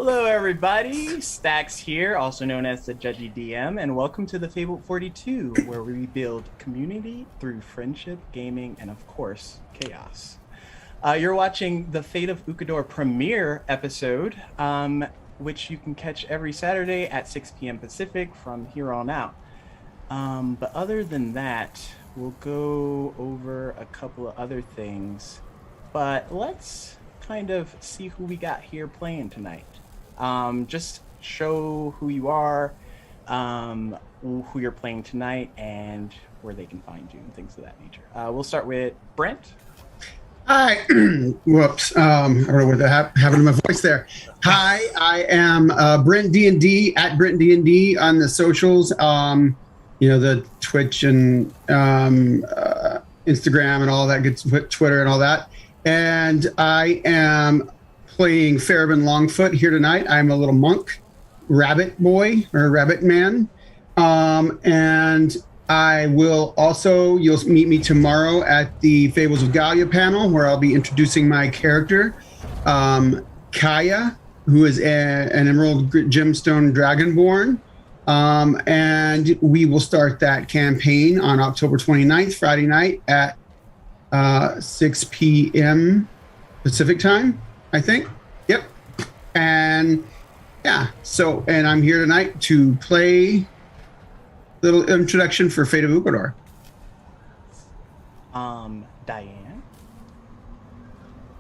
Hello, everybody. Stacks here, also known as the Judgy DM, and welcome to the Fabled42, where we build community through friendship, gaming, and of course, chaos. You're watching the Fate of Ukodor premiere episode, which you can catch every Saturday at 6 p.m. Pacific from here on out. But other than that, we'll go over a couple of other things. But let's kind of see who we got here playing tonight. Just show who you are, who you're playing tonight, and where they can find you and things of that nature. We'll start with Brent. Hi. Whoops. I don't know what happened to my voice there. Hi, I am Brent D&D at Brent D&D on the socials. The Twitch and Instagram and all that good, Twitter and all that. And I am playing Fairban Longfoot here tonight. I'm a little monk, rabbit boy or rabbit man. And I will also, you'll meet me tomorrow at the Fables of Galia panel where I'll be introducing my character, Kaya, who is an Emerald Gemstone Dragonborn. And we will start that campaign on October 29th, Friday night at 6 p.m. Pacific time, I think. Yep. And yeah, and I'm here tonight to play little introduction for Fate of Ukodor. Diane.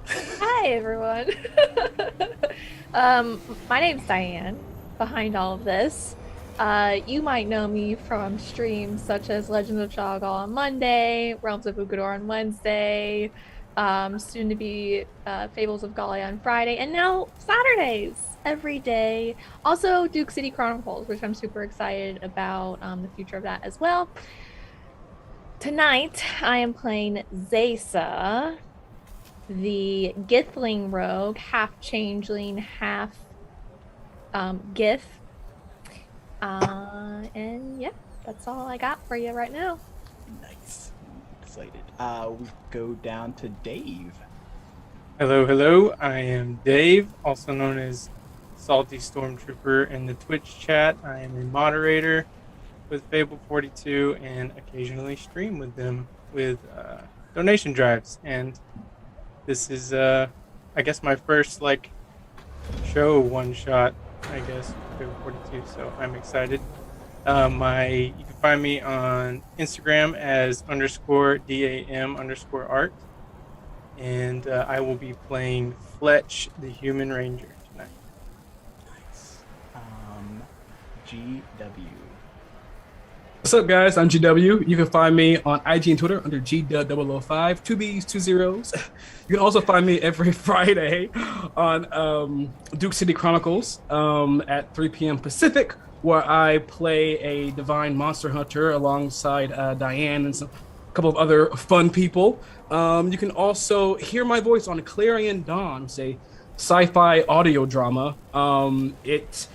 Hi, everyone. My name's Diane, behind all of this. You might know me from streams such as Legends of Shoggoth on Monday, Realms of Ukodor on Wednesday, soon to be Fables of Galia on Friday, and now Saturdays every day. Also Duke City Chronicles, which I'm super excited about the future of that as well. Tonight I am playing Zaysa, the Githling rogue, half changeling, half Gith. And yeah, that's all I got for you right now. Nice. I'm excited. We go down to Dave. Hello. I am Dave, also known as Salty Stormtrooper in the Twitch chat. I am a moderator with Fabled42 and occasionally stream with them with donation drives. And this is, I guess, my first show one shot. I guess, 42, so I'm excited. You can find me on Instagram as _DAM_art, and I will be playing Fletch, the Human Ranger, tonight. Nice. GW. What's up, guys? I'm GW. You can find me on IG and Twitter under GW005, 2 B's, 2 zeros. You can also find me every Friday on Duke City Chronicles at 3 p.m. Pacific, where I play a divine monster hunter alongside Diane and a couple of other fun people. You can also hear my voice on Clarion Dawn, it's a sci-fi audio drama. It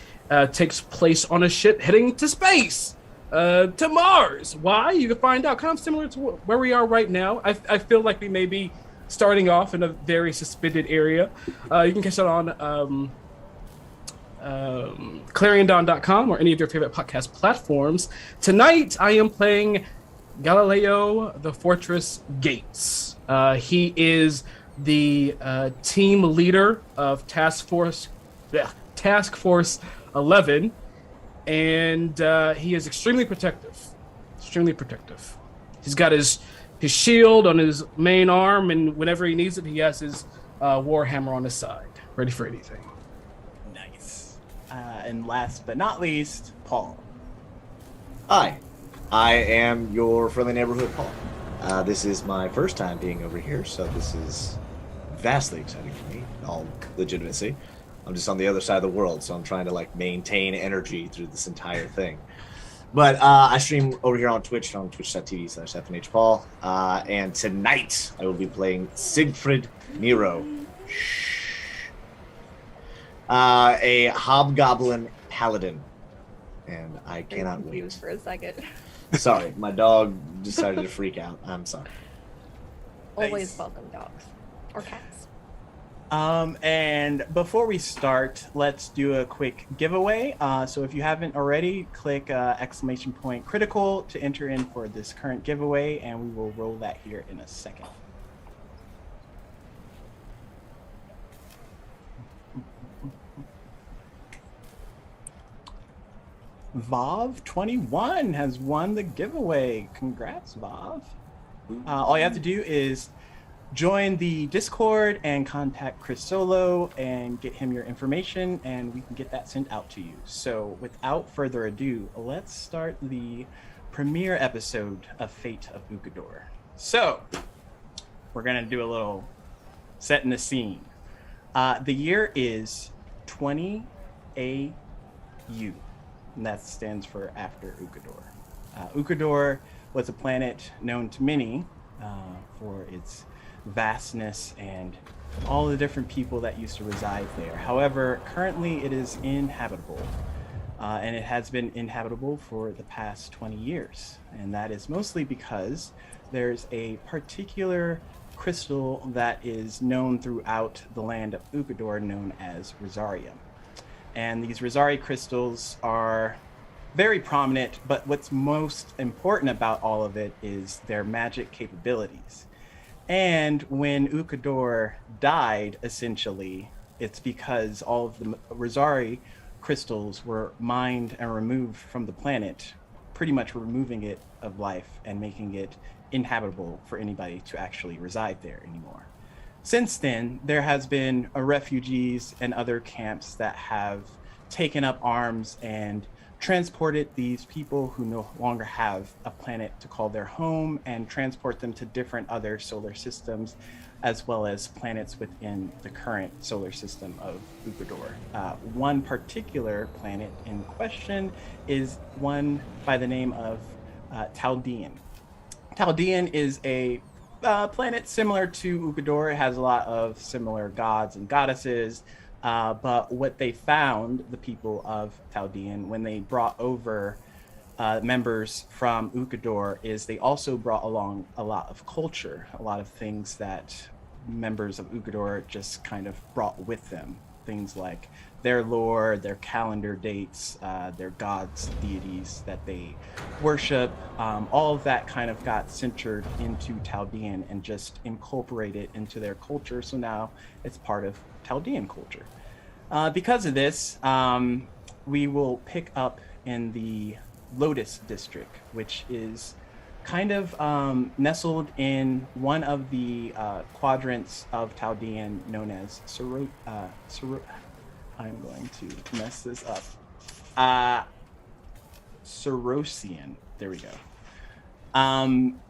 takes place on a ship heading to space. To Mars. Why? You can find out. Kind of similar to where we are right now. I feel like we may be starting off in a very suspended area. You can catch that on ClarionDawn.com or any of your favorite podcast platforms. Tonight, I am playing Galileo, the Fortress Gates. He is the team leader of Task Force 11. And he is extremely protective. He's got his shield on his main arm, and whenever he needs it, he has his war hammer on his side, ready for anything. Nice. And last but not least, Paul. Hi, I am your friendly neighborhood Paul. This is my first time being over here, so this is vastly exciting for me, in all legitimacy. I'm just on the other side of the world, so I'm trying to maintain energy through this entire thing. But I stream over here on Twitch, on twitch.tv/FNHPaul. And tonight I will be playing Siegfried Nero, a hobgoblin paladin. And I cannot wait. For a second. Sorry, my dog decided to freak out. I'm sorry. Always welcome dogs or cats. And before we start, let's do a quick giveaway. So if you haven't already, click ! critical to enter in for this current giveaway, and we will roll that here in a second. Vav21 has won the giveaway. Congrats, Vav. All you have to do is join the Discord and contact Chris Solo and get him your information, and we can get that sent out to you. So without further ado, let's start the premiere episode of Fate of Ukodor. So we're going to do a little setting the scene. The year is 20 AU, and that stands for after Ukodor. Ukodor was a planet known to many for its vastness and all the different people that used to reside there. However, currently it is inhabitable, and it has been inhabitable for the past 20 years. And that is mostly because there's a particular crystal that is known throughout the land of Ukodor known as Rosaria. And these Rosari crystals are very prominent, but what's most important about all of it is their magic capabilities. And when Ukodor died, essentially, it's because all of the Rosari crystals were mined and removed from the planet, pretty much removing it of life and making it inhabitable for anybody to actually reside there anymore. Since then, there has been refugees and other camps that have taken up arms and transported these people who no longer have a planet to call their home and transport them to different other solar systems, as well as planets within the current solar system of Ukodor. One particular planet in question is one by the name of Taldean. Taldean is a planet similar to Ukodor. It has a lot of similar gods and goddesses. But what they found, the people of Taldean, when they brought over members from Ukodor, is they also brought along a lot of culture, a lot of things that members of Ukodor just kind of brought with them. Things like their lore, their calendar dates, their gods, deities that they worship. All of that kind of got centered into Taldean and just incorporated into their culture. So now it's part of Taldean culture. Because of this, we will pick up in the Lotus District, which is kind of nestled in one of the quadrants of Taldean known as I'm going to mess this up. Sorosian. There we go.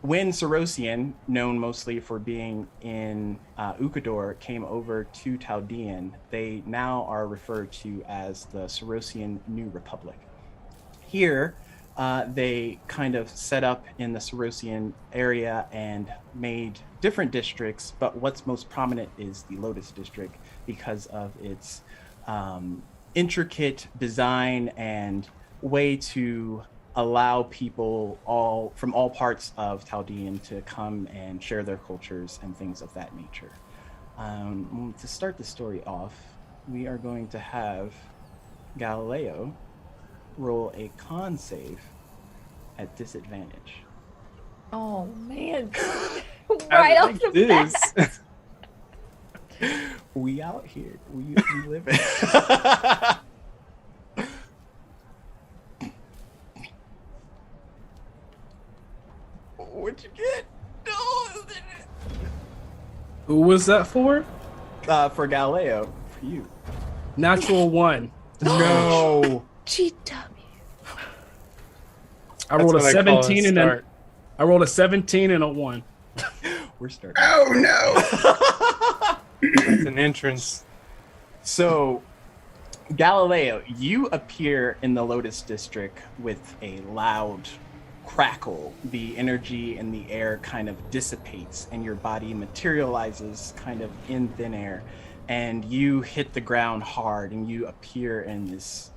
When Sorosian, known mostly for being in Ukodor, came over to Taldean, they now are referred to as the Sorosian New Republic. Here, they kind of set up in the Sorosian area and made different districts, but what's most prominent is the Lotus District because of its intricate design and way to allow people from all parts of Taldean to come and share their cultures and things of that nature. To start the story off, we are going to have Galileo roll a con save at disadvantage. Oh man! Right off the bat. We out here. We live it. What'd you get? No. Who was that for? For Galileo. For you. Natural 1. No. GW. I rolled a 17 and I rolled a 17 and a 1. We're starting. Oh no! It's an entrance. So, Galileo, you appear in the Lotus District with a loud crackle. The energy in the air kind of dissipates and your body materializes kind of in thin air, and you hit the ground hard and you appear in this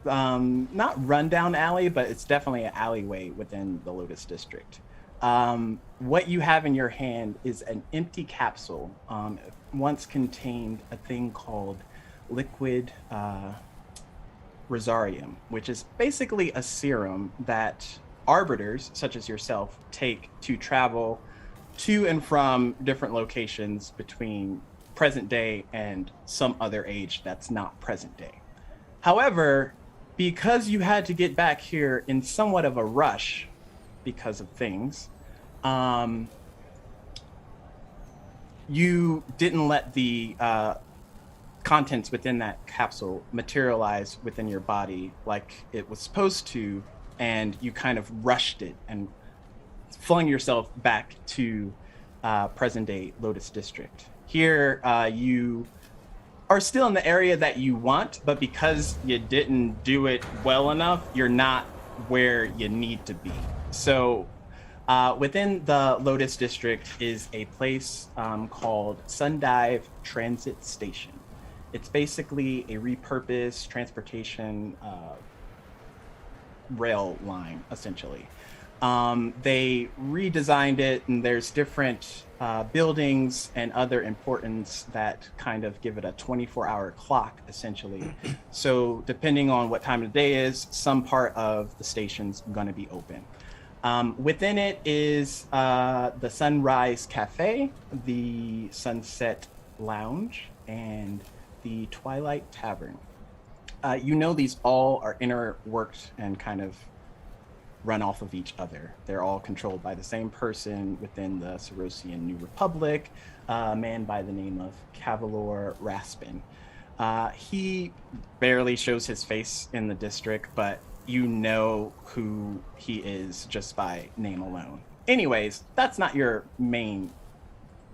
not rundown alley, but it's definitely an alleyway within the Lotus District. what you have in your hand is an empty capsule. Once contained a thing called liquid rosarium, which is basically a serum that arbiters, such as yourself, take to travel to and from different locations between present day and some other age that's not present day. However, because you had to get back here in somewhat of a rush because of things, you didn't let the contents within that capsule materialize within your body like it was supposed to, and you kind of rushed it and flung yourself back to present day Lotus District. Here, you are still in the area that you want, but because you didn't do it well enough, you're not where you need to be. So within the Lotus District is a place called Sundive Transit Station. It's basically a repurposed transportation rail line, essentially. They redesigned it, and there's different buildings and other importance that kind of give it a 24-hour clock, essentially. So depending on what time of day is, some part of the station's going to be open. Within it is the Sunrise Cafe, the Sunset Lounge, and the Twilight Tavern. You know these all are interworked and kind of run off of each other. They're all controlled by the same person within the Cerosian New Republic, a man by the name of Cavalor Raspin. He barely shows his face in the district, but you know who he is just by name alone. Anyways, that's not your main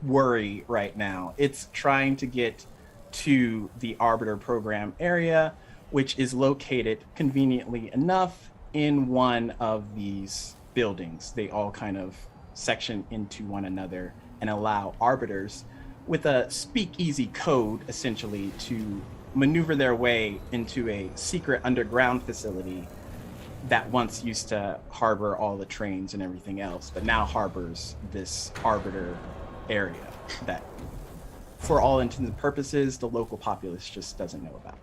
worry right now. It's trying to get to the Arbiter program area, which is located conveniently enough in one of these buildings. They all kind of section into one another and allow arbiters with a speakeasy code, essentially, to maneuver their way into a secret underground facility that once used to harbor all the trains and everything else, but now harbors this arbiter area that, for all intents and purposes, the local populace just doesn't know about.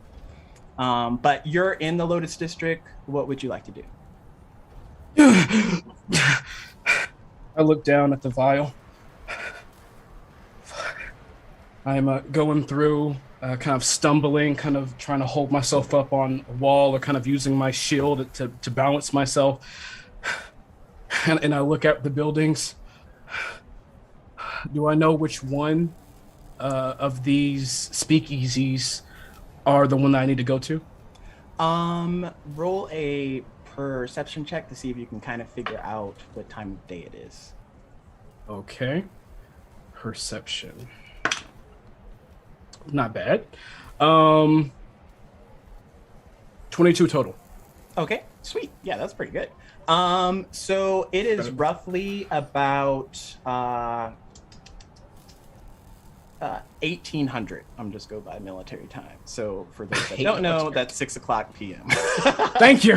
But you're in the Lotus District. What would you like to do? I look down at the vial. I'm going through, kind of stumbling, kind of trying to hold myself up on a wall, or kind of using my shield to balance myself. And I look at the buildings. Do I know which one of these speakeasies are the one that I need to go to? Roll a perception check to see if you can kind of figure out what time of day it is. Okay. Perception. Not bad. 22 total. Okay, sweet. Yeah, that's pretty good. So it is roughly about 1800. I'm just go by military time. So for those that don't know, that's 6:00 p.m. Thank you.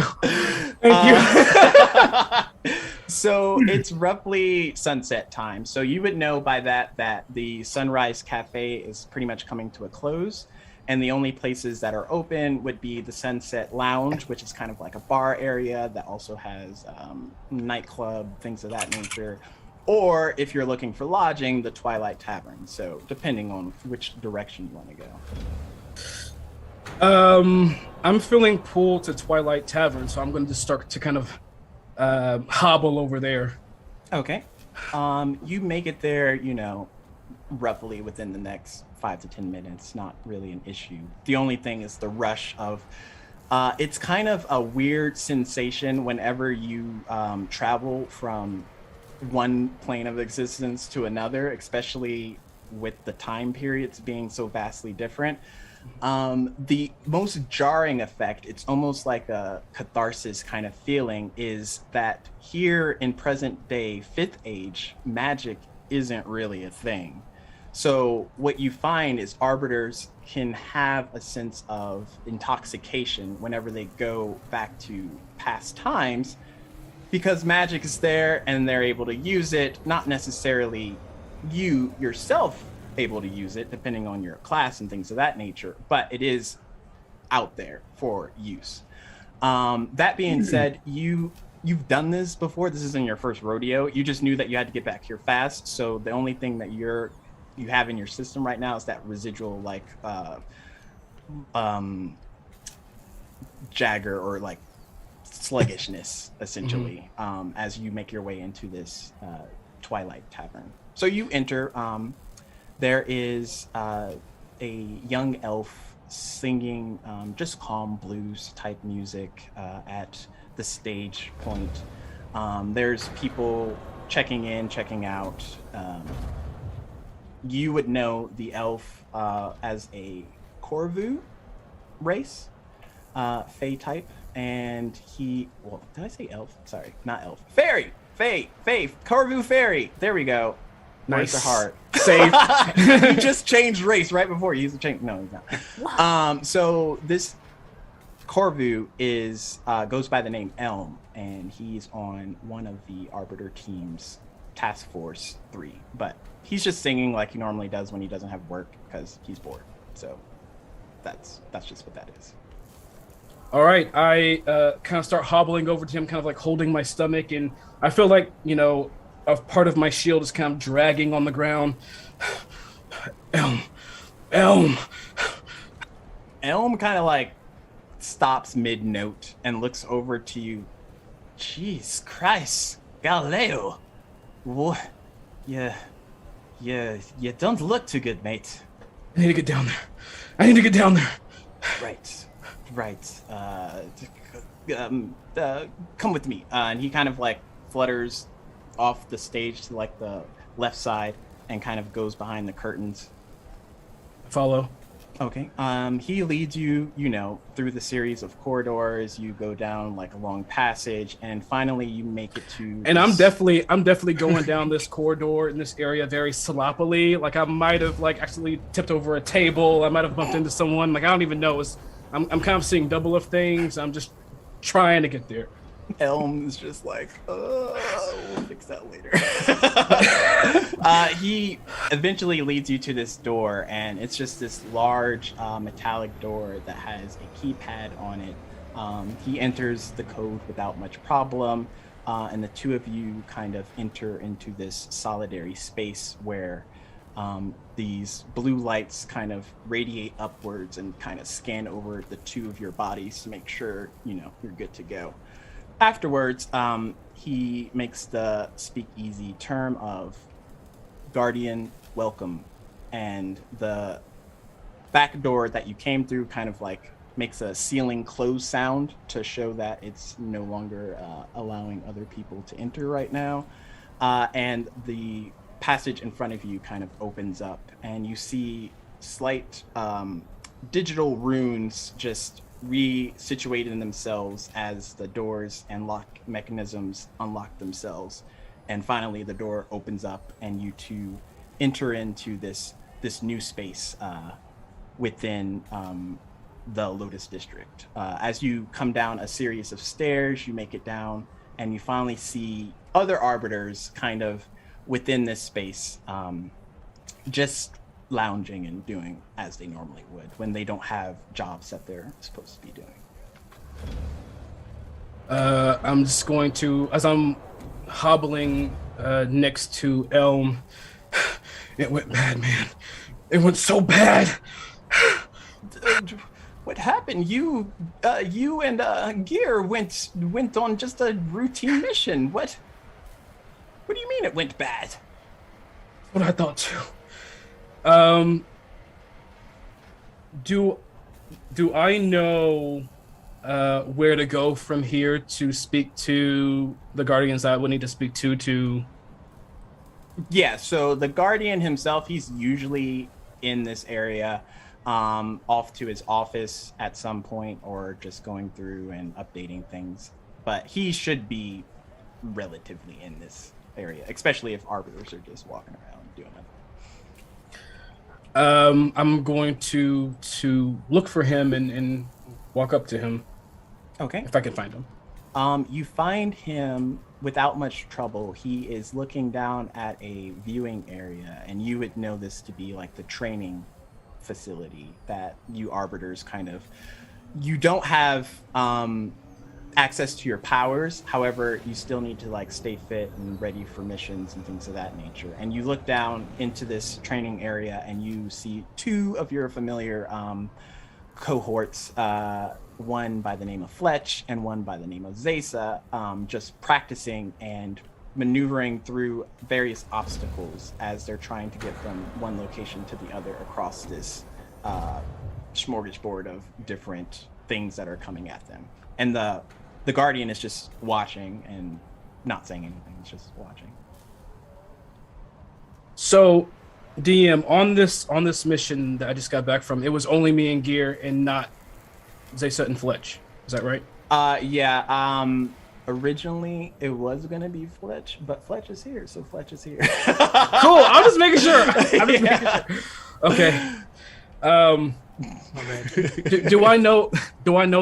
Thank you. So it's roughly sunset time. So you would know by that the Sunrise Cafe is pretty much coming to a close. And the only places that are open would be the Sunset Lounge, which is kind of like a bar area that also has nightclub, things of that nature. Or if you're looking for lodging, the Twilight Tavern. So depending on which direction you want to go. I'm feeling pulled to Twilight Tavern, so I'm going to just start to kind of hobble over there. Okay. You make it there, roughly within the next 5 to 10 minutes. Not really an issue. The only thing is the rush of it's kind of a weird sensation whenever you travel from one plane of existence to another, especially with the time periods being so vastly different. The most jarring effect, it's almost like a catharsis kind of feeling, is that here in present day 5th age, magic isn't really a thing. So what you find is arbiters can have a sense of intoxication whenever they go back to past times, because magic is there and they're able to use it, not necessarily you yourself able to use it, depending on your class and things of that nature, but it is out there for use. That being said, you've done this before. This isn't your first rodeo. You just knew that you had to get back here fast. So the only thing that you have in your system right now is that residual like jagger or like sluggishness essentially as you make your way into this Twilight Tavern. So you enter. There is a young elf singing just calm blues type music at the stage point. There's people checking in, checking out. You would know the elf as a Corvu race, Fey type, and he, well, did I say elf? Sorry, not elf. Fairy! Fey! Corvu Fairy! There we go. Nice. Race of heart. Save. He just changed race right before he used to change. No, he's not. So this Corvu is goes by the name Elm, and he's on one of the Arbiter team's Task Force 3. But he's just singing like he normally does when he doesn't have work because he's bored. So that's just what that is. All right, I kind of start hobbling over to him, kind of like holding my stomach, and I feel like, you know, a part of my shield is kind of dragging on the ground. Elm. Elm kind of like stops mid-note and looks over to you. Jeez Christ, Galileo. What? You don't look too good, mate. I need to get down there. Right. Come with me. And he kind of like flutters off the stage to like the left side and kind of goes behind the curtains. Follow. Okay. He leads you, through the series of corridors. You go down like a long passage, and finally you make it to. And I'm definitely going down this corridor in this area very sloppily. Like I might have like actually tipped over a table. I might have bumped into someone. Like I don't even know. I'm kind of seeing double of things. I'm just trying to get there. Elm is just like, we'll fix that later. He eventually leads you to this door, and it's just this large metallic door that has a keypad on it. He enters the code without much problem, and the two of you kind of enter into this solitary space where these blue lights kind of radiate upwards and kind of scan over the two of your bodies to make sure, you're good to go. Afterwards, he makes the speakeasy term of Guardian welcome, and the back door that you came through kind of like makes a sealing close sound to show that it's no longer allowing other people to enter right now. And the passage in front of you kind of opens up, and you see slight digital runes just resituating themselves as the doors and lock mechanisms unlock themselves, and finally the door opens up and you two enter into this new space within the Lotus District. As you come down a series of stairs, you make it down and you finally see other arbiters kind of within this space, just lounging and doing as they normally would when they don't have jobs that they're supposed to be doing. I'm just going to, as I'm hobbling next to Elm, it went bad, man. It went so bad. What happened? You and Gear went on just a routine mission. What do you mean it went bad? That's what I thought too. Do I know where to go from here to speak to the Guardians I would need to speak to? Yeah, so the Guardian himself, he's usually in this area, off to his office at some point, or just going through and updating things. But he should be relatively in this area, especially if arbiters are just walking around doing it. I'm going to look for him and walk up to him. Okay. If I can find him. You find him without much trouble. He is looking down at a viewing area, and you would know this to be like the training facility that you arbiters kind of. You don't have access to your powers. However, you still need to like stay fit and ready for missions and things of that nature. And you look down into this training area, and you see two of your familiar cohorts. One by the name of Fletch and one by the name of Zesa, just practicing and maneuvering through various obstacles as they're trying to get from one location to the other across this smorgasbord of different things that are coming at them. And the Guardian is just watching and not saying anything. It's just watching. So, DM, on this mission that I just got back from, it was only me and Gear and not Zayset and Fletch. Is that right? Yeah. Originally it was gonna be Fletch, but Fletch is here, so Fletch is here. Cool. I'm just making sure. Making sure. Okay. Do I know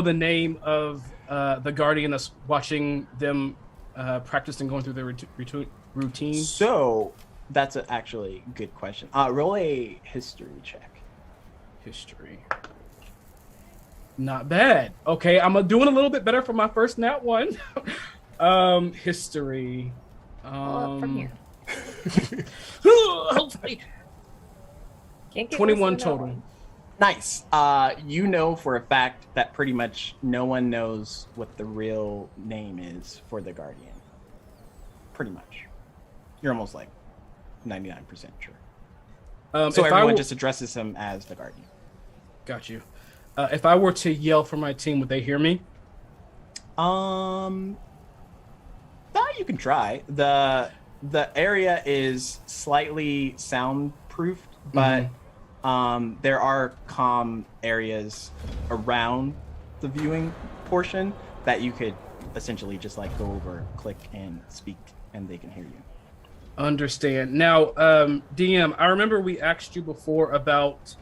the name of the Guardian that's watching them practice and going through their routine? So that's actually good question. Roll a history check. History. Not bad. Okay, I'm doing a little bit better for my first nat one. History. From here. Hopefully. Can't get 21 close to that total. one. Nice. You know for a fact that pretty much no one knows what the real name is for the Guardian. Pretty much. You're almost like 99% sure. So everyone just addresses him as the Guardian. Got you. If I were to yell for my team, would they hear me? You can try. The area is slightly soundproofed, but there are calm areas around the viewing portion that you could essentially just like go over, click, and speak, and they can hear you. Understand. Now, DM, I remember we asked you before about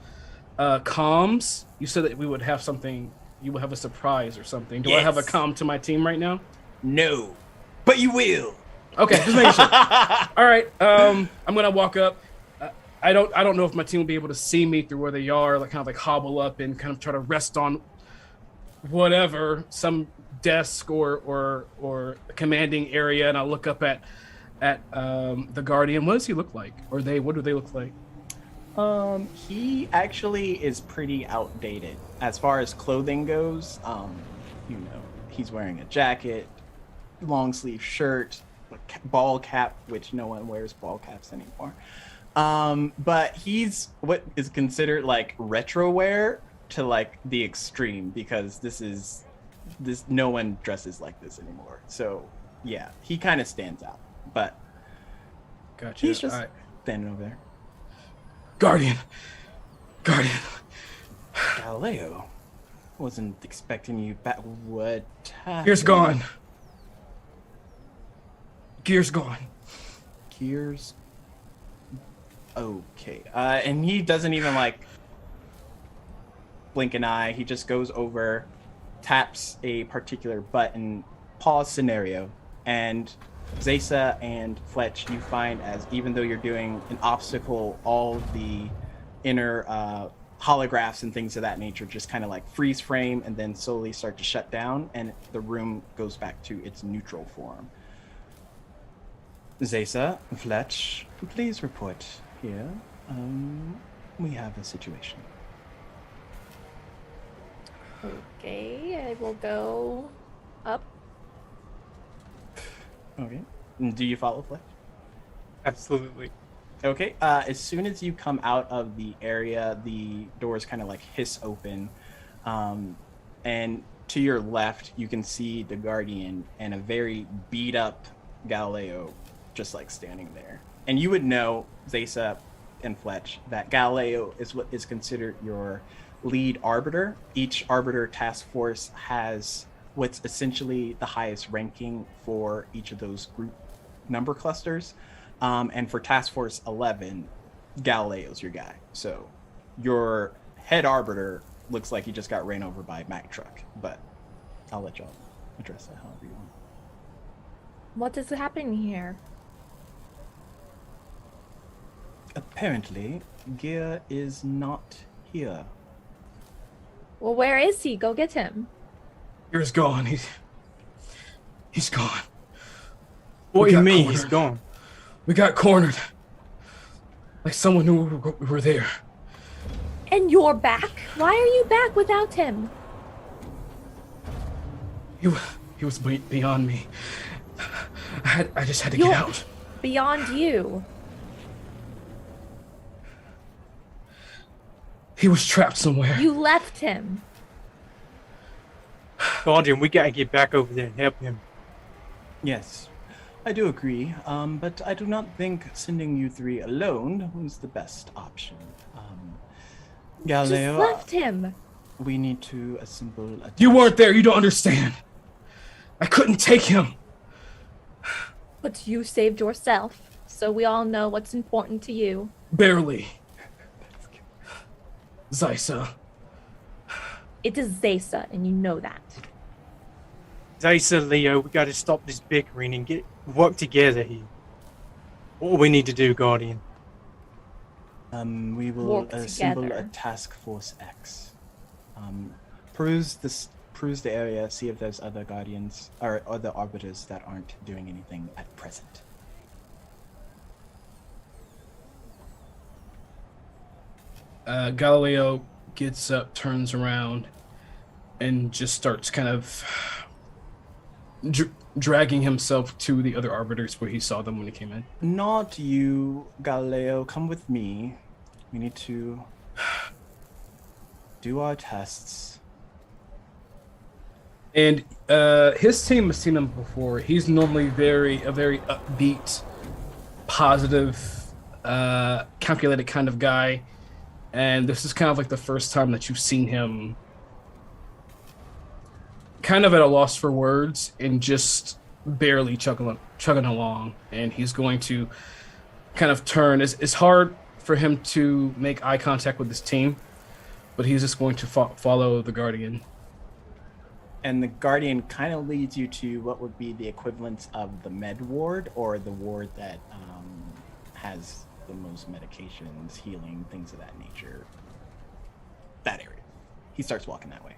comms. You said that we would have something, you would have a surprise or something. Do I have a comm to my team right now? No, but you will. Okay, just making sure. All right, I'm gonna walk up. I don't know if my team will be able to see me through where they are, like kind of like hobble up and kind of try to rest on whatever, some desk or a commanding area, and I look up at the Guardian. What does he look like? Or what do they look like? He actually is pretty outdated as far as clothing goes. He's wearing a jacket, long sleeve shirt, ball cap, which no one wears ball caps anymore. But he's what is considered like retro wear to like the extreme, because this no one dresses like this anymore. So yeah, he kind of stands out, but gotcha. He's just standing over there. Guardian. Galileo, wasn't expecting you back. What happened? Gear's gone. Gears. Okay. And he doesn't even like blink an eye. He just goes over, taps a particular button, pause scenario, and Zesa and Fletch, you find as even though you're doing an obstacle, all the inner holographs and things of that nature just kind of like freeze frame and then slowly start to shut down, and the room goes back to its neutral form. Zesa, Fletch, please report here. We have a situation. Okay, I will go up. Okay. Do you follow Fletch? Absolutely. Okay. As soon as you come out of the area, the doors kind of like hiss open. And to your left, you can see the Guardian and a very beat up Galileo just like standing there. And you would know, Zesa and Fletch, that Galileo is what is considered your lead arbiter. Each arbiter task force has what's essentially the highest ranking for each of those group number clusters. And for Task Force 11, Galileo's your guy. So your head arbiter looks like he just got ran over by a Mack truck, but I'll let y'all know. address that however you want. What is happening here? Apparently, Gear is not here. Well, where is he? Go get him. Gear's gone. He's gone. What We do you got mean he's cornered. gone? We got cornered. Like someone knew we were there. And you're back? Why are you back without him? He was beyond me. I just had to You're get out. beyond you. He was trapped somewhere. You left him. Guardian, we gotta get back over there and help him. Yes, I do agree, but I do not think sending you three alone was the best option. Galileo, Just left him. we need to assemble a You task- weren't there. You don't understand. I couldn't take him. But you saved yourself, so we all know what's important to you. Barely. Zysa. It is Zesa, and you know that. Zysa, Leo, we gotta stop this bickering and work together here. What do we need to do, Guardian? We will Work assemble a together. task force X. Peruse the area, see if there's other guardians or other arbiters that aren't doing anything at present. Galileo gets up, turns around, and just starts kind of dragging himself to the other arbiters where he saw them when he came in. Not you, Galileo. Come with me. We need to do our tests. And his team has seen him before. He's normally a very upbeat, positive, calculated kind of guy. And this is kind of like the first time that you've seen him kind of at a loss for words and just barely chugging along. And he's going to kind of turn. It's hard for him to make eye contact with his team, but he's just going to follow the Guardian. And the Guardian kind of leads you to what would be the equivalent of the med ward, or the ward that has the most medications, healing, things of that nature. That area. He starts walking that way.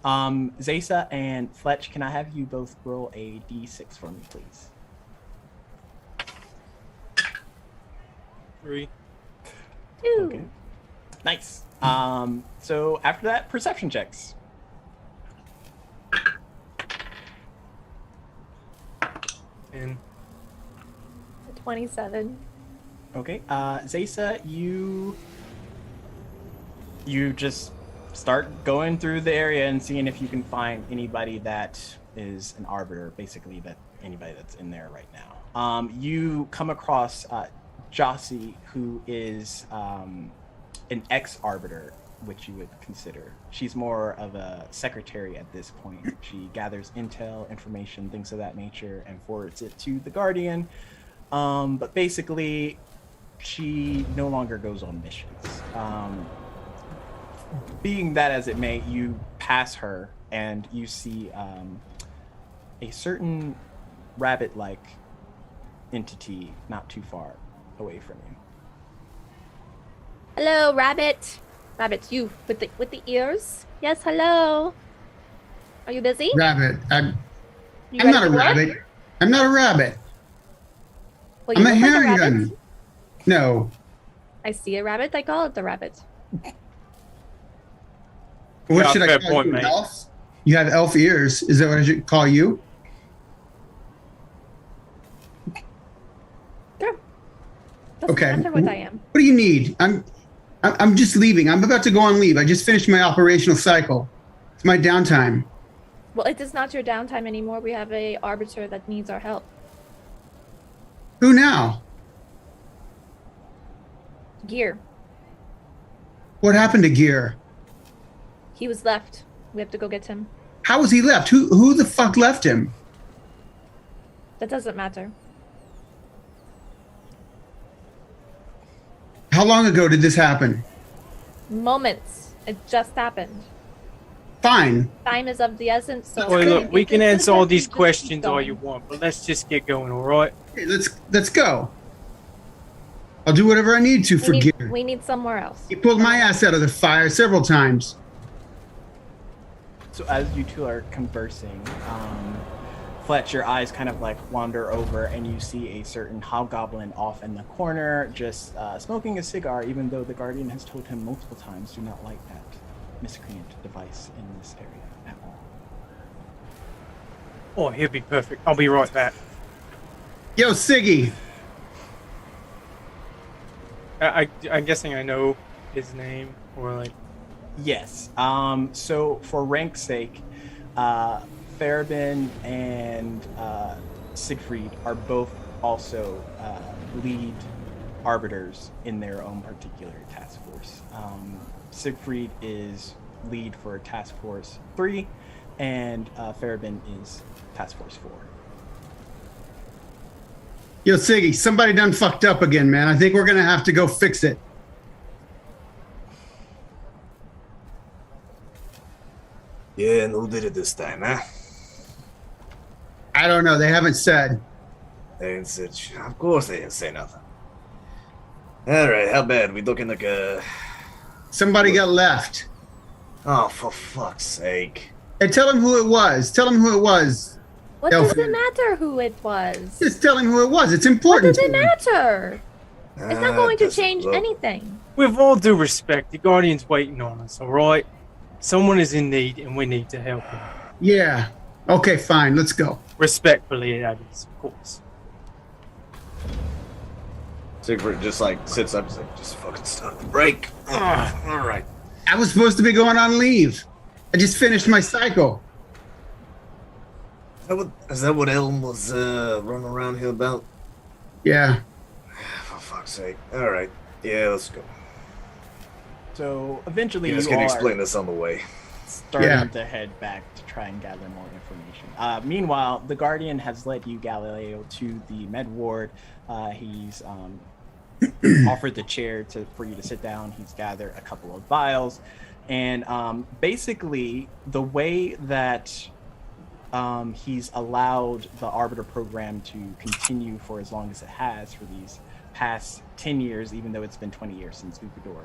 Zesa and Fletch, can I have you both roll a d6 for me, please? 3. Two. Okay. Nice. So after that, perception checks. And 27. Okay. Zesa, you just start going through the area and seeing if you can find anybody that is an arbiter, basically anybody that's in there right now. You come across Jossie, who is an ex-arbiter, which you would consider. She's more of a secretary at this point. She gathers intel, information, things of that nature, and forwards it to the Guardian. But basically, she no longer goes on missions. Being that as it may, you pass her and you see a certain rabbit-like entity not too far away from you. Hello, rabbit. Rabbit, you with the ears? Yes, hello. Are you busy? Rabbit. I'm You ready not a to work? rabbit. I'm not a rabbit. Well, you I'm a look like herring rabbit. gun. No. I see a rabbit. I call it the rabbit. What Yeah, should I fair call point, you? mate. Elf? You have elf ears. Is that what I should call you? Sure. Doesn't Okay. matter what I am. What do you need? I'm just leaving. I'm about to go on leave. I just finished my operational cycle. It's my downtime. Well, it is not your downtime anymore. We have a arbiter that needs our help. Who now? Gear. What happened to Gear? He was left. We have to go get him. How was he left? Who the fuck left him? That doesn't matter. How long ago did this happen? Moments. It just happened. Fine. Time is of the essence, so Well, look, we can answer all these Just keep questions all going. you want, but let's just get going, all right? Okay, let's go. I'll do whatever I need to for gear. We need somewhere else. He pulled my ass out of the fire several times. So as you two are conversing, Fletch, your eyes kind of like wander over and you see a certain hobgoblin off in the corner just smoking a cigar, even though the Guardian has told him multiple times do not light that miscreant device in this area at all. Oh, he'll be perfect. I'll be right back. Yo, Siggy. I'm guessing I know his name, or like... Yes. So for rank's sake, Farabin and Siegfried are both also lead arbiters in their own particular task force. Siegfried is lead for Task Force 3, and Farabin is Task Force 4. Yo, Siggy, somebody done fucked up again, man. I think we're gonna have to go fix it. Yeah, and who did it this time, huh? I don't know. They haven't said. They didn't say. Of course, they didn't say nothing. All right, how bad? We looking like a. Somebody got left. Oh, for fuck's sake! Hey, tell him who it was. Tell him who it was. What does Delphine. it matter who it was? Just tell him who it was. It's What important. does it to him. matter? It's not going to doesn't change look- anything. With all due respect, the Guardian's waiting on us, all right? Someone is in need, and we need to help him. Yeah. Okay, fine. Let's go. Respectfully, that is, of course. Siegfried just like sits up and says, just fucking start the break. Ugh, all right. I was supposed to be going on leave. I just finished my cycle. Is that what Elm was running around here about? Yeah. For fuck's sake. All right. Yeah, let's go. So eventually You guys you can all explain are this on the way. starting Yeah. to head back to try and gather more information. Meanwhile, the Guardian has led you, Galileo, to the med ward. He's offered the chair for you to sit down. He's gathered a couple of vials. And basically, the way that he's allowed the Arbiter program to continue for as long as it has for these past 10 years, even though it's been 20 years since Ukodor,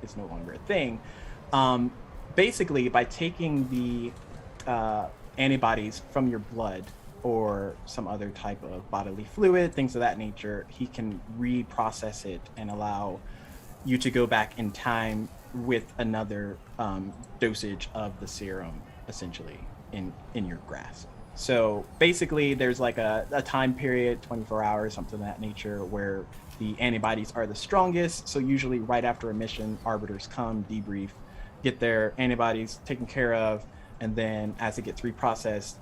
it's no longer a thing. Basically, by taking the antibodies from your blood or some other type of bodily fluid, things of that nature, he can reprocess it and allow you to go back in time with another dosage of the serum, essentially, in your grasp. So basically, there's like a time period, 24 hours, something of that nature, where the antibodies are the strongest. So usually right after a mission, arbiters come, debrief, get their antibodies taken care of, and then as it gets reprocessed,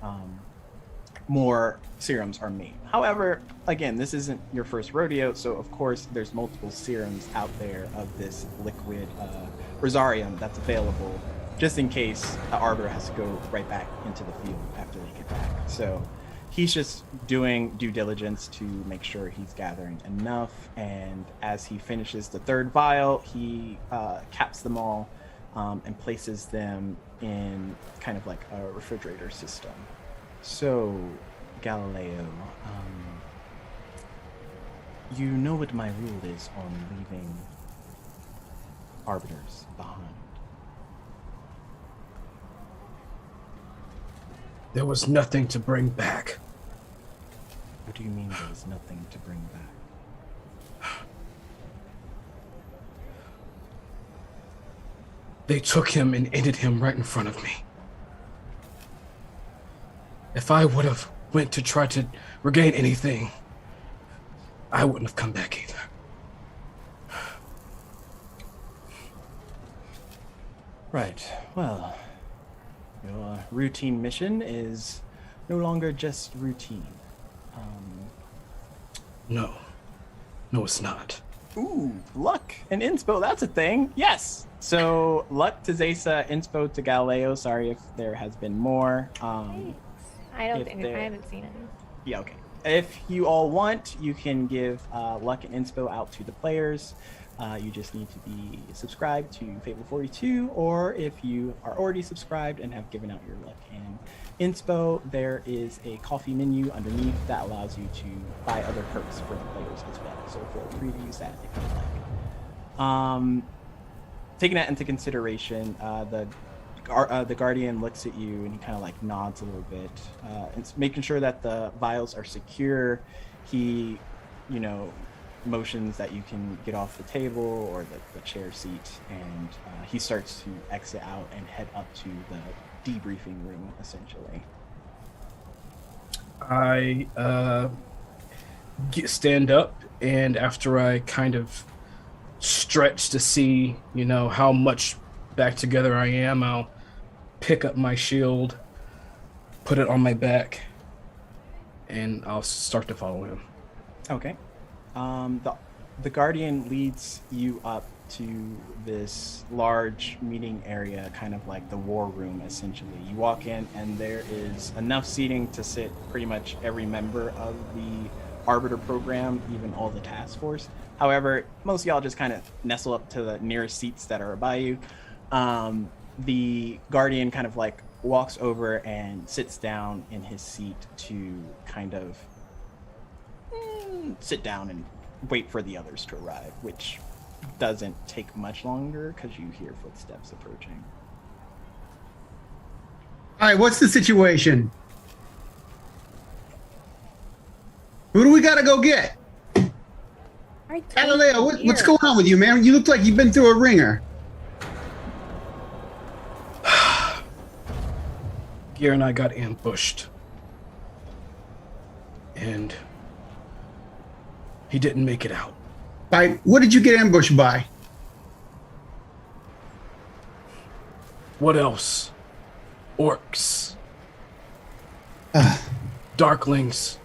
more serums are made. However, again, this isn't your first rodeo, so of course there's multiple serums out there of this liquid rosarium that's available, just in case the arbiter has to go right back into the field after they get back. So he's just doing due diligence to make sure he's gathering enough, and as he finishes the third vial, he caps them all and places them in kind of like a refrigerator system. So, Galileo, you know what my rule is on leaving arbiters behind. There was nothing to bring back. What do you mean there was nothing to bring back? They took him and ended him right in front of me. If I would have went to try to regain anything, I wouldn't have come back either. Right. Well, your routine mission is no longer just routine. No. No, it's not. Ooh, luck and inspo, that's a thing. Yes. So, luck to Zesa, inspo to Galileo. Sorry if there has been more. I don't If think there- I haven't seen it. Yeah, okay. if you all want, you can give luck and inspo out to the players. You just need to be subscribed to Fable42, or if you are already subscribed and have given out your luck and inspo, there is a coffee menu underneath that allows you to buy other perks for the players as well. So feel free to use that if you like. Taking that into consideration, the Guardian looks at you and he kind of like nods a little bit. It's making sure that the vials are secure. He, motions that you can get off the table or the chair seat, and he starts to exit out and head up to the debriefing room, essentially. I stand up, and after I kind of stretch to see, how much back together I am, I'll pick up my shield, put it on my back, and I'll start to follow him. Okay. The Guardian leads you up to this large meeting area, kind of like the war room, essentially. You walk in, and there is enough seating to sit pretty much every member of the Arbiter program, even all the task force. However, most of y'all just kind of nestle up to the nearest seats that are by you. The Guardian kind of like walks over and sits down in his seat to kind of sit down and wait for the others to arrive, which doesn't take much longer because you hear footsteps approaching. All right, what's the situation? Who do we got to go get? Galileo, what's going on with you, man? You look like you've been through a ringer. Gear and I got ambushed. And he didn't make it out. By what did you get ambushed by? What else? Orcs. Darklings.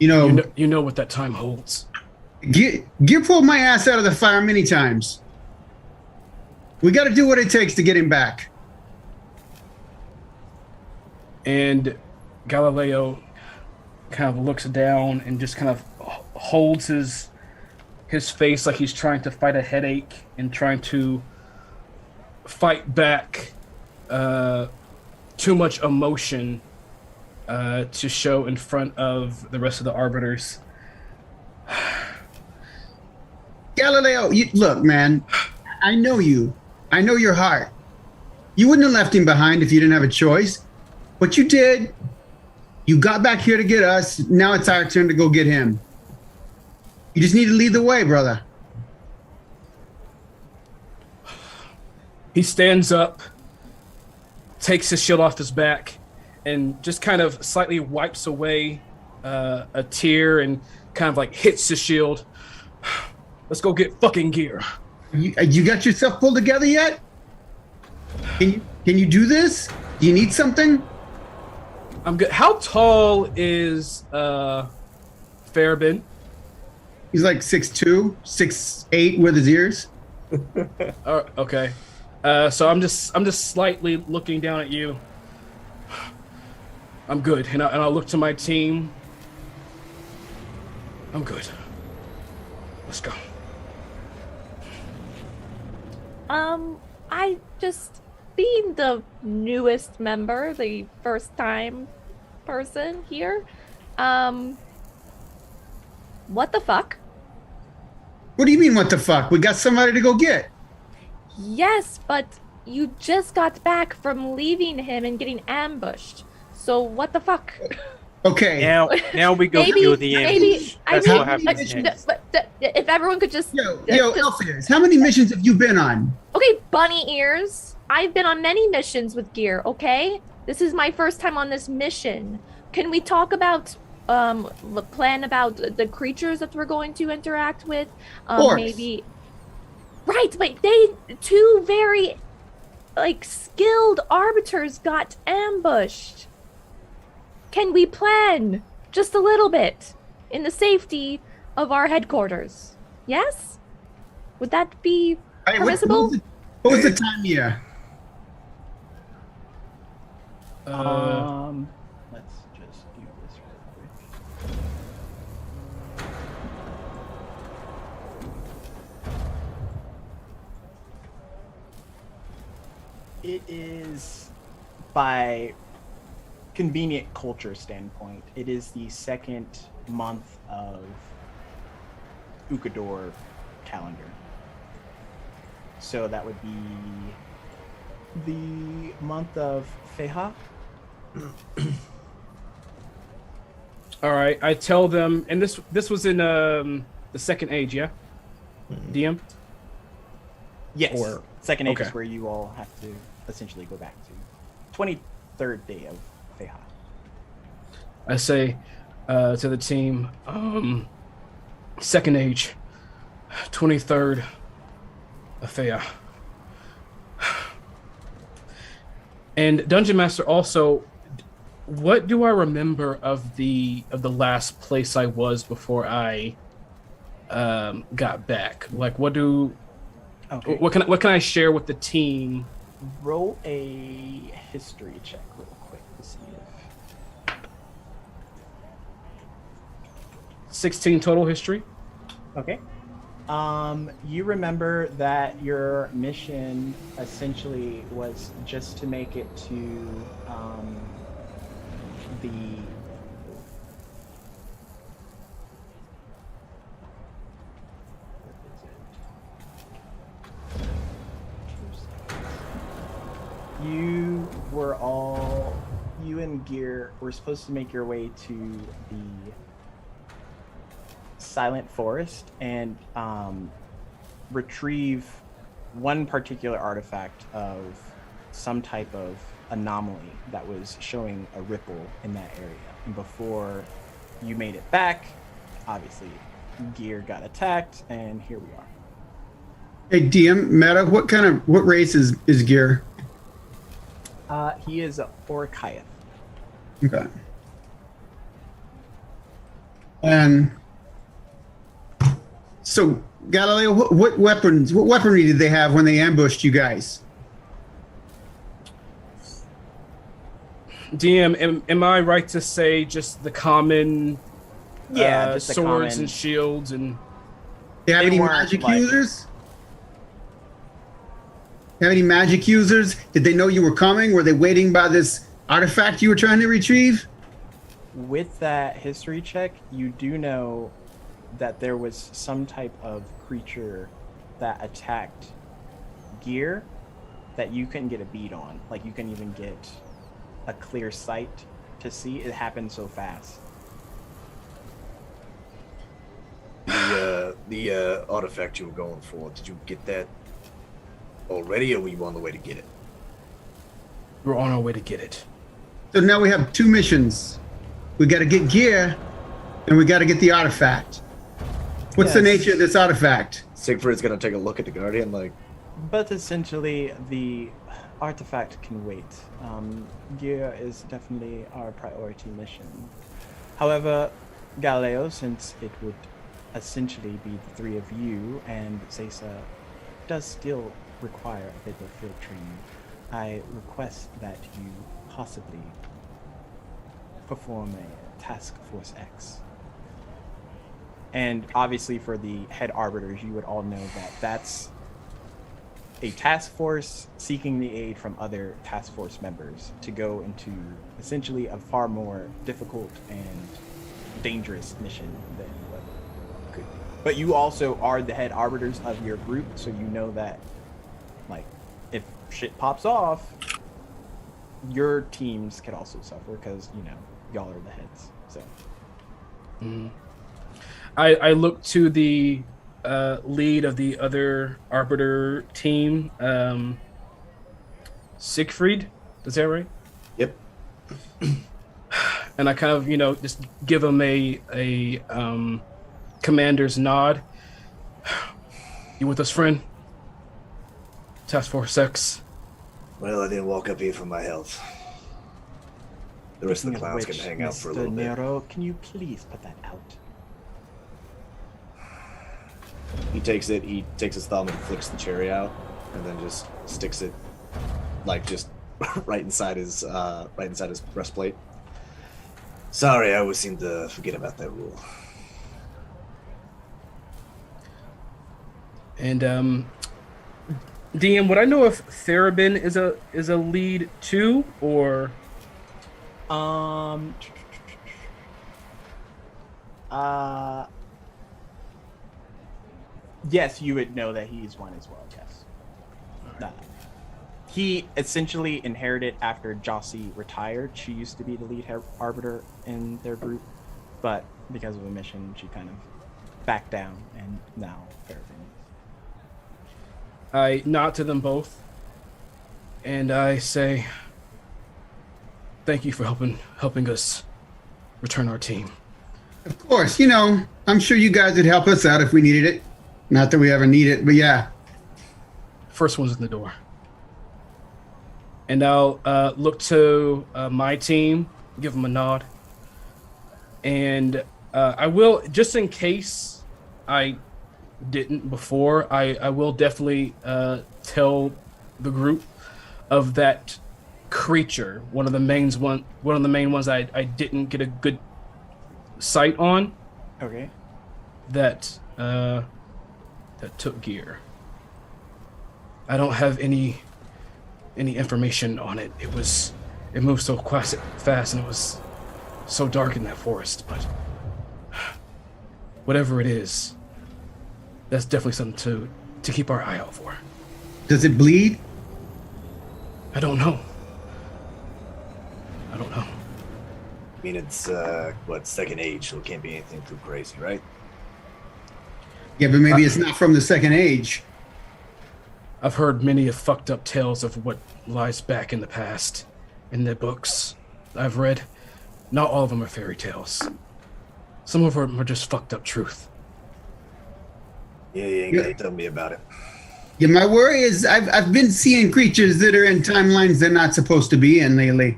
You know what that time holds. Gear pulled my ass out of the fire many times. We got to do what it takes to get him back. And Galileo kind of looks down and just kind of holds his face like he's trying to fight a headache and trying to fight back too much emotion to show in front of the rest of the Arbiters. Galileo, look, man, I know you. I know your heart. You wouldn't have left him behind if you didn't have a choice. But you did. You got back here to get us. Now it's our turn to go get him. You just need to lead the way, brother. He stands up, takes his shield off his back, and just kind of slightly wipes away a tear and kind of like hits his shield. Let's go get fucking gear. You got yourself pulled together yet? Can you do this? Do you need something? I'm good. How tall is Farabin? He's like 6'2", 6'8" with his ears. Okay. So I'm just slightly looking down at you. I'm good, and I'll look to my team. I'm good. Let's go. I just, being the newest member, the first time person here, what the fuck? What do you mean, what the fuck? We got somebody to go get. Yes, but you just got back from leaving him and getting ambushed. So what the fuck? Okay. Now we go kill the ambush. That's what happens next. But if everyone could just... Yo, Elfears, how many missions have you been on? Okay, bunny ears. I've been on many missions with Gear, okay? This is my first time on this mission. Can we talk about, plan about the creatures that we're going to interact with? Maybe... Right, but two very, skilled arbiters got ambushed. Can we plan just a little bit in the safety of our headquarters? Yes? Would that be permissible? What was the time here? Let's just do this real quick. It is, by convenient culture standpoint, it is the second month of Ukodor calendar. So that would be the month of Feha. All right, I tell them, and this was in the second age, yeah? DM? Yes. Or- Second age okay. is where you all have to essentially go back to. 23rd day of Feha. I say to the team, second age, 23rd affair. And Dungeon Master, also, what do I remember of the last place I was before I got back? Like, what can I share with the team? Roll a history check real quick to see if 16 total history. Okay. You remember that your mission essentially was just to make it to the you and Gear were supposed to make your way to the Silent Forest and retrieve one particular artifact of some type of anomaly that was showing a ripple in that area. And before you made it back, obviously Gear got attacked, and here we are. Hey, DM, Meta, what race is Gear? He is a Orkayeth. Okay. And so, Galileo, what weaponry did they have when they ambushed you guys? DM, am I right to say just the common Just the swords common. and shields and They have They any weren't magic like- users? Have any magic users? Did they know you were coming? Were they waiting by this artifact you were trying to retrieve? With that history check, you do know that there was some type of creature that attacked Gear that you couldn't get a bead on. Like, you couldn't even get a clear sight to see. It happened so fast. The artifact you were going for, did you get that already, or were you on the way to get it? we're on our way to get it? So now we have two missions. We got to get Gear, and we got to get the artifact. What's the Yes. nature of this artifact? Siegfried's gonna take a look at the Guardian, like, But essentially, the artifact can wait. Gear is definitely our priority mission. However, Galileo, since it would essentially be the three of you, and Zesa does still require a bit of field training, I request that you possibly perform a Task Force X. And obviously for the head arbiters, you would all know that that's a task force seeking the aid from other task force members to go into essentially a far more difficult and dangerous mission than what could be. But you also are the head arbiters of your group, so you know that, like, if shit pops off, your teams could also suffer because, you know, y'all are the heads. So I look to the lead of the other Arbiter team, Siegfried. Is that right? yep. And I kind of, just give him a commander's nod. You with us, friend? Task Force X. Well, I didn't walk up here for my health. The rest of the Speaking clowns which, can hang out for a Mr. little bit. Nero, can you please put that out? He takes his thumb and flicks the cherry out, and then just sticks it, like, just right inside his breastplate. Sorry, I always seem to forget about that rule. And DM, would I know if Therabin is a lead too, or yes, you would know that he's one as well. Yes. He essentially inherited after Jossie retired. She used to be the lead arbiter in their group, but because of a mission, she kind of backed down, and now Fairfin. I nod to them both, and I say, "Thank you for helping us return our team." Of course, I'm sure you guys would help us out if we needed it. Not that we ever need it, but yeah. First one's in the door. And I'll look to my team, give them a nod. And I will, just in case I didn't before, I will definitely tell the group of that creature, one of the main ones I didn't get a good sight on. Okay. That took gear. I don't have any information on it. It moved so fast, and it was so dark in that forest. But whatever it is, that's definitely something to keep our eye out for. Does it bleed? I don't know. I mean, it's second age, so it can't be anything too crazy, right? Yeah, but maybe it's not from the second age. I've heard many fucked up tales of what lies back in the past in the books I've read. Not all of them are fairy tales. Some of them are just fucked up truth. Yeah, you ain't gotta tell me about it. Yeah, my worry is I've been seeing creatures that are in timelines they're not supposed to be in lately.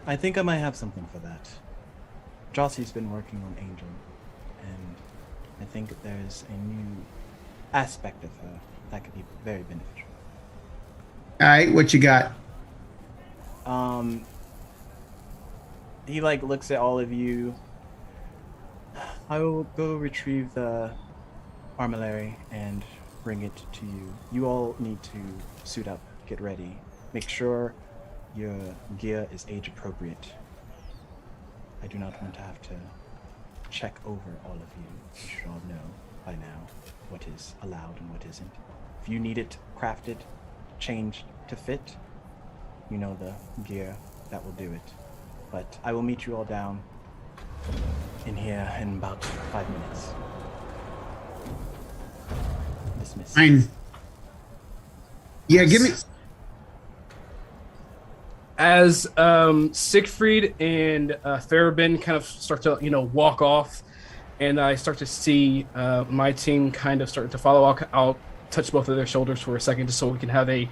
I think I might have something for that. Jossie's been working on Angel, and I think there's a new aspect of her that could be very beneficial. All right, what you got? He looks at all of you. I will go retrieve the armillary and bring it to you. You all need to suit up, get ready, make sure your gear is age appropriate. I do not want to have to check over all of you. You should all know by now what is allowed and what isn't. If you need it crafted, changed to fit, you know the gear that will do it. But I will meet you all down in here in about 5 minutes. Dismiss. Fine. Yeah, give me. As Siegfried and Therabin kind of start to, walk off, and I start to see my team kind of start to follow, I'll touch both of their shoulders for a second just so we can have a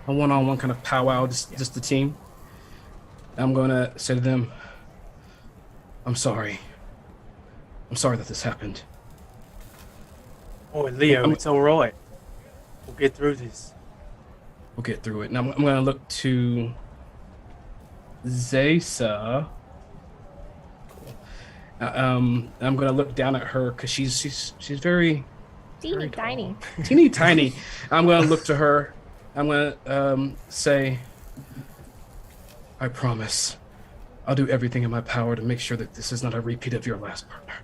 one-on-one kind of powwow, just the team. I'm going to say to them, I'm sorry. I'm sorry that this happened. Oh, Leo, it's all right. We'll get through this. We'll get through it. And I'm going to look to Zaysa. Cool. I'm going to look down at her because she's very Teeny tiny. teeny tiny. I'm going to look to her. I'm going to say, I promise I'll do everything in my power to make sure that this is not a repeat of your last partner.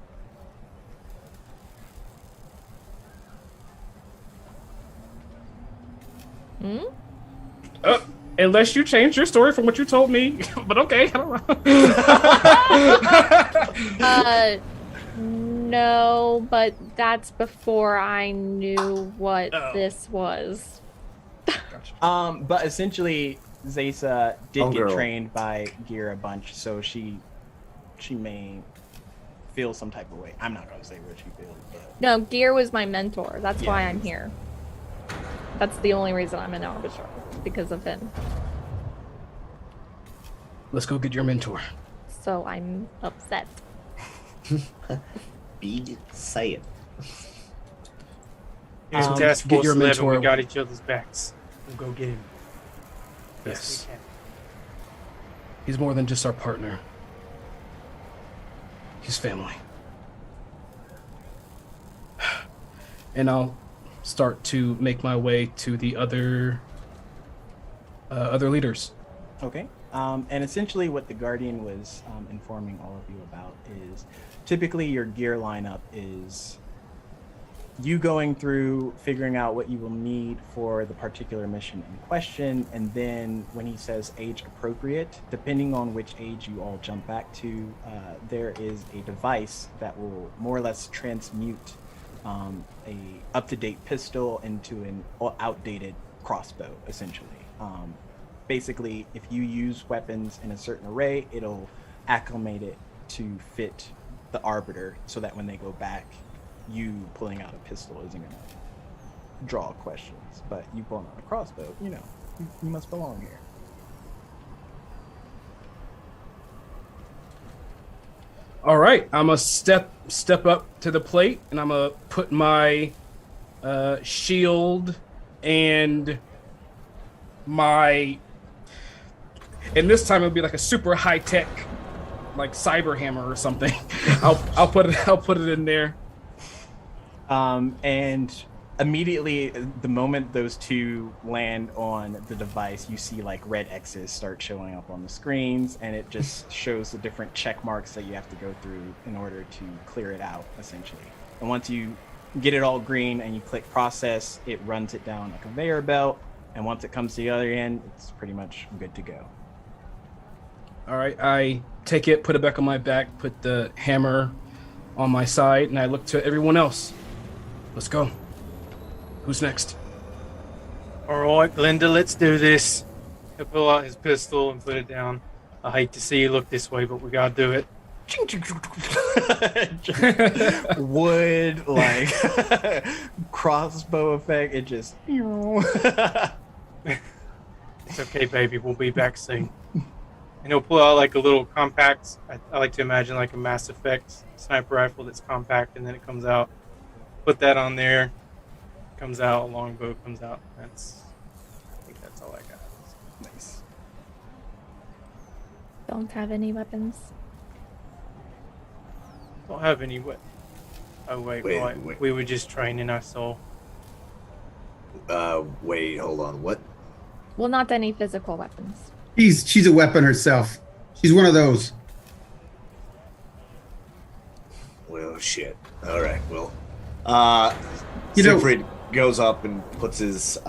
Unless you changed your story from what you told me, but okay, I don't know. No, but that's before I knew what this was. Gotcha. But essentially, Zaysa did get Girl. trained by Gear a bunch, so she may feel some type of way. I'm not going to say what she feels, but... No, Gear was my mentor. That's Yeah. why I'm here. That's the only reason I'm an arbiter, because of him. Let's go get your mentor. So I'm upset. Be saying. Here's Um, Task get Force your 11. mentor. We got each other's backs. We'll go get him. Yes. We can. He's more than just our partner. He's family. And I'll start to make my way to the other leaders. Okay. And essentially what the Guardian was informing all of you about is typically your gear lineup is you going through figuring out what you will need for the particular mission in question, and then when he says age appropriate, depending on which age you all jump back to, there is a device that will more or less transmute a up-to-date pistol into an outdated crossbow, essentially. Basically, if you use weapons in a certain array, it'll acclimate it to fit the arbiter so that when they go back, you pulling out a pistol isn't going to draw questions. But you pulling out a crossbow, you must belong here. All right, I'm gonna step up to the plate, and I'm gonna put my shield and my. And this time it'll be like a super high tech, like cyber hammer or something. I'll put it in there. And immediately, the moment those two land on the device, you see like red X's start showing up on the screens, and it just shows the different check marks that you have to go through in order to clear it out, essentially. And once you get it all green and you click process, it runs it down a conveyor belt, and once it comes to the other end, it's pretty much good to go. All right, I take it, put it back on my back, put the hammer on my side, and I look to everyone else. Let's go. Who's next? All right, Glenda, let's do this. He'll pull out his pistol and put it down. I hate to see you look this way, but we gotta do it. Wood, like crossbow effect. It just. It's okay, baby. We'll be back soon. And he'll pull out like a little compact. I like to imagine like a Mass Effect sniper rifle that's compact, and then it comes out. Put that on there. Comes out. A longbow comes out. I think that's all I got. Nice. Don't have any weapons. Don't have any what? Oh wait. We were just training. I saw. Wait, hold on. What? Well, not any physical weapons. She's a weapon herself. She's one of those. Well, shit. All right. Well, You know- Siegfried goes up and puts his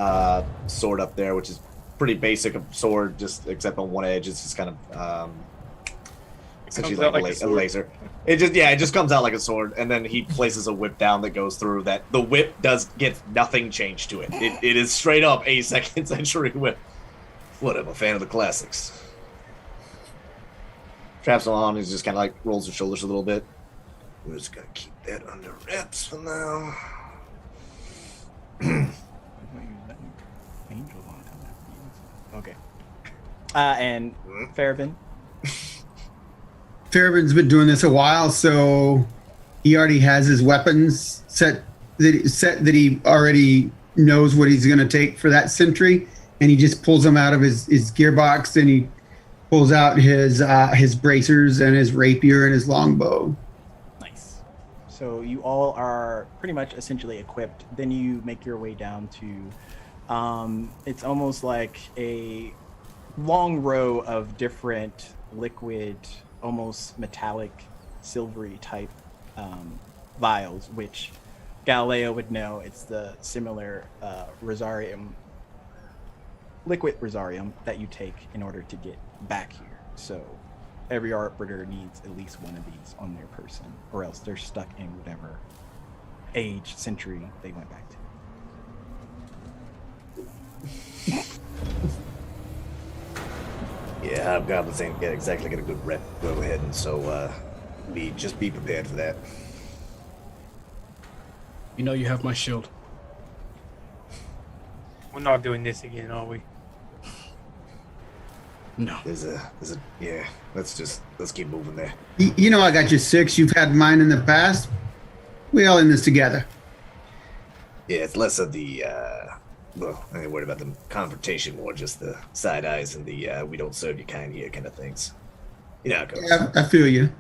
sword up there, which is pretty basic sword, just except on one edge it's just kind of essentially out like like a laser. It just comes out like a sword, and then he places a whip down that goes through that. The whip does get nothing changed to it. It is straight up a 2nd century whip. What, I'm a fan of the classics. Traps on, he's just kind of like rolls his shoulders a little bit. We're just gonna keep that under wraps for now. Okay. And Farabin. Farabin's been doing this a while, so he already has his weapons set that he already knows what he's going to take for that sentry, and he just pulls them out of his gearbox, and he pulls out his bracers and his rapier and his longbow. Nice. So you all are pretty much essentially equipped. Then you make your way down to, it's almost like a long row of different liquid, almost metallic, silvery type vials, which Galileo would know. It's the similar rosarium, liquid rosarium that you take in order to get back here. So every arbiter needs at least one of these on their person, or else they're stuck in whatever age, century they went back to. Yeah, hobgoblins ain't exactly got a good rep. Go ahead and so be prepared for that. You know you have my shield. We're not doing this again, are we? No. There's a yeah. Let's keep moving there. You know I got your 6. You've had mine in the past. We all in this together. Yeah, it's less of the, well, I ain't worried about the confrontation, more just the side eyes and the we don't serve you kind here kind of things. You know how it goes. Yeah, I feel you.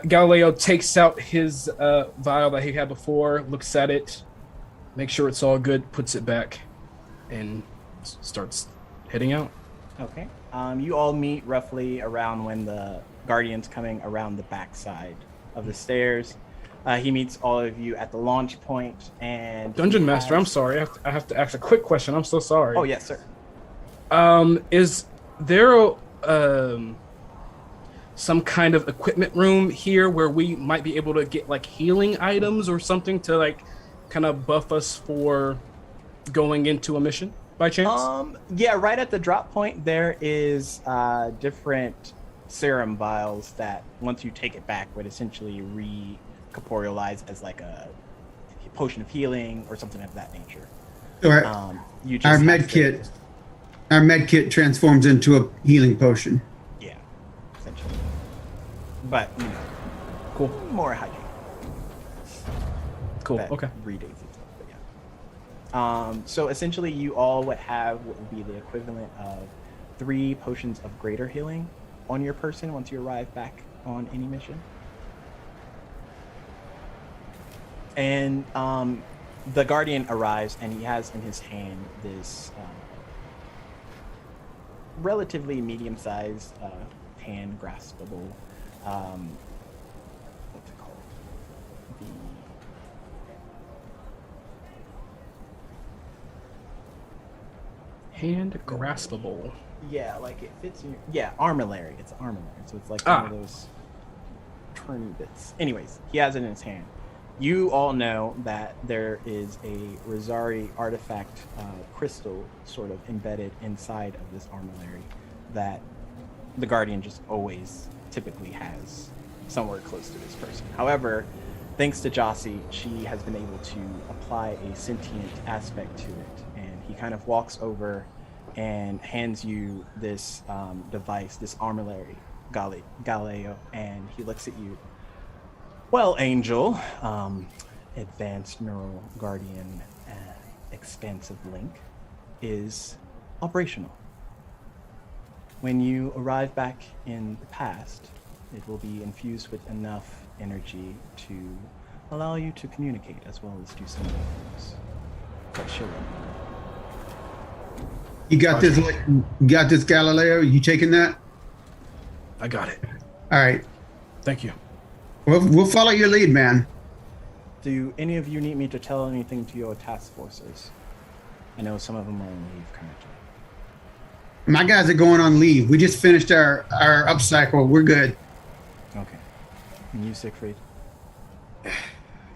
Galileo takes out his vial that he had before, looks at it, makes sure it's all good, puts it back, and starts heading out. Okay. You all meet roughly around when the Guardian's coming around the backside of the stairs. He meets all of you at the launch point, and Dungeon Master, I'm sorry. I have to ask a quick question. I'm so sorry. Oh yes, sir. Is there some kind of equipment room here where we might be able to get like healing items or something to like kind of buff us for going into a mission by chance? Yeah, right at the drop point there is different serum vials that once you take it back would essentially corporealize as like a potion of healing or something of that nature. You just our med kit transforms into a healing potion. Yeah, essentially. But you know, Cool. more hygiene. Cool. That Okay. redates and stuff, but yeah. So essentially, you all would have what would be the equivalent of 3 potions of greater healing on your person once you arrive back on any mission. And the Guardian arrives, and he has in his hand this relatively medium-sized, hand-graspable, what's it called? Hand graspable. Yeah, like it fits in your... Yeah, armillary. It's armillary. So it's like one of those turny bits. Anyways, he has it in his hand. You all know that there is a Rosari artifact crystal sort of embedded inside of this armillary that the Guardian just always typically has somewhere close to this person. However, thanks to Jossie, she has been able to apply a sentient aspect to it, and he kind of walks over and hands you this device, this armillary, Galileo, and he looks at you. Well, Angel, Advanced Neural Guardian Expansive Link is operational. When you arrive back in the past, it will be infused with enough energy to allow you to communicate as well as do some other things. But sure. You got this. You got this, Galileo. You taking that? I got it. All right. Thank you. We'll follow your lead, man. Do any of you need me to tell anything to your task forces? I know some of them are on leave currently. My guys are going on leave. We just finished our upcycle. We're good. Okay. And you, Siegfried?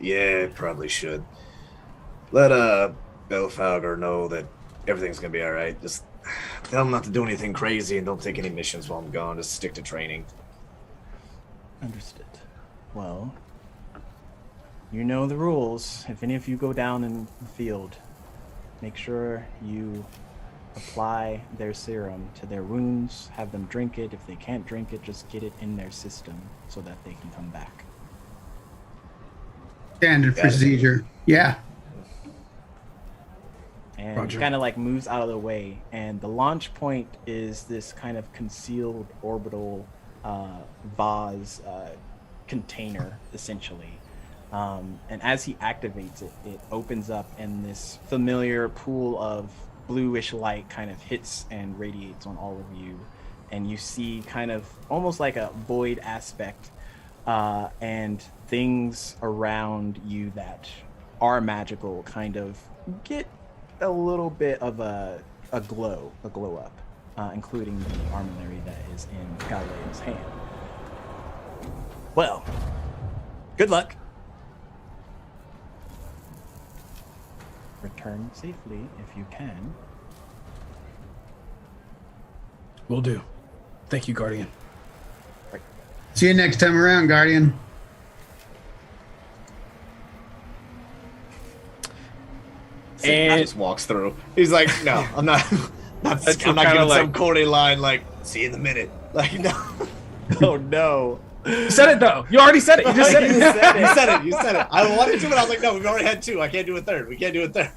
Yeah, probably should. Let Belfagor know that everything's gonna be alright. Just tell him not to do anything crazy and don't take any missions while I'm gone. Just stick to training. Understood. Well, you know the rules. If any of you go down in the field, make sure you apply their serum to their wounds, have them drink it. If they can't drink it, just get it in their system so that they can come back. Standard procedure. Yeah. And Roger. kind of like moves out of the way, and the launch point is this kind of concealed orbital vase container, essentially. And as he activates it, it opens up, and this familiar pool of bluish light kind of hits and radiates on all of you, and you see kind of almost like a void aspect, and things around you that are magical kind of get a little bit of a glow up, including the armillary that is in Galileo's hand. Well, good luck. Return safely if you can. Will do. Thank you, Guardian. See you next time around, Guardian. And just walks through. He's like, no, I'm not. I'm not giving like, some corny line like, "See you in a minute." Like, no. Oh no. You said it though. You already said it. You just said it. You said it. I wanted to, but I was like, no, we've already had 2. I can't do a third. We can't do a third.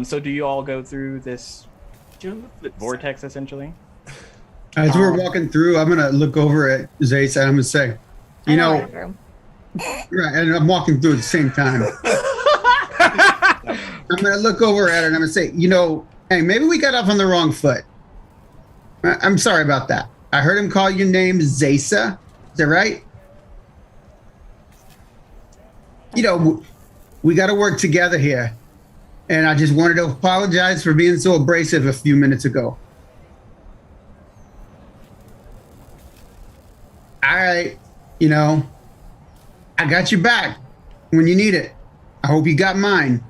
So do you all go through this vortex essentially? As we're walking through, I'm gonna look over at Zace and I'm gonna say, you know, right, and I'm walking through at the same time. I'm gonna look over at her and I'm gonna say, you know, hey, maybe we got off on the wrong foot. I'm sorry about that. I heard him call your name Zaysa. Is that right? You know, we got to work together here. And I just wanted to apologize for being so abrasive a few minutes ago. All right, you know, I got your back when you need it. I hope you got mine.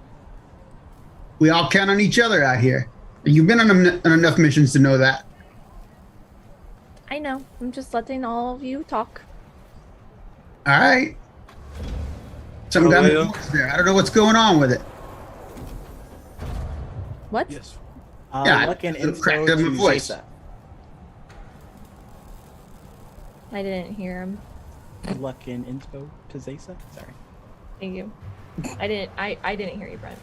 We all count on each other out here. You've been on enough missions to know that. I know. I'm just letting all of you talk. All right. Something got me there. I don't know what's going on with it. What? Yes. Yeah, Luck and cracked info up my to voice. Zaysa. I didn't hear him. Luck and info to Zaysa. Sorry. Thank you. I didn't hear you, Brent.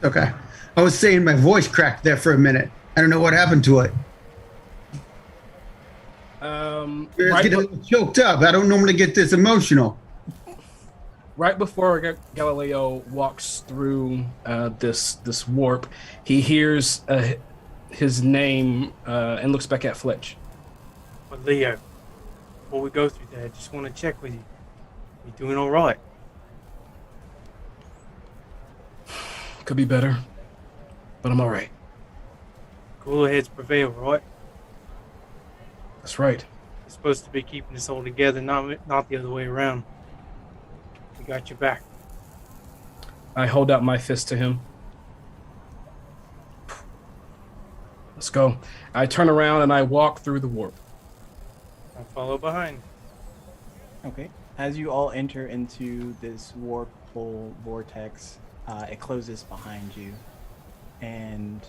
Okay. I was saying my voice cracked there for a minute. I don't know what happened to it. Right, Get a little choked up. I don't normally get this emotional. right before Galileo walks through this warp, he hears his name and looks back at Fletch. But Leo, before we go through that, I just want to check with you. You doing all right? Could be better, but I'm all right. Cooler heads prevail, right? That's right. You're supposed to be keeping us all together, not the other way around. We got your back. I hold out my fist to him. Let's go. I turn around and I walk through the warp. I follow behind. Okay. As you all enter into this warp hole vortex, it closes behind you, and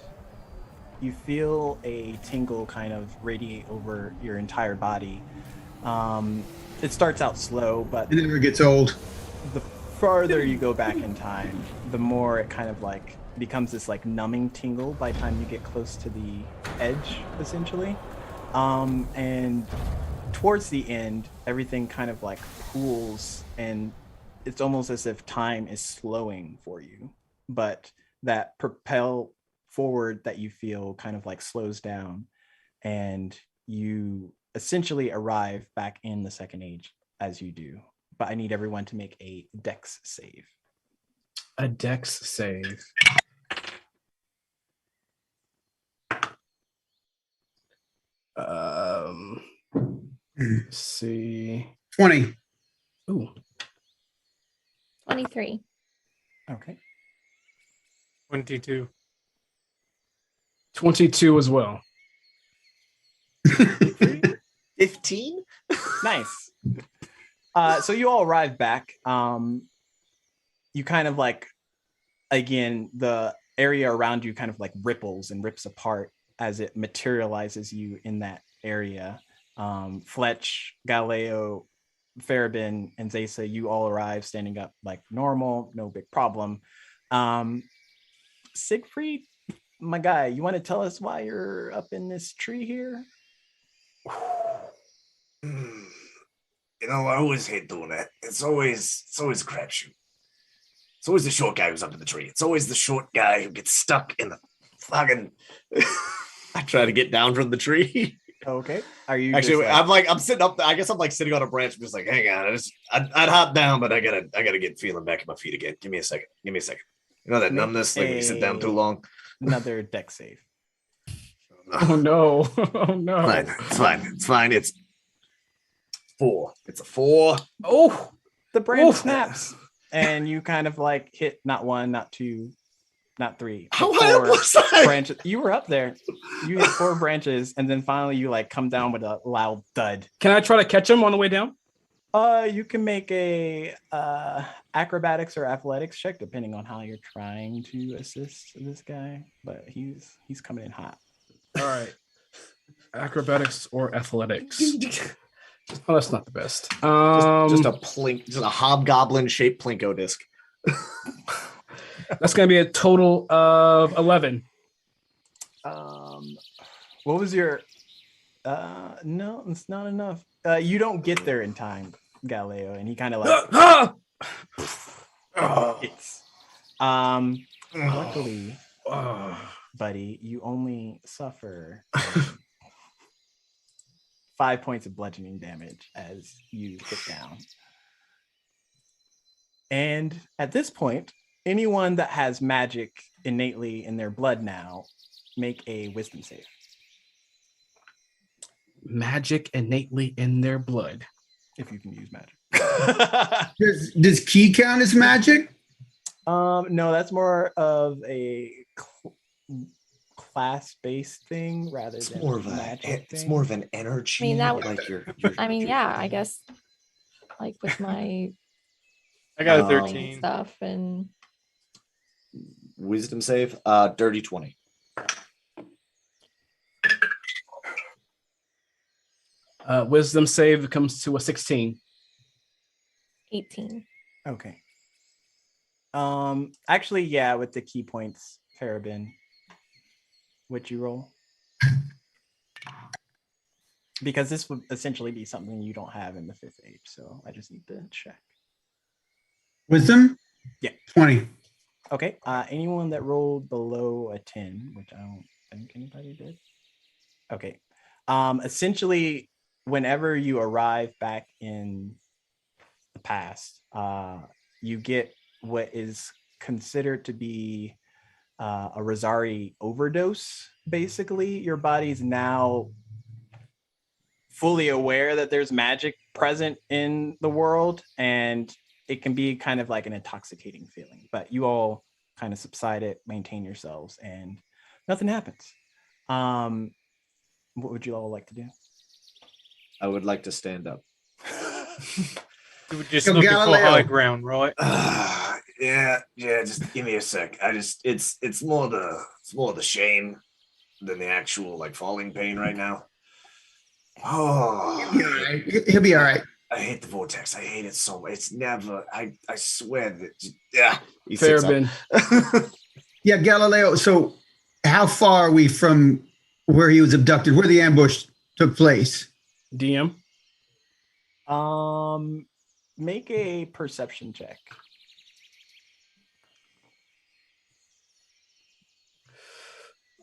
you feel a tingle kind of radiate over your entire body. It starts out slow, but It never gets old. the farther you go back in time, the more it kind of like becomes this like numbing tingle by the time you get close to the edge, essentially. And towards the end, everything kind of like pools, and it's almost as if time is slowing for you, but that propel forward that you feel kind of like slows down, and you essentially arrive back in the second age as you do. But I need everyone to make a dex save. A dex save. Let's see. 20. Ooh. 23. Okay. 22. 22 as well. 15? Nice. So you all arrive back. You kind of like, again, the area around you kind of like ripples and rips apart as it materializes you in that area. Fletch, Galileo, Farabin, and Zaysa, you all arrive standing up like normal, no big problem. Siegfried, my guy, you want to tell us why you're up in this tree here? You know, I always hate doing that. It's always a crapshoot. It's always the short guy who's up in the tree. It's always the short guy who gets stuck in the fucking. I try to get down from the tree. Okay. Are you Actually? just I'm sitting up there. I guess I'm like sitting on a branch. I'm just like, hang on. I'd hop down, but I gotta get feeling back at my feet again. Give me a second. You know that numbness, like when you sit down too long. Another deck save. Oh no. Oh no. It's fine. It's 4. It's a 4. Oh, The branch snaps, and you kind of like hit not 1, not 2, not 3. How but high up 4 was I? branches. You were up there. You hit 4 branches, and then finally you like come down with a loud thud. can I try to catch him on the way down? You can make a acrobatics or athletics check depending on how you're trying to assist this guy, but he's coming in hot. All right. Acrobatics or athletics. Oh, that's not the best. Just a hobgoblin shaped plinko disc. That's gonna be a total of 11. What was your? No, it's not enough. You don't get there in time, Galileo, and he kind of like hits. Luckily, buddy, you only suffer 5 points of bludgeoning damage as you hit down. And at this point, anyone that has magic innately in their blood now, make a wisdom save. Magic innately in their blood. If you can use magic. Does key count as magic? No, that's more of a class-based thing rather than magic. It's more of an energy. I mean, that would- like yeah, I guess like with my I got a rolling 13. stuff and Wisdom save, dirty 20. Wisdom save comes to a 16. 18. Okay. Actually, yeah, with the key points, Farabin, what'd you roll? Because this would essentially be something you don't have in the 5th age, so I just need to check. Wisdom? Yeah. 20. Okay. Anyone that rolled below a 10, which I don't think anybody did. Okay. Essentially, whenever you arrive back in the past, you get what is considered to be a Rosari overdose. Basically, your body's now fully aware that there's magic present in the world, and it can be kind of like an intoxicating feeling, but you all kind of subside it, maintain yourselves, and nothing happens. What would you all like to do? I would like to stand up. You were just Come looking Galileo. for high ground, right? Yeah. Just give me a sec. It's more the shame than the actual like falling pain right now. He'll be all Oh, right. He'll be all right. I hate the vortex. I hate it so much. It's never. I swear that. Yeah. He sits up. Farabin. Yeah, Galileo. So, how far are we from where he was abducted, where the ambush took place? DM. Make a perception check.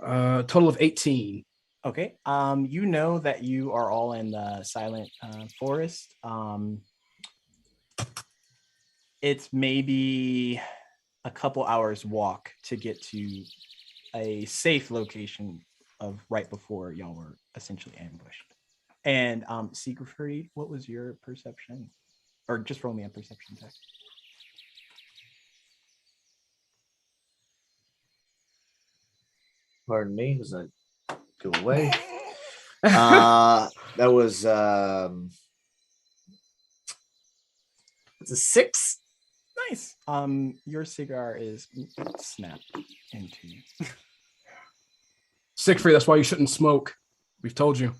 Total of 18. Okay. You know that you are all in the silent forest. It's maybe a couple hours walk to get to a safe location of right before y'all were essentially ambushed. And Siegfried, what was your perception? Or just roll me a perception check. Pardon me as I go away. That was it's a 6. Nice. Your cigar is snapped into. Siegfried, that's why you shouldn't smoke. We've told you.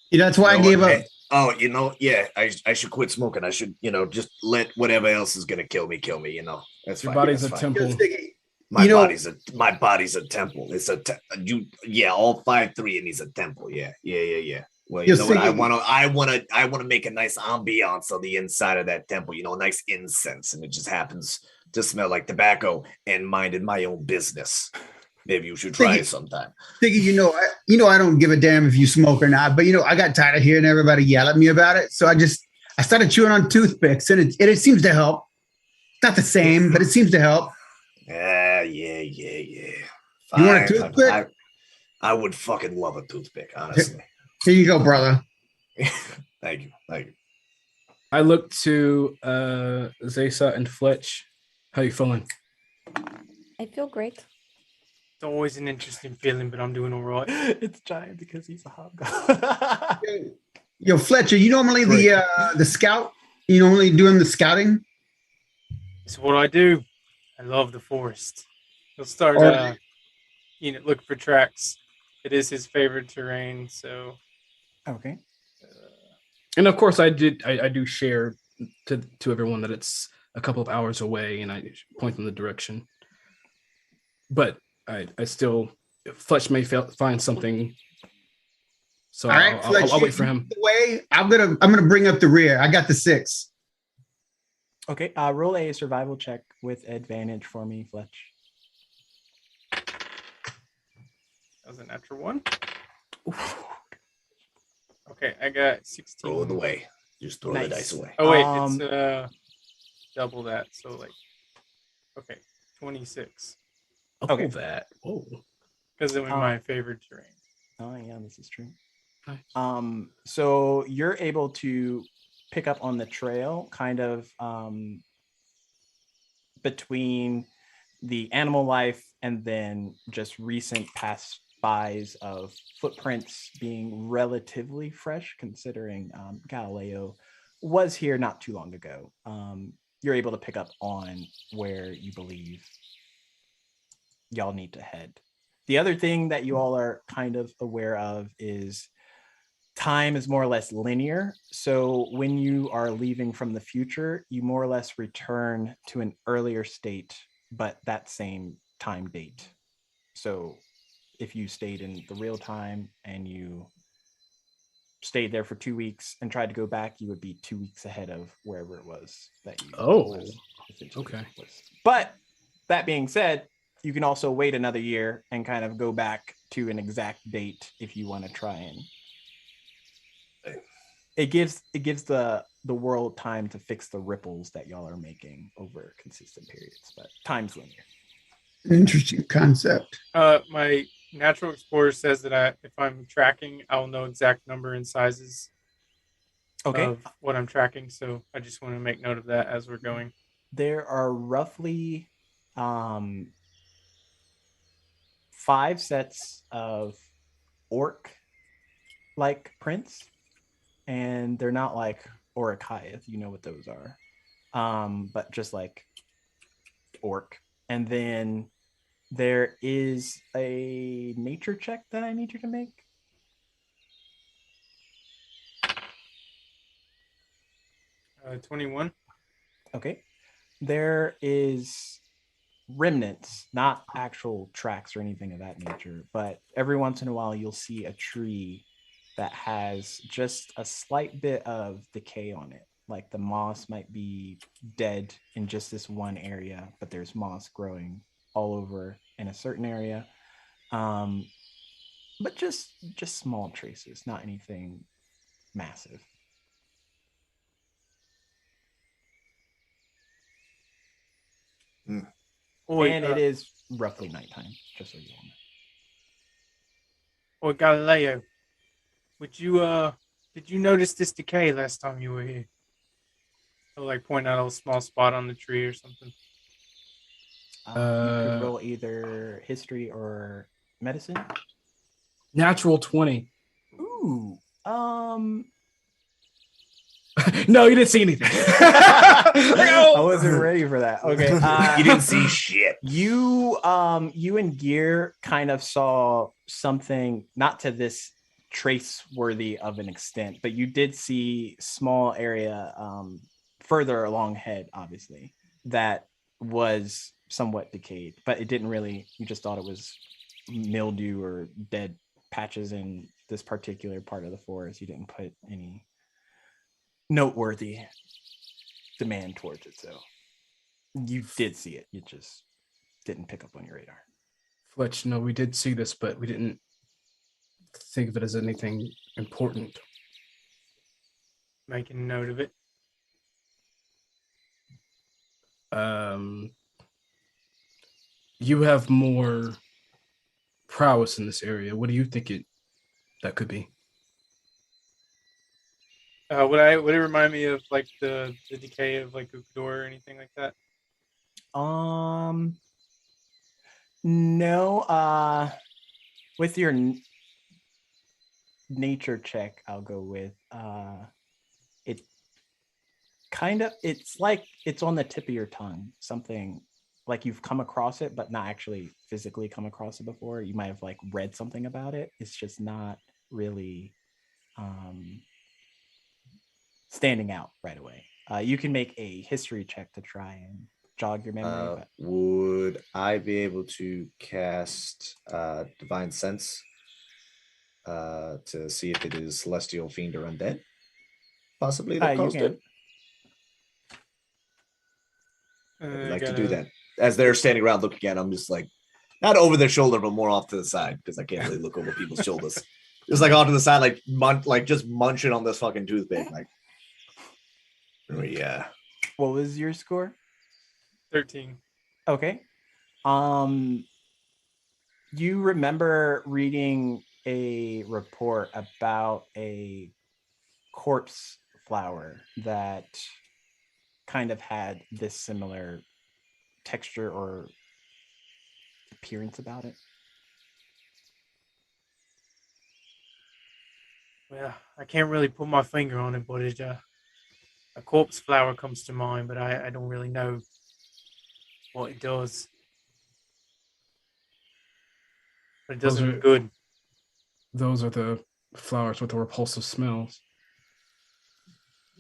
Yeah, that's why I gave up. Oh, yeah, I should quit smoking. I should, just let whatever else is gonna kill me. That's Your fine. body's that's a fine. temple. My body's a temple. It's all 5'3" and he's a temple. Yeah. Well, you know what? I wanna make a nice ambiance on the inside of that temple. Nice incense, and it just happens to smell like tobacco and minding my own business. Maybe you should try it sometime. Siggy, I don't give a damn if you smoke or not, but I got tired of hearing everybody yell at me about it. So I started chewing on toothpicks, and it seems to help. It's not the same, but it seems to help. Yeah. Fine. You want a toothpick? I would fucking love a toothpick, honestly. Here you go, brother. Thank you. I look to Zesa and Fletch. How you feeling? I feel great. It's always an interesting feeling, but I'm doing all right. It's giant because he's a hobgoblin. Yo, Fletcher, you normally the scout? You normally doing the scouting? It's what I do. I love the forest. He'll start, look for tracks. It is his favorite terrain, so. Okay. And of course, I do share to everyone that it's a couple of hours away, and I point them the direction. But I still, Fletch may find something, so All right, Fletch, I'll you wait for him. lead the way. I'm gonna bring up the rear. I got the 6. Okay, roll a survival check with advantage for me, Fletch. That was a natural 1. Okay, I got 16. Throw it away. Just throw the Nice. dice away. Oh wait, it's double that. So like, okay, 26. Okay. That. Oh. Because it was my favorite terrain. Oh yeah, this is true. Nice. So you're able to pick up on the trail, kind of between the animal life and then just recent pass-bys of footprints being relatively fresh, considering Galileo was here not too long ago. You're able to pick up on where you believe y'all need to head. The other thing that you all are kind of aware of is time is more or less linear. So when you are leaving from the future, you more or less return to an earlier state, but that same time date. So if you stayed in the real time and you stayed there for 2 weeks and tried to go back, you would be 2 weeks ahead of wherever it was that you. Okay. But that being said, you can also wait another year and kind of go back to an exact date if you want to try and. It gives the world time to fix the ripples that y'all are making over consistent periods, but time's linear. Interesting concept. My natural explorer says that if I'm tracking, I'll know exact number and sizes of what I'm tracking. So I just want to make note of that as we're going. There are roughly 5 sets of orc-like prints, and they're not like Oricaiath, you know what those are, but just like orc. And then there is a nature check that I need you to make. Uh, 21. Okay. There is remnants, not actual tracks or anything of that nature, but every once in a while you'll see a tree that has just a slight bit of decay on it. Like the moss might be dead in just this one area, but there's moss growing all over in a certain area. But just small traces, not anything massive. And it is roughly nighttime, just so you all know. Or Galileo, did you notice this decay last time you were here? I'll like point out a small spot on the tree or something. You could roll either history or medicine. Natural 20. Ooh. No, you didn't see anything. I wasn't ready for that. Okay. You didn't see shit. You and Gear kind of saw something, not to this trace worthy of an extent, but you did see small area further along head, obviously, that was somewhat decayed, but it didn't really, you just thought it was mildew or dead patches in this particular part of the forest. You didn't put any noteworthy demand towards it, so you did see it, you just didn't pick up on your radar. Fletch, no, we did see this, but we didn't think of it as anything important. Making note of it. You have more prowess in this area. What do you think that could be? Would it remind me of like the decay of like Ukodor or anything like that? No. With your nature check, I'll go with it. Kind of, it's like it's on the tip of your tongue. Something like you've come across it, but not actually physically come across it before. You might have like read something about it. It's just not really standing out right away. You can make a history check to try and jog your memory. But Would I be able to cast Divine Sense to see if it is celestial, fiend, or undead? Possibly that you caused can. it. I'd like to do that. As they're standing around looking at, I'm just like, not over their shoulder, but more off to the side because I can't really look over people's shoulders. Just like off to the side, like just munching on this fucking toothpick. Like, yeah. What was your score? 13. Okay. You remember reading a report about a corpse flower that kind of had this similar texture or appearance about it. Well, I can't really put my finger on it, but a corpse flower comes to mind, but I don't really know what it does. But it doesn't look good. Those are the flowers with the repulsive smells.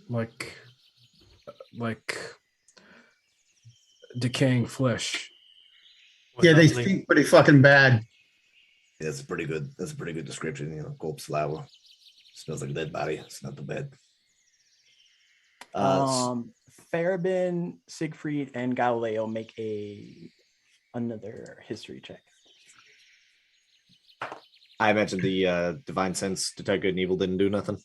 Like decaying flesh. Yeah, they stink pretty fucking bad. Yeah, that's a pretty good description. You know, corpse flower. Smells like a dead body. It's not the bed. Farabin, Siegfried, and Galileo make another history check. I mentioned the divine sense detect good and evil didn't do nothing.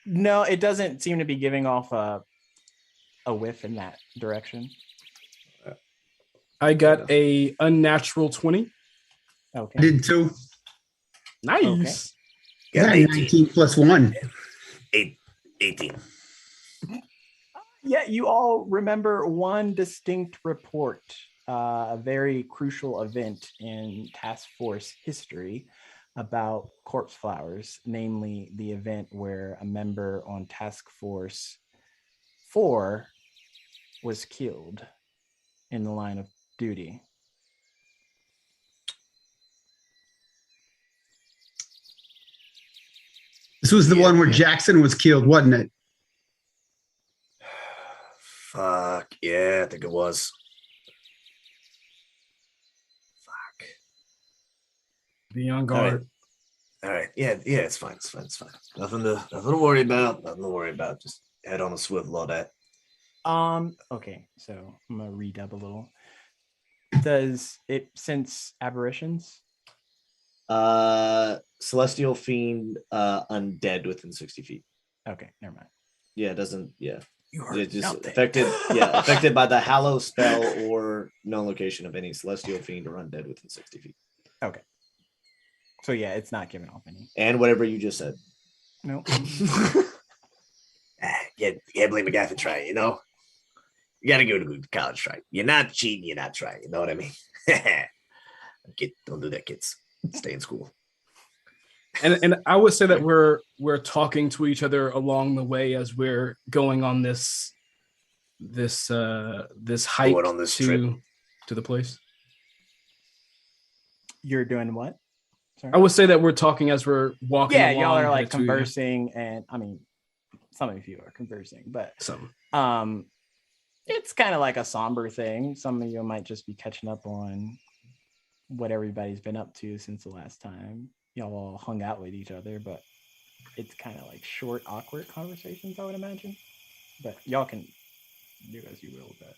No, it doesn't seem to be giving off a whiff in that direction. I got a unnatural 20. Okay. I did too. Nice. Okay. Yeah, 19 plus 1. 18. Yeah, you all remember one distinct report, a very crucial event in task force history about corpse flowers, namely the event where a member on task force 4 was killed in the line of duty. This was the one where Jackson was killed, wasn't it? Fuck, yeah, I think it was. Fuck. Be on guard. All right. Yeah, it's fine. Nothing to worry about. Just head on a swivel, all that. Okay, so I'm gonna redub a little. Does it sense aberrations? Celestial fiend, undead within 60 feet. Okay, never mind. Yeah, it doesn't. Yeah, you heard it just nothing. affected by the hallow spell or no location of any celestial fiend or undead within 60 feet. Okay. So yeah, it's not giving off any. And whatever you just said. No. Yeah, blame a guy for trying. You know, you got to go to college try. You're not cheating. You're not trying. You know what I mean? Don't do that, kids. Stay in school. And I would say that we're talking to each other along the way as we're going on this hike on this trip to the place. You're doing what? Sorry. I would say that we're talking as we're walking. Yeah, along, y'all are like conversing, and I mean, some of you are conversing, but it's kind of like a somber thing. Some of you might just be catching up on what everybody's been up to since the last time y'all all hung out with each other, but it's kind of like short, awkward conversations, I would imagine. But y'all can do as you will with that.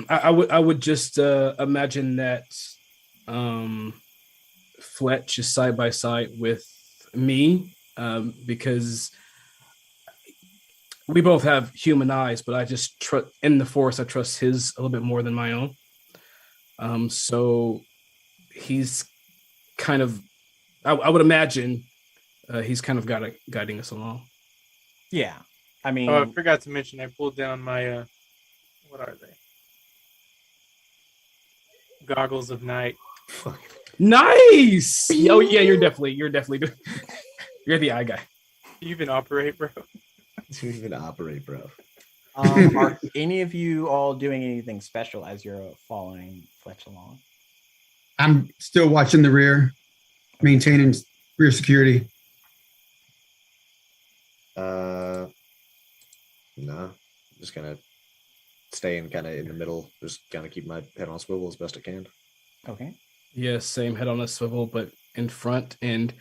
I would just imagine that Fletch is side by side with me, because we both have human eyes, but I just in the Force, I trust his a little bit more than my own. So he's kind of, I would imagine, he's kind of guiding us along. Yeah, I mean, I forgot to mention, I pulled down my what are they? Goggles of night. Nice. Oh yeah, you're definitely you're the eye guy. You even operate, bro. Are any of you all doing anything special as you're following Fletch along? I'm still watching the rear. maintaining rear security. No, just gonna stay in kind of in the middle. Just kind of keep my head on a swivel as best I can. Okay. Yeah, same head on a swivel, but in front. And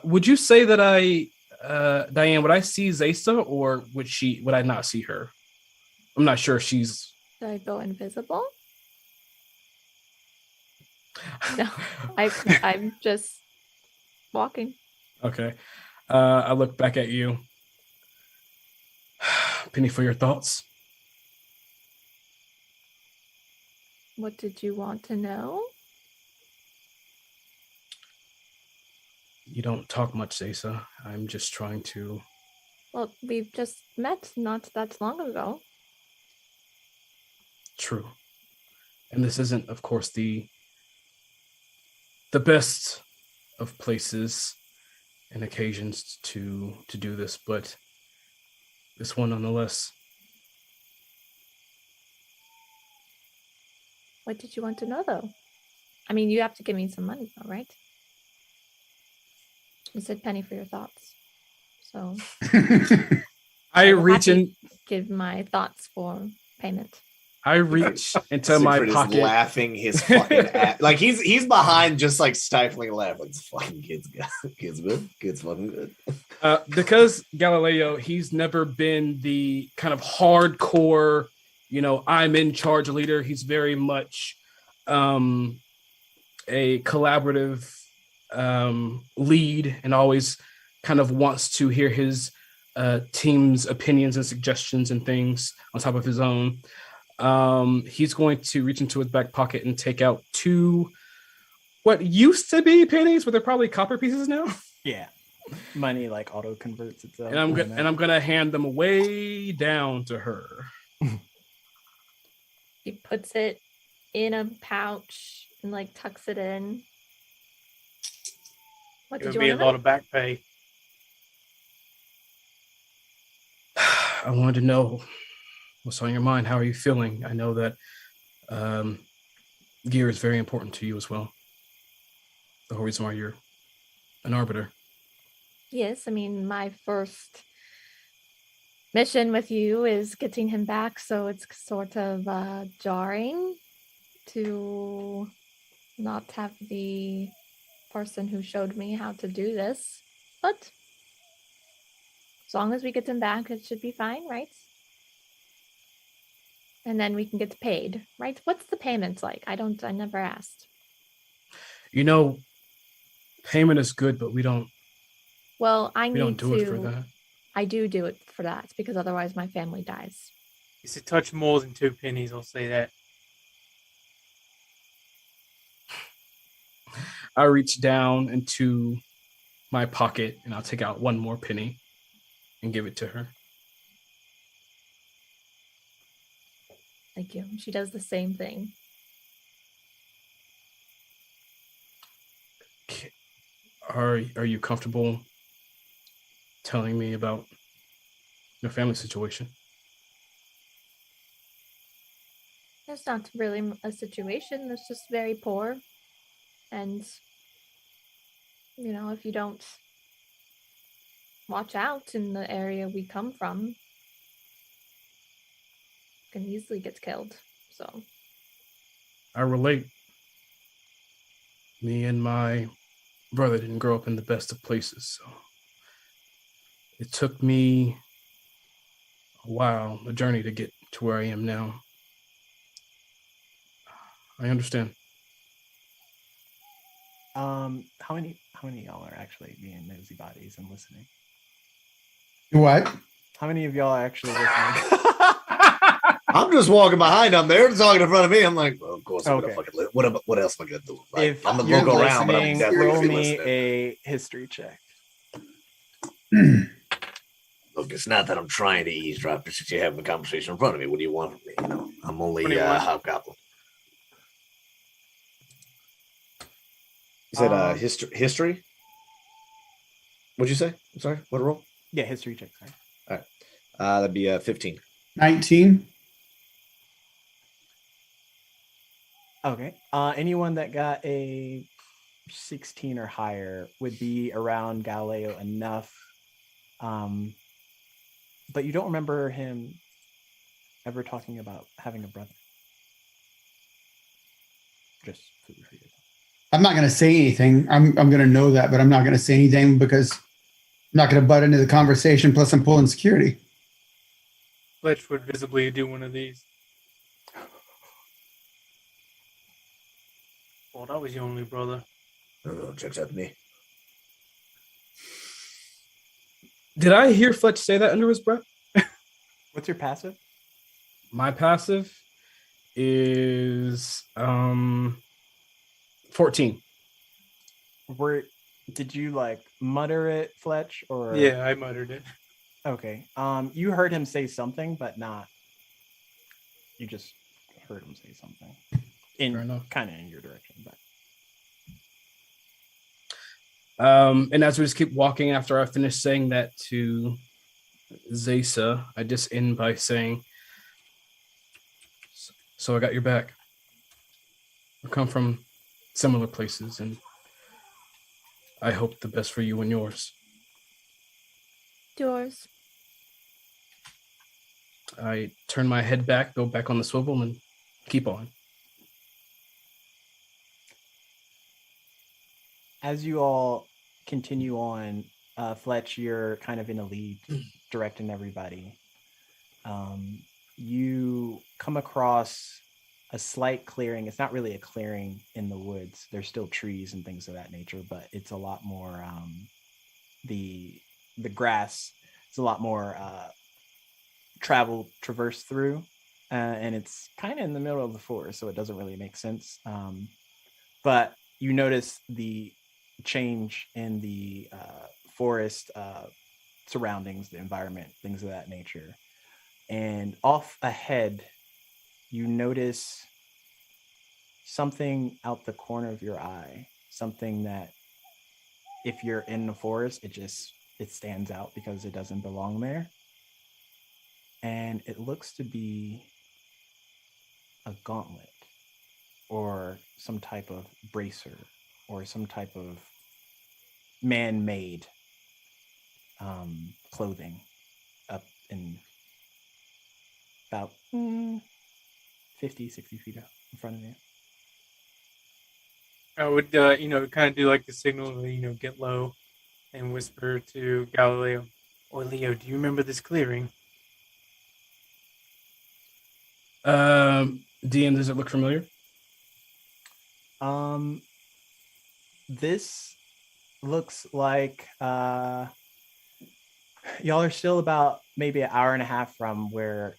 would you say that Diane, would I see Zaysa, or would I not see her? I'm not sure if she's. Should I go invisible? No, I'm just walking. Okay. I look back at you. Penny, for your thoughts. What did you want to know? You don't talk much, Zaysa. I'm just trying to. Well, we've just met not that long ago. True. And this isn't, of course, the best of places and occasions to do this, but this one nonetheless. What did you want to know, though? I mean, you have to give me some money, though, right? You said penny for your thoughts. So I I'm reach happy in. to give my thoughts for payment. I reach into my Siegfried is pocket. laughing his fucking ass. Like he's behind, just like stifling laugh. Like, this fucking kid's good. Kid's fucking good. Because Galileo, he's never been the kind of hardcore, I'm in charge leader. He's very much a collaborative lead, and always kind of wants to hear his team's opinions and suggestions and things on top of his own. He's going to reach into his back pocket and take out 2 what used to be pennies, but they're probably copper pieces now. Yeah. Money like auto converts itself. And I'm gonna hand them way down to her. He puts it in a pouch and like tucks it in. What It did would you be a want to lot know? of back pay. I wanted to know what's on your mind. How are you feeling? I know that gear is very important to you as well. The whole reason why you're an arbiter. Yes, I mean, my first mission with you is getting him back, so it's sort of jarring to not have the person who showed me how to do this. But as long as we get him back, it should be fine, right? And then we can get paid, right? What's the payment like? I never asked. Payment is good, but we don't Well, I we need don't do to. it for that. I do it for that because otherwise my family dies. It's a touch more than 2 pennies, I'll say that. I reach down into my pocket and I'll take out 1 more penny and give it to her. Thank you. She does the same thing. Are you comfortable telling me about your family situation? It's not really a situation. It's just very poor. And, if you don't watch out in the area we come from, you can easily get killed. So I relate. Me and my brother didn't grow up in the best of places, so it took me a journey to get to where I am now. I understand. How many of y'all are actually being nosy bodies and listening? What? How many of y'all are actually listening? I'm just walking behind them. They're talking in front of me. I'm like, well, of course, Okay. what else am I gonna do? Like, If I'm gonna you're look around, but I'm listening, definitely roll gonna be me listening. a history check. Look, it's not that I'm trying to eavesdrop. It's that you have a conversation in front of me. What do you want from me? I'm only 21. hobgoblin. You said history? What'd you say? I'm sorry. What a roll? Yeah, history check. Sorry. All right. That'd be 15. 19. Okay. Anyone that got a 16 or higher would be around Galileo enough. But you don't remember him ever talking about having a brother. Just food for you. I'm not going to say anything. I'm going to know that, but I'm not going to say anything because I'm not going to butt into the conversation. Plus, I'm pulling security. Fletch would visibly do one of these. Well, that was your only brother. Checks out to me. Did I hear Fletch say that under his breath? What's your passive? My passive is 14. Did you like mutter it, Fletch, or? Yeah, I muttered it. Okay. You heard him say something, but not. You just heard him say something kind of in your direction, but. And as we just keep walking after I finish saying that to Zaysa, I just end by saying, so I got your back. I come from similar places, and I hope the best for you and yours. Yours. I turn my head back, go back on the swivel, and keep on. As you all continue on, Fletch, you're kind of in a lead, directing everybody. You come across a slight clearing. It's not really a clearing in the woods. There's still trees and things of that nature, but it's a lot more the grass is a lot more traversed through, and it's kind of in the middle of the forest, so it doesn't really make sense. But you notice the change in the forest surroundings, the environment, things of that nature. And off ahead, you notice something out the corner of your eye, something that if you're in the forest, it stands out because it doesn't belong there. And it looks to be a gauntlet or some type of bracer or some type of man-made clothing up in about 50, 60 feet out in front of you. I would, kind of do like the signal, get low and whisper to Galileo. Or Leo, do you remember this clearing? DM, does it look familiar? This looks like y'all are still about maybe an hour and a half from where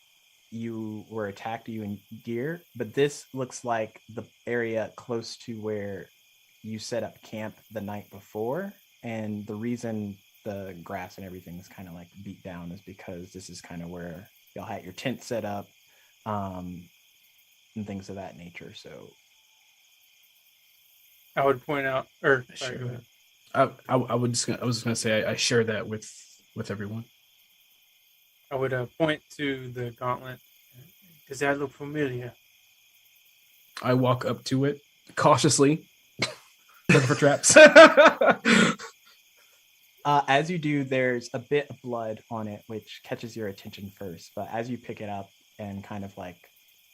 you were attacked, you and Gear, but this looks like the area close to where you set up camp the night before. And the reason the grass and everything is kind of like beat down is because this is kind of where y'all had your tent set up, and things of that nature. So I would point out, or sorry, go ahead. I was just gonna say I share that with everyone. I would point to the gauntlet. Does that look familiar? I walk up to it cautiously, looking for traps. As you do, there's a bit of blood on it, which catches your attention first. But as you pick it up and kind of like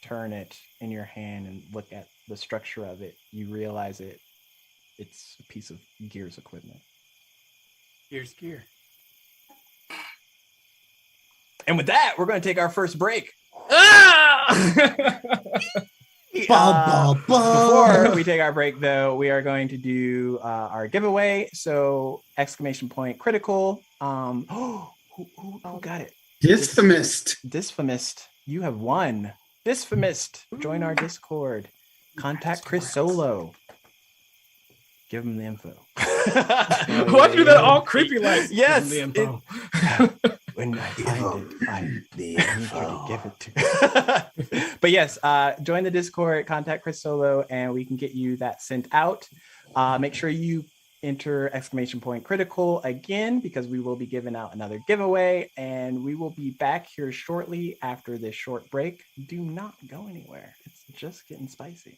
turn it in your hand and look at the structure of it, you realize it's a piece of Gear's equipment. Here's Gear. And with that, we're going to take our first break. Before we take our break, though, we are going to do our giveaway. So, ! Critical. Who got it? Dysfamist. You have won. Dysfamist. Join our Discord. Contact Chris Solo. Give him the info. Why'd you do that all creepy like? Yes. The info. When I find it, I need you to give it to. But yes, join the Discord, contact Chris Solo, and we can get you that sent out. Make sure you enter ! Critical again, because we will be giving out another giveaway, and we will be back here shortly after this short break. Do not go anywhere. It's just getting spicy.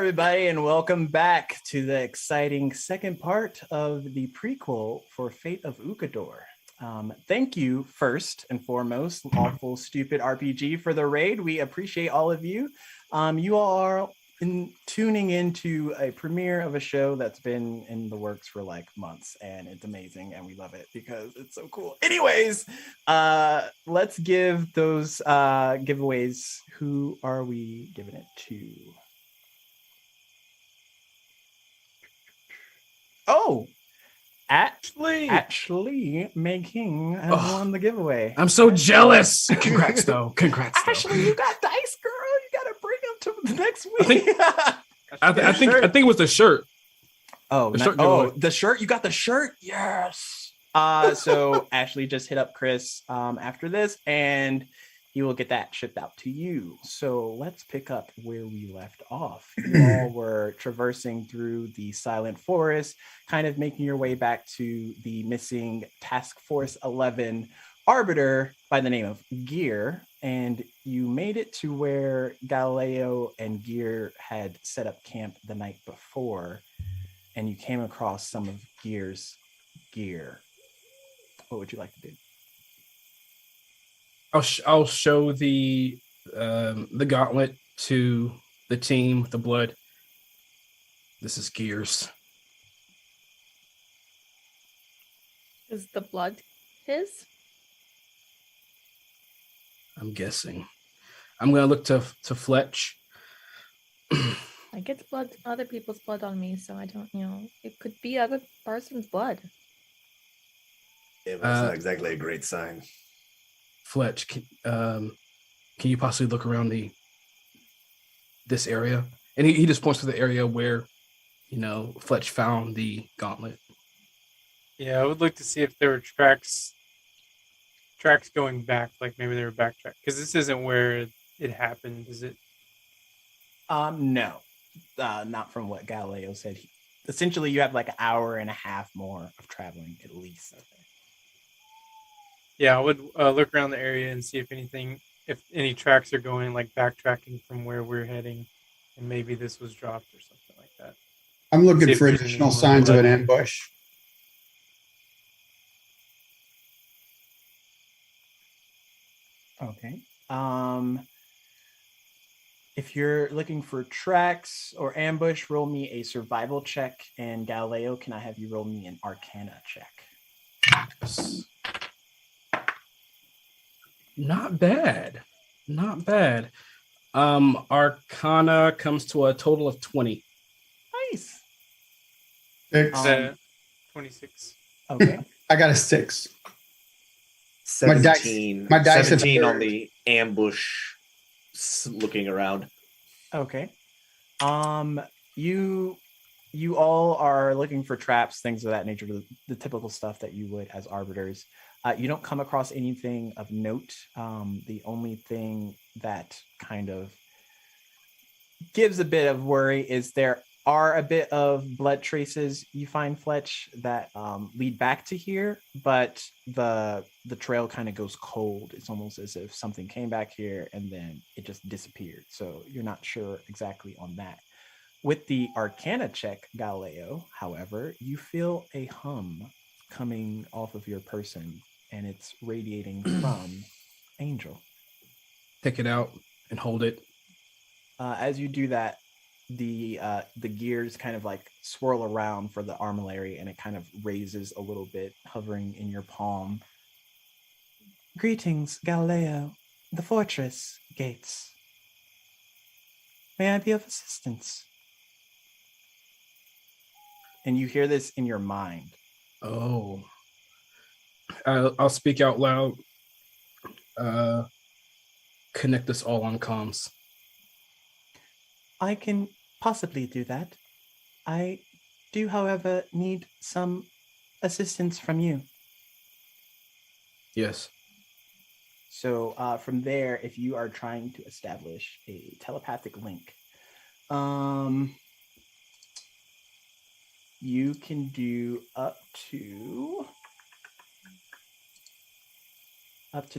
everybody, and welcome back to the exciting second part of the prequel for Fate of Ukodor. Thank you, first and foremost, Awful Stupid RPG, for the raid. We appreciate all of you. You all are tuning into a premiere of a show that's been in the works for like months, and it's amazing, and we love it because it's so cool. Anyways, let's give those giveaways. Who are we giving it to? Oh, Ashley making has won the giveaway. I'm so jealous. Congrats, though. Ashley, you got dice, girl. You gotta bring them to the next week. I think it was the shirt. Oh, the shirt. You got the shirt. Yes. So Ashley just hit up Chris after this, and he will get that shipped out to you. So let's pick up where we left off. You all were traversing through the Silent Forest, kind of making your way back to the missing Task Force 11 arbiter by the name of Gear. And you made it to where Galileo and Gear had set up camp the night before. And you came across some of Gear's gear. What would you like to do? I'll show the gauntlet to the team with the blood. This is Gears. Is the blood his? I'm guessing. I'm gonna look to Fletch. I get blood, other people's blood on me, so I don't, it could be other person's blood. Yeah, but that's not exactly a great sign. Fletch, can you possibly look around this area? And he just points to the area where, Fletch found the gauntlet. Yeah, I would like to see if there were tracks going back, like maybe they were backtracked, because this isn't where it happened, is it? No, not from what Galileo said. Essentially, you have like an hour and a half more of traveling at least. Yeah, I would look around the area and see if any tracks are going, like backtracking from where we're heading, and maybe this was dropped or something like that. I'm looking for additional signs of an ambush. Okay. If you're looking for tracks or ambush, roll me a survival check. And Galileo, can I have you roll me an Arcana check? Not bad. Arcana comes to a total of 20. Nice. 6. 26. Okay. I got a 6. 17. My dice 17 have on the ambush looking around. Okay. You all are looking for traps, things of that nature, the typical stuff that you would as arbiters. You don't come across anything of note. The only thing that kind of gives a bit of worry is there are a bit of blood traces you find, Fletch, that lead back to here, but the trail kind of goes cold. It's almost as if something came back here and then it just disappeared. So you're not sure exactly on that. With the Arcana check, Galileo, however, you feel a hum coming off of your person, and it's radiating from Angel. Pick it out and hold it. As you do that, the gears kind of like swirl around for the armillary, and it kind of raises a little bit, hovering in your palm. Greetings, Galileo. The fortress gates. May I be of assistance? And you hear this in your mind. Oh. I'll speak out loud. Connect us all on comms. I can possibly do that. I do, however, need some assistance from you. Yes. So from there, if you are trying to establish a telepathic link, you can do up to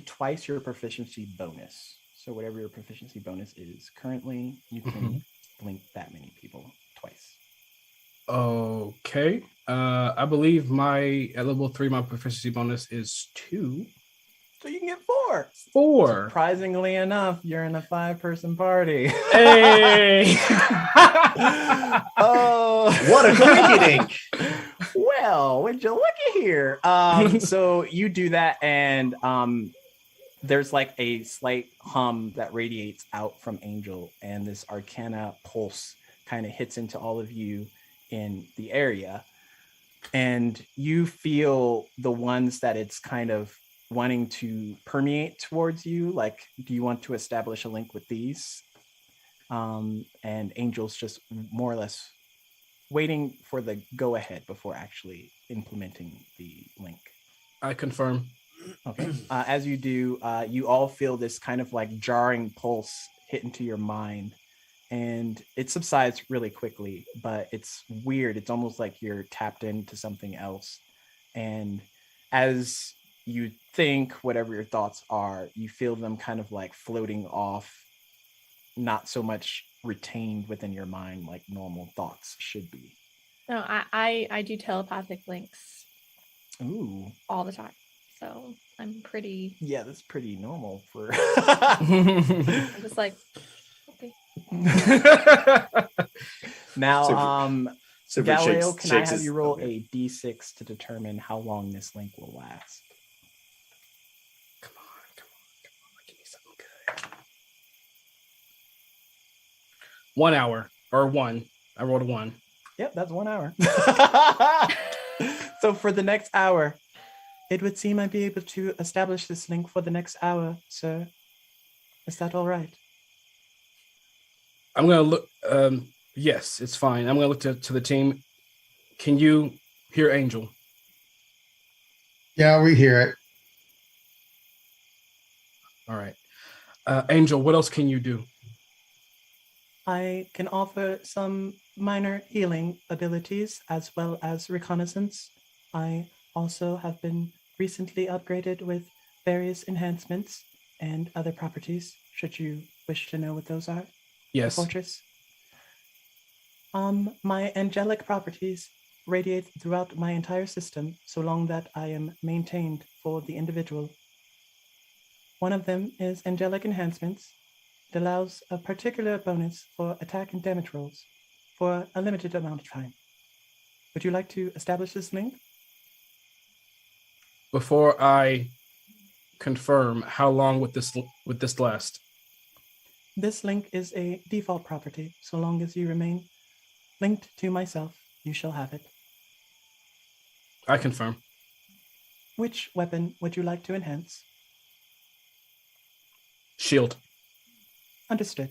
twice your proficiency bonus. So whatever your proficiency bonus is currently, you can blink that many people twice. Okay. I believe at level 3, my proficiency bonus is 2. So you can get 4. 4. Surprisingly enough, you're in a 5-person party. Hey! Oh, What a coinkydink! Well, would you looky here? So you do that, and there's like a slight hum that radiates out from Angel, and this Arcana pulse kind of hits into all of you in the area, and you feel the ones that it's kind of wanting to permeate towards you. Like, do you want to establish a link with these? And Angel's just more or less waiting for the go ahead before actually implementing the link. I confirm. Okay. As you do, you all feel this kind of like jarring pulse hit into your mind, and it subsides really quickly, but it's weird. It's almost like you're tapped into something else. And as you think whatever your thoughts are, you feel them kind of like floating off, not so much retained within your mind like normal thoughts should be. No, I do telepathic links Ooh. all the time. So I'm pretty. Yeah, that's pretty normal for. I'm just like, okay. Now, Super Galileo, shakes- can I shakes have his- you roll okay. a d6 to determine how long this link will last? Come on. Give me something good. 1 hour or 1. I rolled a 1. Yep, that's 1 hour. So for the next hour, it would seem I'd be able to establish this link for the next hour, sir. Is that all right? I'm gonna look. Yes, it's fine. I'm gonna look to the team. Can you hear Angel? Yeah, we hear it. All right. Angel, what else can you do? I can offer some minor healing abilities as well as reconnaissance. I also have been recently upgraded with various enhancements and other properties, should you wish to know what those are. Yes. The fortress. My angelic properties radiate throughout my entire system so long that I am maintained for the individual. One of them is angelic enhancements. It allows a particular bonus for attack and damage rolls for a limited amount of time. Would you like to establish this link? Before I confirm, how long would this last? This link is a default property. So long as you remain linked to myself, you shall have it. I confirm. Which weapon would you like to enhance? Shield. Understood.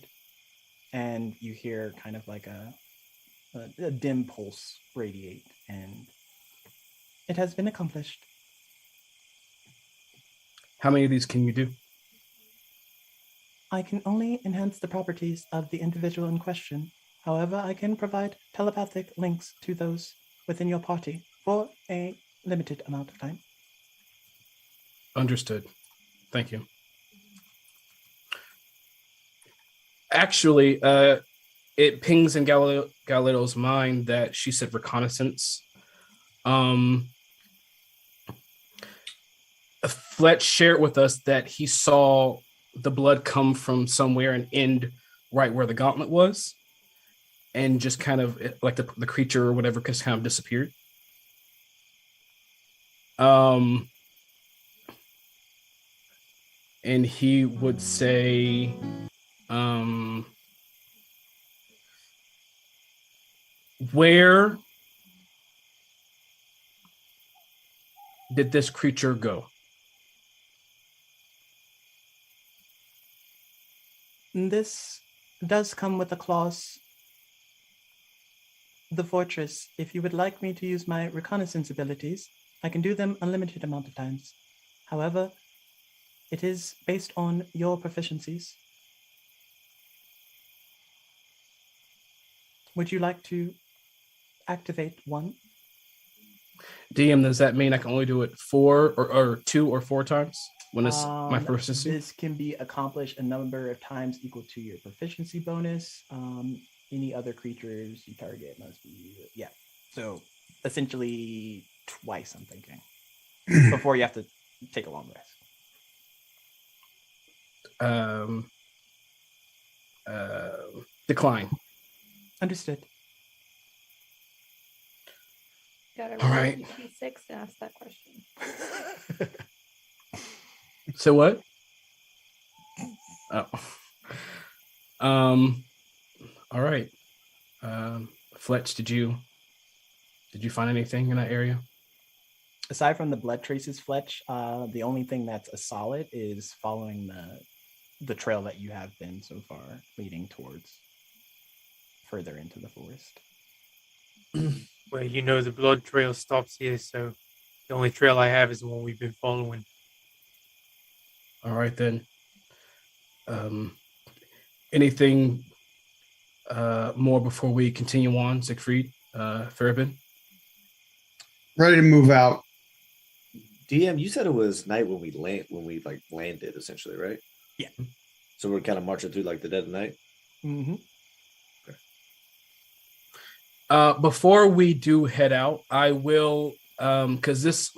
And you hear kind of like a dim pulse radiate, and it has been accomplished. How many of these can you do? I can only enhance the properties of the individual in question. However, I can provide telepathic links to those within your party for a limited amount of time. Understood. Thank you. Actually, it pings in Galileo's mind that she said reconnaissance. Fletch shared with us that he saw the blood come from somewhere and end right where the gauntlet was, and just kind of like the creature or whatever just kind of disappeared. And he would say, where did this creature go? This does come with a clause. The fortress, if you would like me to use my reconnaissance abilities, I can do them a limited amount of times. However, it is based on your proficiencies. Would you like to activate one? DM, does that mean I can only do it 4 or 2 or 4 times when it's my proficiency? This can be accomplished a number of times equal to your proficiency bonus. any other creatures you target must be So essentially twice, I'm thinking, before you have to take a long rest. Decline. Understood. Gotta All roll right. 2d6 to ask that question. So what? Oh. All right. Fletch, did you find anything in that area? Aside from the blood traces, Fletch, the only thing that's a solid is following the trail that you have been so far, leading towards further into the forest. Well, you know the blood trail stops here, so the only trail I have is the one we've been following. All right then. Anything more before we continue on, Siegfried, Farabin? Ready to move out. DM, you said it was night when we landed, essentially, right? Yeah. So we're kind of marching through like the dead of night. Mm-hmm. Before we do head out, I will, because this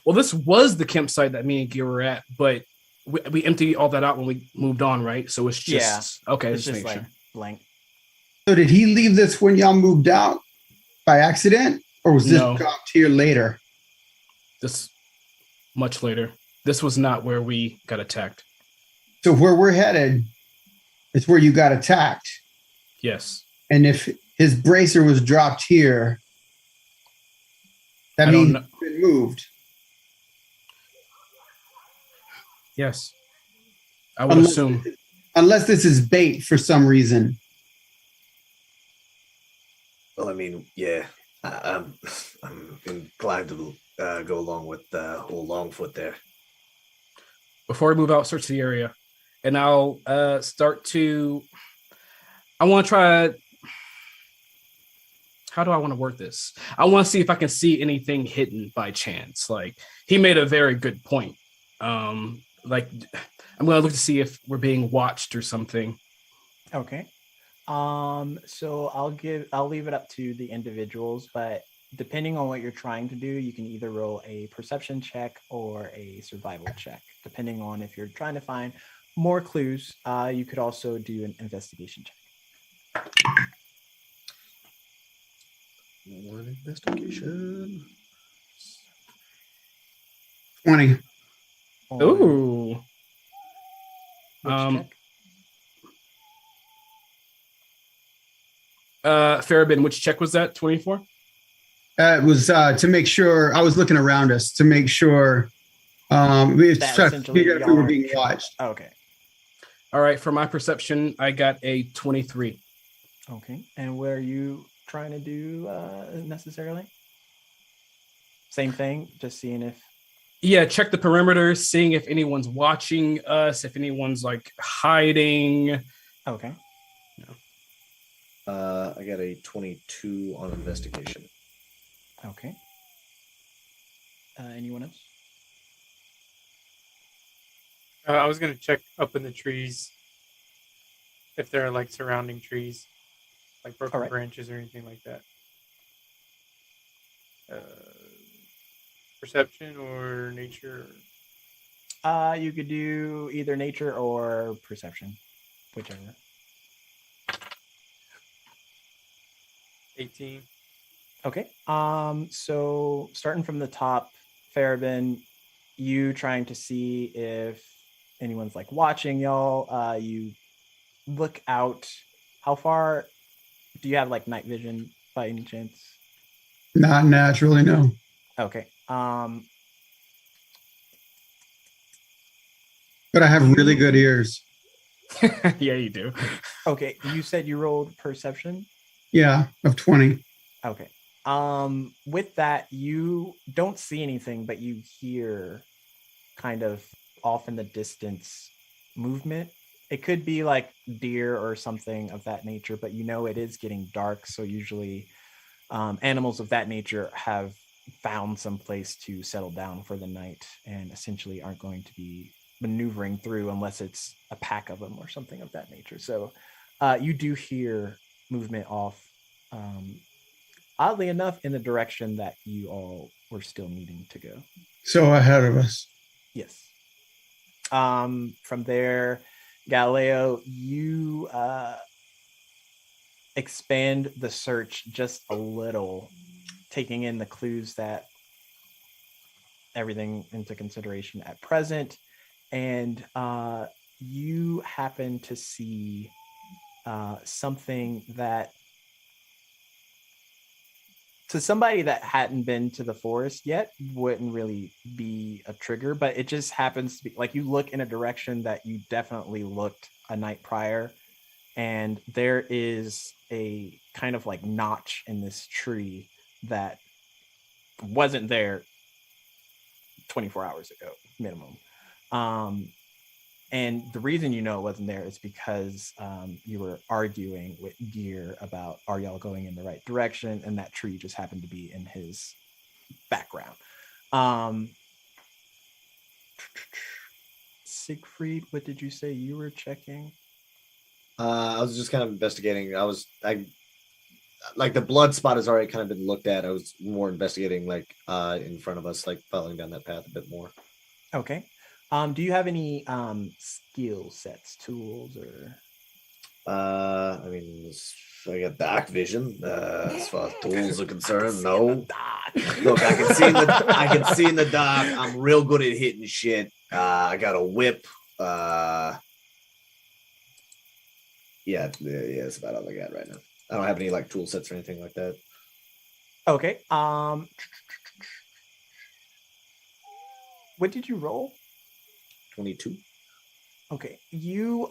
was the campsite that me and Gear were at, but we emptied all that out when we moved on, right? So it's just okay. It's just make like sure. blank. So did he leave this when y'all moved out by accident, or was this No. dropped here later? This much later. This was not where we got attacked. So where we're headed is where you got attacked. Yes. And if his bracer was dropped here, that I don't means know. it's been moved. Yes. I would assume. Unless this is bait for some reason. Well, I mean, yeah, I'm inclined to go along with old Longfoot there. Before we move out, search the area. And I'll start to. I want to try. How do I want to word this? I want to see if I can see anything hidden by chance. Like, he made a very good point. Like, I'm going to look to see if we're being watched or something. Okay. So I'll leave it up to the individuals, but depending on what you're trying to do, you can either roll a perception check or a survival check. Depending on if you're trying to find more clues, you could also do an investigation check. One investigation. 20. On Ooh. which check? Farabin, which check was that? 24? It was to make sure, I was looking around us to make sure we That tried to essentially figure out if we y'all were are being tr- watched. Okay. All right. For my perception, I got a 23. Okay. And what are you trying to do necessarily? Same thing, just seeing if. Yeah, check the perimeter, seeing if anyone's watching us, if anyone's like hiding. Okay. I got a 22 on investigation. Okay. Anyone else? I was going to check up in the trees if there are like surrounding trees, like broken Alright. branches or anything like that. Perception or nature? You could do either nature or perception, whichever. 18. Okay. So starting from the top, Farabin, you trying to see if anyone's like watching y'all. You look out. How far do you have like night vision by any chance? Not naturally, no. Okay. But I have really good ears. Yeah, you do. Okay. You said you rolled perception. Yeah, of 20. Okay. With that, you don't see anything, but you hear kind of off in the distance movement. It could be like deer or something of that nature, but you know it is getting dark. So usually animals of that nature have found some place to settle down for the night and essentially aren't going to be maneuvering through unless it's a pack of them or something of that nature. So you do hear movement off, oddly enough, in the direction that you all were still needing to go. So ahead of us. Yes. From there, Galileo, you expand the search just a little, taking in the clues that everything into consideration at present, and you happen to see something that, to somebody that hadn't been to the forest yet, wouldn't really be a trigger, but it just happens to be like you look in a direction that you definitely looked a night prior, and there is a kind of like notch in this tree that wasn't there 24 hours ago minimum. And the reason you know it wasn't there is because you were arguing with Gear about, are y'all going in the right direction? And that tree just happened to be in his background. Siegfried, what did you say you were checking? I was just kind of investigating. Like the blood spot has already kind of been looked at. I was more investigating like in front of us, like following down that path a bit more. Okay. Do you have any skill sets, tools, or? I mean, I got dark vision. As far as tools are concerned, no. Look, I can see in the dark. I'm real good at hitting shit. I got a whip. Yeah, that's about all I got right now. I don't have any like tool sets or anything like that. Okay. What did you roll? 22. Okay. You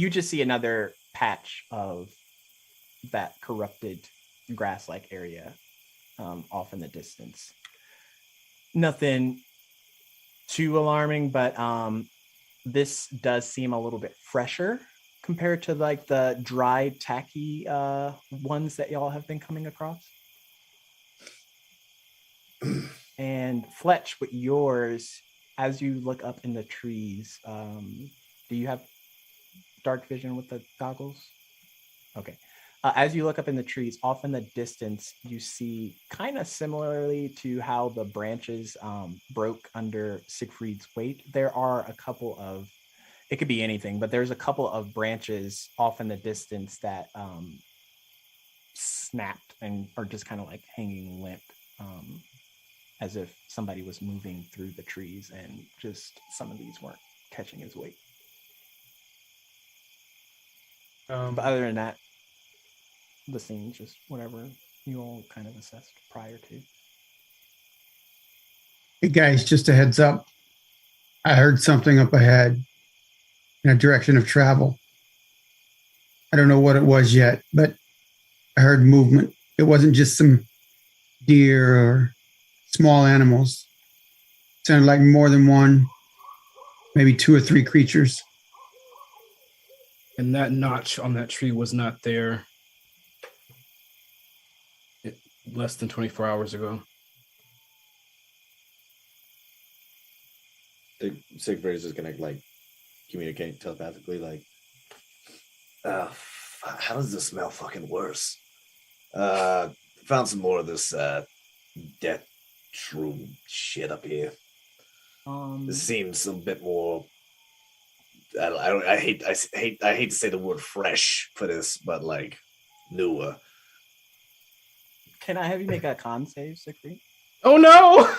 just see another patch of that corrupted grass-like area off in the distance. Nothing too alarming, but this does seem a little bit fresher compared to like the dried, tacky ones that y'all have been coming across. And Fletch, with yours, as you look up in the trees, do you have dark vision with the goggles? Okay. As you look up in the trees, off in the distance, you see, kind of similarly to how the branches broke under Siegfried's weight, there are a couple of, it could be anything, but there's a couple of branches off in the distance that snapped and are just kind of like hanging limp, as if somebody was moving through the trees and just some of these weren't catching his weight. But other than that, the scene's just whatever you all kind of assessed prior to. Hey guys, just a heads up. I heard something up ahead in a direction of travel. I don't know what it was yet, but I heard movement. It wasn't just some deer or small animals. It sounded like more than one, maybe 2 or 3 creatures. And that notch on that tree was not there less than 24 hours ago. Siegfried is just gonna like communicate telepathically, like, how does this smell fucking worse? Found some more of this death shroom shit up here. This seems a bit more. I hate to say the word fresh for this, but like newer. Can I have you make a con save, Siegfried? Oh no!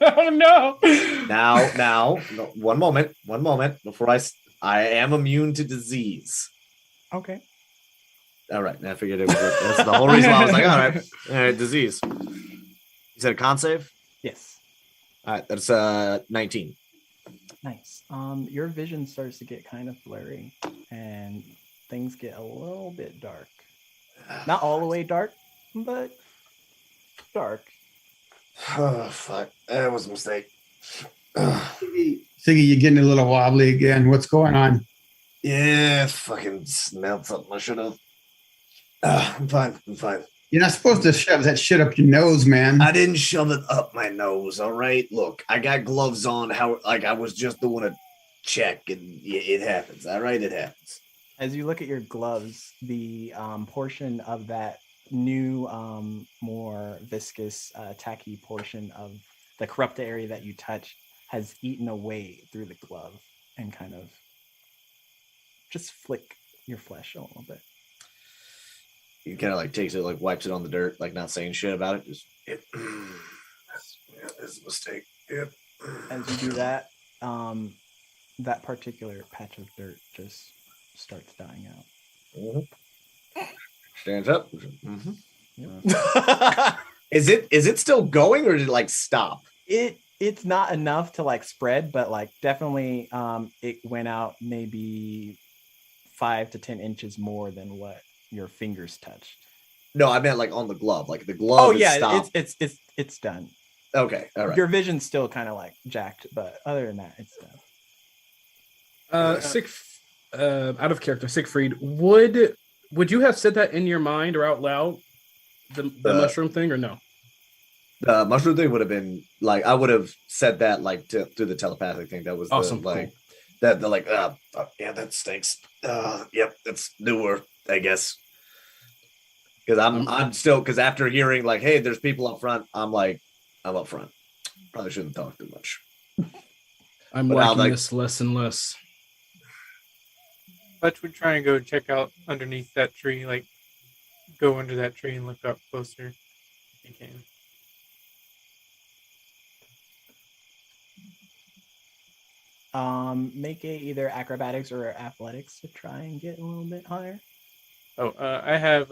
Oh no! Now, no, one moment before I am immune to disease. Okay. All right, I figured it was. That's the whole reason why I was like, all right, disease. You said a con save? Yes. All right, that's 19. Nice. Your vision starts to get kind of blurry, and things get a little bit dark. Not all the way dark, but dark. Oh fuck! That was a mistake. Siggy, you're getting a little wobbly again. What's going on? Yeah, fucking smelled something I should have. I'm fine. You're not supposed to shove that shit up your nose, man. I didn't shove it up my nose, all right? Look, I got gloves on. How, like, I was just doing check, and it happens. All right, it happens. As you look at your gloves, the portion of that new, more viscous, tacky portion of the corrupted area that you touch has eaten away through the glove and kind of just flick your flesh a little bit. He kind of like takes it, like wipes it on the dirt, like not saying shit about it. Just It's a mistake. Yep. As you do that, that particular patch of dirt just starts dying out. Stands up. Yep. Is it still going, or did it like stop? It's not enough to like spread, but like definitely it went out maybe 5 to 10 inches more than what your fingers touched. No, I meant like on the glove. Like the glove. Stopped. It's done. Okay, all right. Your vision's still kind of like jacked, but other than that, it's done. Out of character, Siegfried, would you have said that in your mind or out loud, the mushroom thing, or no? The mushroom thing would have been like, I would have said that like through the telepathic thing. That was awesome. Like cool. that. They're like, yeah, that stinks. Yep, that's newer, I guess. Because I'm still, because after hearing like, hey, there's people up front, I'm like, I'm up front. Probably shouldn't talk too much. I'm liking this less and less. Fletch would try and go check out underneath that tree, like go under that tree and look up closer if you can. Make it either acrobatics or athletics to try and get a little bit higher. Oh, I have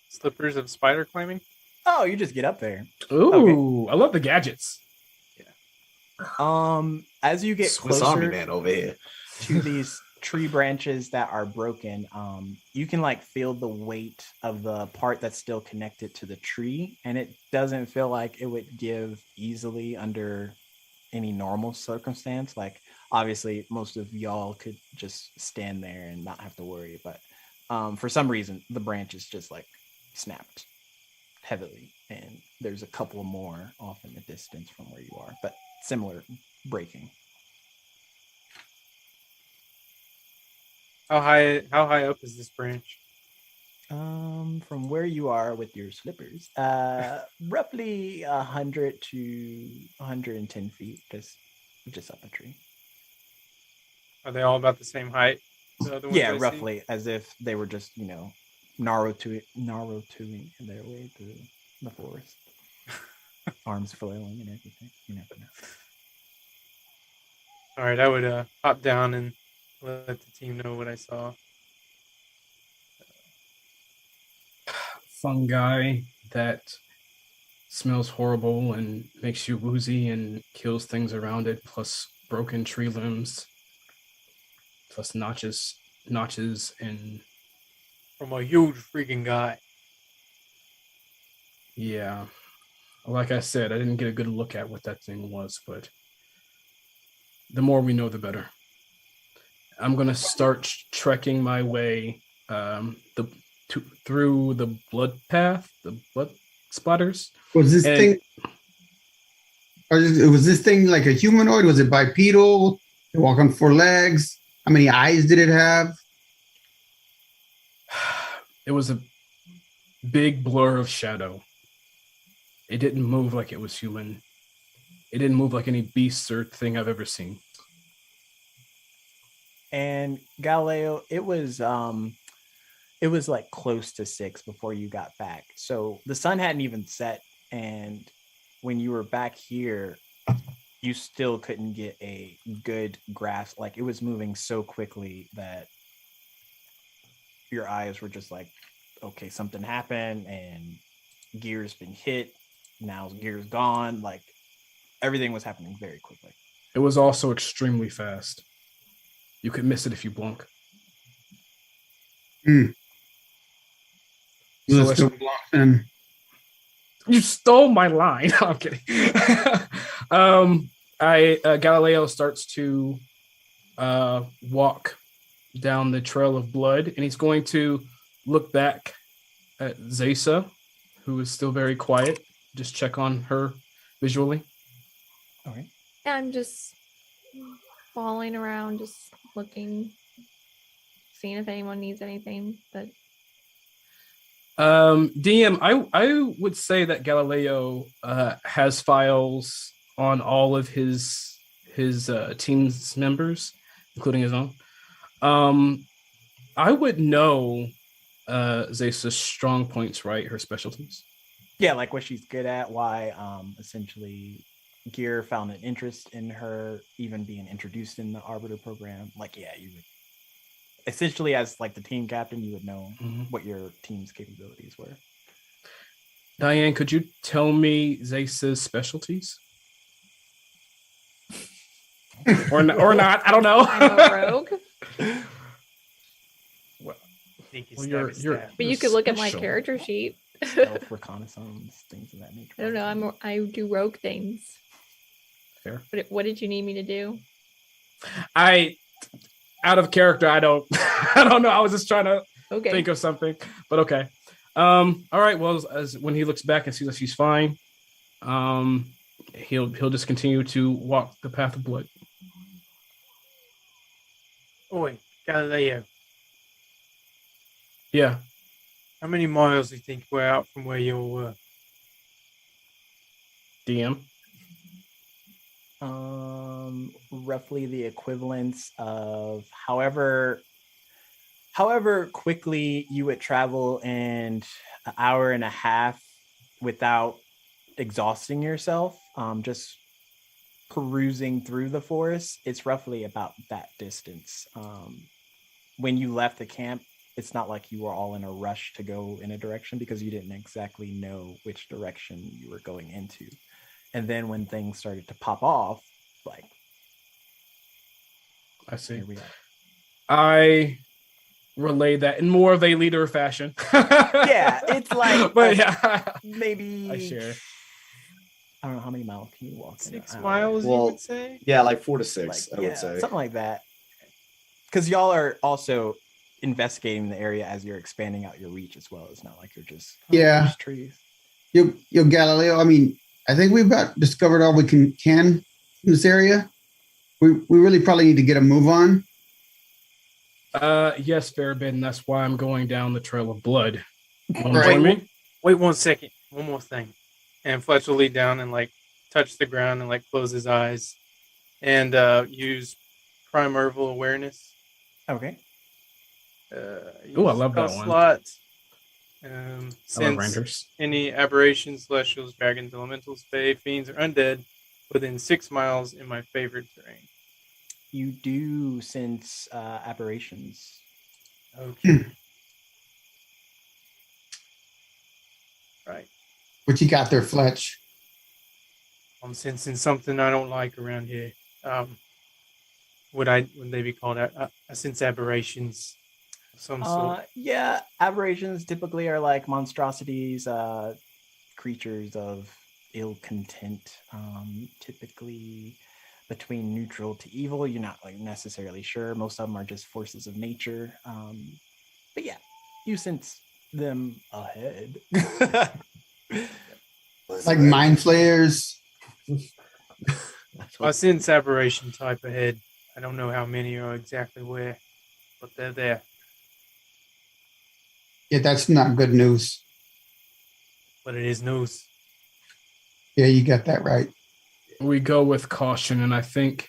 slippers of spider climbing. Oh, you just get up there. Ooh, okay. I love the gadgets. As you get Swiss Army closer man over here to these tree branches that are broken, you can like feel the weight of the part that's still connected to the tree, and it doesn't feel like it would give easily under any normal circumstance. Like obviously most of y'all could just stand there and not have to worry, but for some reason the branch is just like snapped heavily, and there's a couple more off in the distance from where you are, but similar breaking. How high up is this branch? From where you are with your slippers, roughly 100 to 110 feet, just up a tree. Are they all about the same height? Yeah, roughly, as if they were just, Narutoing their way through the forest. Arms flailing and everything. You never know. All right, I would hop down and let the team know what I saw. Fungi that smells horrible and makes you woozy and kills things around it, plus broken tree limbs, plus notches and from a huge freaking guy. Yeah. Like I said, I didn't get a good look at what that thing was, but the more we know, the better. I'm going to start trekking my way through the blood path, the blood splatters. Was this thing like a humanoid? Was it bipedal? Did it walk on 4 legs? How many eyes did it have? It was a big blur of shadow. It didn't move like it was human. It didn't move like any beast or thing I've ever seen. And Galileo, it was like close to 6 before you got back. So the sun hadn't even set, and when you were back here, you still couldn't get a good grasp. Like it was moving so quickly that your eyes were just like, okay, something happened, and gear's been hit. Now gear's gone. Like everything was happening very quickly. It was also extremely fast. You could miss it if you blunk. So you stole my line. No, I'm kidding. Galileo starts to walk down the trail of blood, and he's going to look back at Zaysa, who is still very quiet. Just check on her visually. Okay. I'm just following around, just looking, seeing if anyone needs anything. But DM, I would say that Galileo has files on all of his team's members, including his own. I would know Zasa's strong points, right? Her specialties. Yeah, like what she's good at, why essentially Gear found an interest in her even being introduced in the Arbiter program. Like, yeah, you would essentially, as like the team captain, you would know what your team's capabilities were. Diane, could you tell me Zasa's specialties? or not? I don't know. I'm a rogue. You're But you could look at my special. character sheet. Stealth, reconnaissance, things of that nature. I don't know. I do rogue things. Fair. What did you need me to do? Out of character, I don't know. I was just trying to think of something, but okay. All right. Well, as when he looks back and sees that she's fine, he'll just continue to walk the path of blood. Oi, Galileo. Yeah. How many miles do you think we're out from where you were? DM. Roughly the equivalence of however quickly you would travel in an hour and a half without exhausting yourself, just perusing through the forest. It's roughly about that distance. When you left the camp, it's not like you were all in a rush to go in a direction because you didn't exactly know which direction you were going into. And then when things started to pop off, like, I see. here we are. I relay that in more of a leader fashion. Yeah, it's like, but yeah, maybe I share. I don't know how many miles can you walk. 6 miles, you Well, would say? Yeah, like 4 to 6, I would say. something like that. Because y'all are also investigating the area as you're expanding out your reach as well. It's not like you're just Yeah. trees. Yo, Galileo. I mean, I think we've about discovered all we can in this area. We really probably need to get a move on. Yes, Farabin. That's why I'm going down the trail of blood. Want to Right. join me? Wait 1 second. One more thing. And Fletch will lean down and like touch the ground and like close his eyes and use primeval awareness. Okay. Ooh, I love that one. Slot. I love Since Rangers. any aberrations, celestials, dragons, elementals, fae, fiends, or undead within 6 miles in my favorite terrain. You do sense aberrations. Okay. Right. What you got there, Fletch? I'm sensing something I don't like around here. Would they be called? I sense aberrations of some sort. Yeah, aberrations typically are like monstrosities, creatures of ill content, typically between neutral to evil. You're not like necessarily sure. Most of them are just forces of nature. But yeah, you sense them ahead. Like mind flayers. I sense aberration type ahead. I don't know how many or exactly where, but they're there. Yeah, that's not good news. But it is news. Yeah, you got that right. We go with caution, and I think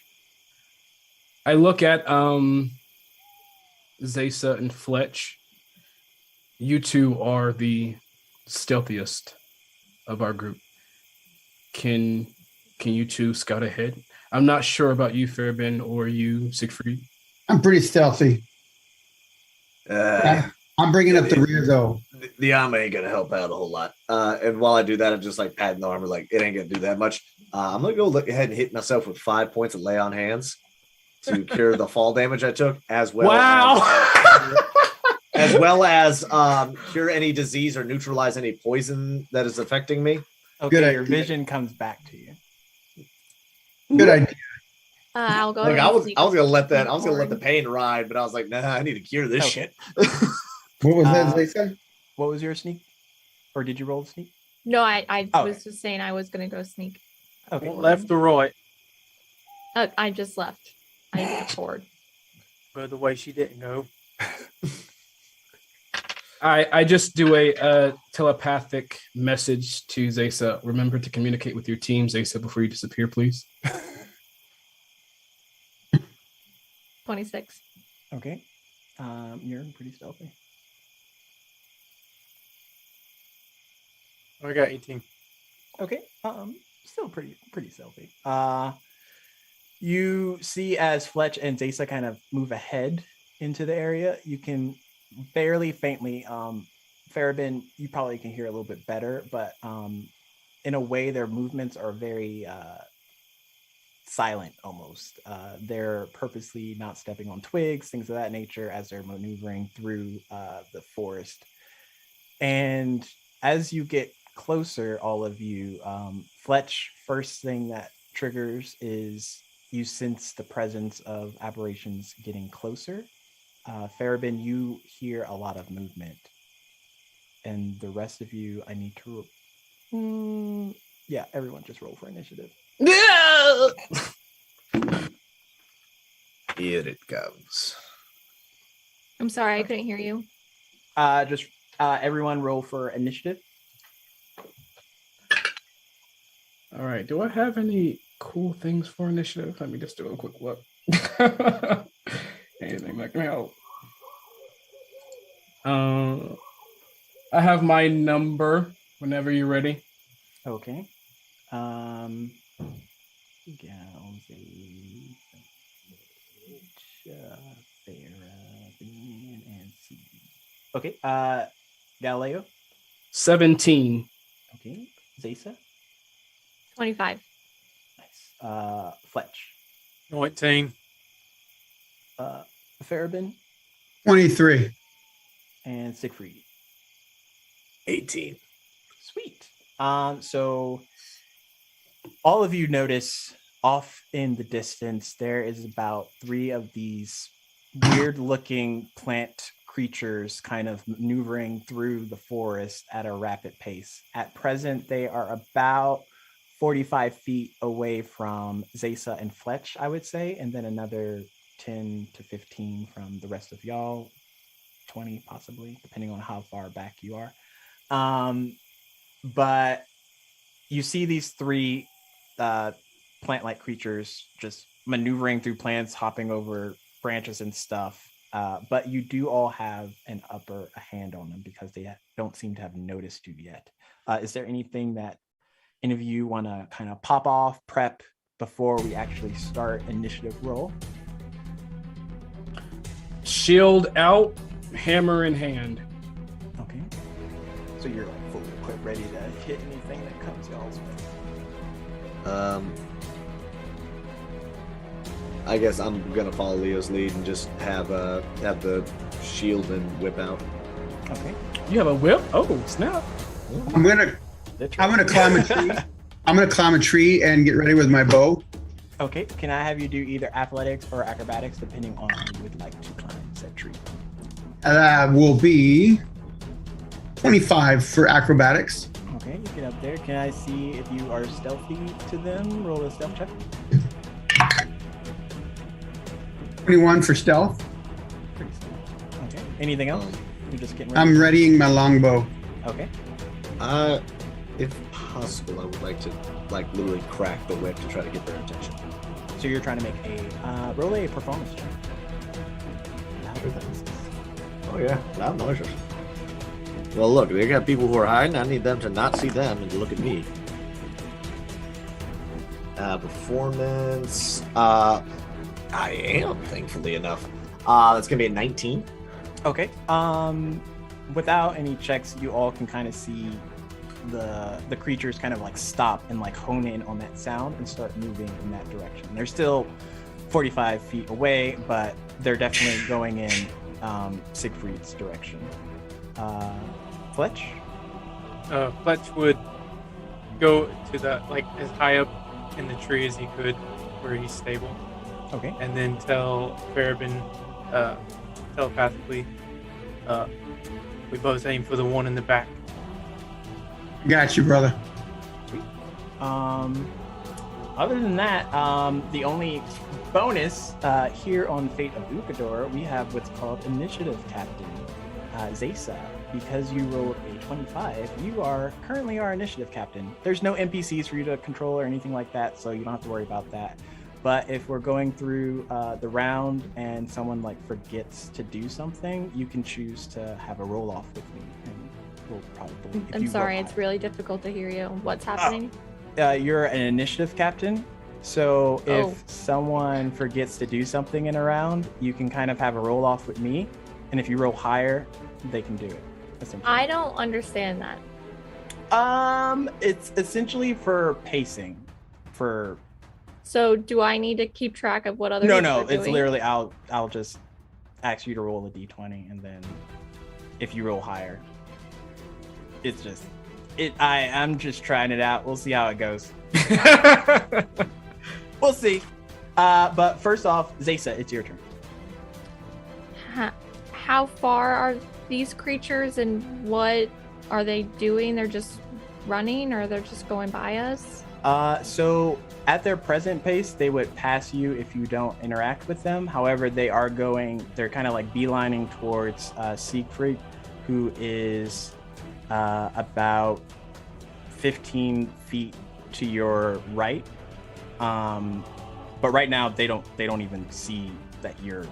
I look at Zasa and Fletch. You two are the stealthiest of our group. Can you two scout ahead? I'm not sure about you, Fairbairn, or you, Siegfried. I'm pretty stealthy. I'm bringing up the rear though. The armor ain't gonna help out a whole lot. And while I do that, I'm just like patting the armor, like it ain't gonna do that much. I'm gonna go look ahead and hit myself with 5 points of lay on hands to cure the fall damage I took, as well. As well as cure any disease or neutralize any poison that is affecting me. Okay, Good your idea. vision comes back to you. Good idea. I'll go. Like ahead I and was sneak gonna let that. sneak I was gonna let the forward. pain ride, but I was like, nah, I need to cure this Okay. shit. What was that, Uh, Zasa? What was your sneak? Or did you roll the sneak? No, I Oh, was just saying I was gonna go sneak. Okay. Left or right? I just left. I moved forward. By the way, she didn't go. I just do a telepathic message to Zaysa. Remember to communicate with your team, Zaysa, before you disappear, please. 26. Okay. You're pretty stealthy. I got 18. Okay. Still pretty stealthy. You see as Fletch and Zaysa kind of move ahead into the area, you can barely faintly, Farabin, you probably can hear a little bit better, but in a way their movements are very silent almost. They're purposely not stepping on twigs, things of that nature, as they're maneuvering through the forest. And as you get closer, all of you, Fletch, first thing that triggers is you sense the presence of aberrations getting closer. Farabin, you hear a lot of movement. And the rest of you, I need to... yeah, everyone just roll for initiative. Here it goes. I'm sorry, I couldn't hear you. Just everyone roll for initiative. All right. Do I have any cool things for initiative? Let me just do a quick look. Anything that can help. I have my number whenever you're ready. Okay. Okay. Galileo. 17. Okay. Zaysa. 25. Nice. Fletch. 19. Farabin 23. and Siegfried. 18. Sweet. So all of you notice off in the distance there is about 3 of these weird looking plant creatures kind of maneuvering through the forest at a rapid pace. At present, they are about 45 feet away from Zaysa and Fletch, I would say, and then another 10 to 15 from the rest of y'all, 20 possibly, depending on how far back you are. But you see these 3 plant-like creatures just maneuvering through plants, hopping over branches and stuff. But you do all have a hand on them because they don't seem to have noticed you yet. Is there anything that any of you want to kind of pop off, prep before we actually start initiative roll? Shield out, hammer in hand. Okay. So you're like fully equipped, ready to hit anything that comes y'all's way. I guess I'm gonna follow Leo's lead and just have the shield and whip out. Okay. You have a whip? Oh, snap. I'm gonna climb a tree. I'm gonna climb a tree and get ready with my bow. Okay. Can I have you do either athletics or acrobatics, depending on how you would like to climb said tree? That will be 25 for acrobatics. Okay, you get up there. Can I see if you are stealthy to them? Roll a stealth check. 21 for stealth. Pretty stealth. Okay. Anything else? You're just getting ready. I'm readying my longbow. Okay. If possible, I would like to literally crack the whip to try to get their attention. So you're trying to make a roll a performance check. Oh yeah, loud noises. Well, look, they got people who are hiding. I need them to not see them and to look at me. Performance. I am, thankfully enough. That's gonna be a 19. Okay. Without any checks, you all can kind of see the creatures kind of like stop and like hone in on that sound and start moving in that direction. They're still 45 feet away, but they're definitely going in Siegfried's direction. Fletch? Fletch would go to the as high up in the tree as he could, where he's stable. Okay. And then tell Farabin telepathically, we both aim for the one in the back. Got you, brother. Other than that, the only bonus here on Fate of Ukodor, we have what's called Initiative Captain, Zaysa. Because you rolled a 25, you are currently our Initiative Captain. There's no NPCs for you to control or anything like that, so you don't have to worry about that. But if we're going through the round and someone like forgets to do something, you can choose to have a roll off with me. And we'll probably. I'm sorry, it's really difficult to hear you. What's happening? You're an Initiative Captain, so if someone forgets to do something in a round, you can kind of have a roll off with me, and if you roll higher, they can do it. I don't understand that. It's essentially for pacing, for. So do I need to keep track of what other people are doing? It's literally I'll just ask you to roll a d20, and then if you roll higher, it's just I'm just trying it out. We'll see how it goes. We'll see. But first off, Zaysa, it's your turn. How far are these creatures and what are they doing? They're just running or they're just going by us? So at their present pace, they would pass you if you don't interact with them. However, they're kind of like beelining towards Siegfried, who is about 15 feet to your right. But right now they don't even see that you're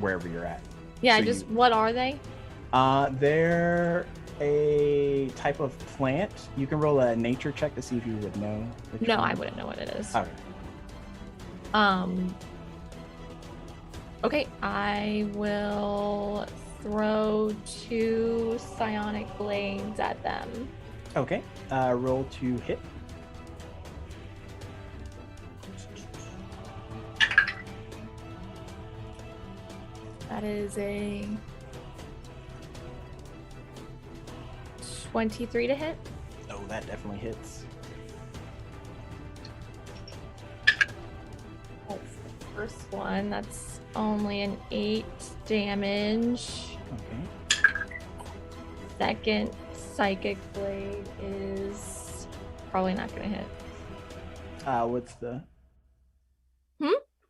wherever you're at. Yeah, so what are they? They're a type of plant. You can roll a nature check to see if you would know. No, I wouldn't know what it is. Okay. Okay, I will throw 2 psionic blades at them. Okay. Roll to hit. That is a 23 to hit. Oh, that definitely hits. That's the first one. That's only an 8 damage. Okay. Second psychic blade is probably not going to hit.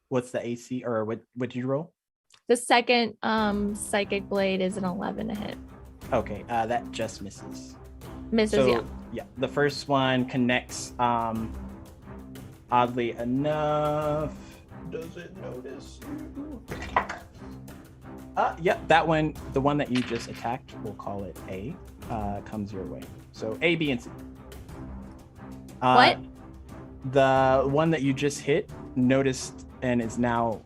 What's the AC, or what did you roll? The second psychic blade is an 11 to hit. Okay, that just misses. Yeah. The first one connects. Oddly enough, does it notice you? That one, the one that you just attacked, we'll call it A, comes your way. So A, B, and C. What? The one that you just hit noticed and is now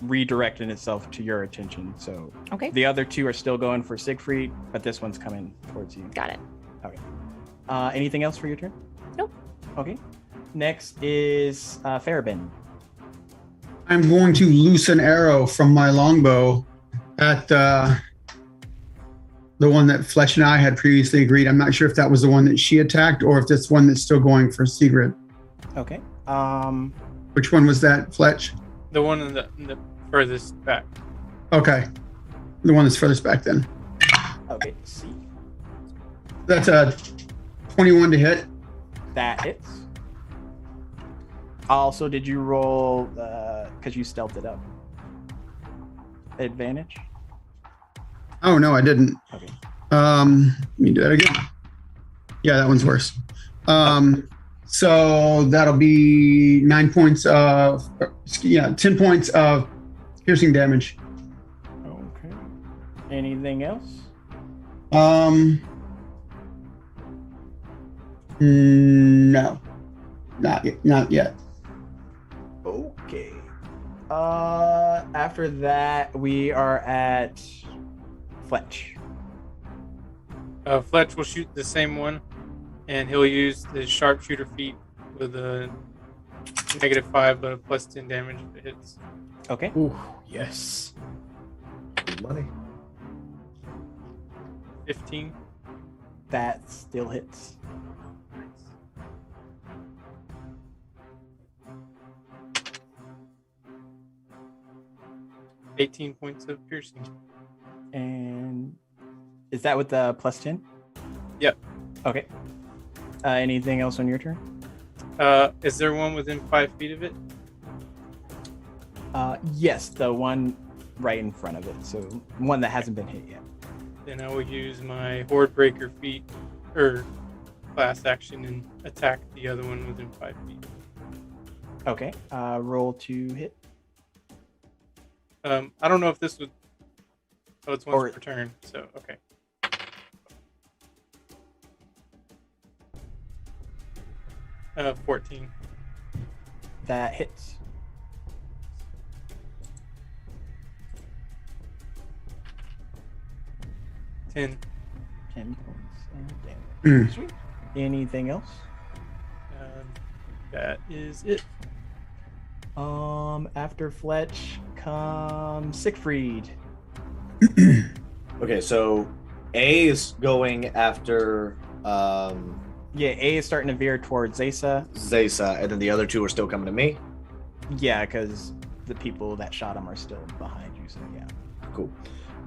redirecting itself to your attention. So okay. The other two are still going for Siegfried, but this one's coming towards you. Got it. Okay. Anything else for your turn? Nope. Okay. Next is Farabin. I'm going to loose an arrow from my longbow at the one that Fletch and I had previously agreed. I'm not sure if that was the one that she attacked or if that's one that's still going for Sigrid. Okay. Which one was that, Fletch? The one in the furthest back. Okay. The one that's furthest back then. Okay, C. That's a 21 to hit. That hits. Also, did you roll, because you stealthed it up, advantage? Oh, no, I didn't. Okay. Let me do that again. Yeah, that one's worse. So that'll be 10 points of piercing damage. Okay. Anything else? No, not yet. Okay. After that, we are at Fletch. Fletch will shoot the same one, and he'll use the sharpshooter feat with a -5 but a +10 damage if it hits. Okay. Ooh, yes. Good money. 15. That still hits. 18 points of piercing. And is that with the +10? Yep. Okay. Anything else on your turn? Is there one within 5 feet of it? Yes, the one right in front of it. So one that hasn't been hit yet. Then I will use my Horde Breaker feat or class action and attack the other one within 5 feet. Okay. Roll to hit. I don't know if this would. Oh, it's once per turn. So okay. 14. That hits. Ten. 10 points of damage. Sweet. Anything else? That is it. After Fletch comes Siegfried. Okay, so A is going after Yeah, A is starting to veer towards Zesa. Zesa, and then the other two are still coming to me. Yeah, because the people that shot him are still behind you. So yeah. Cool.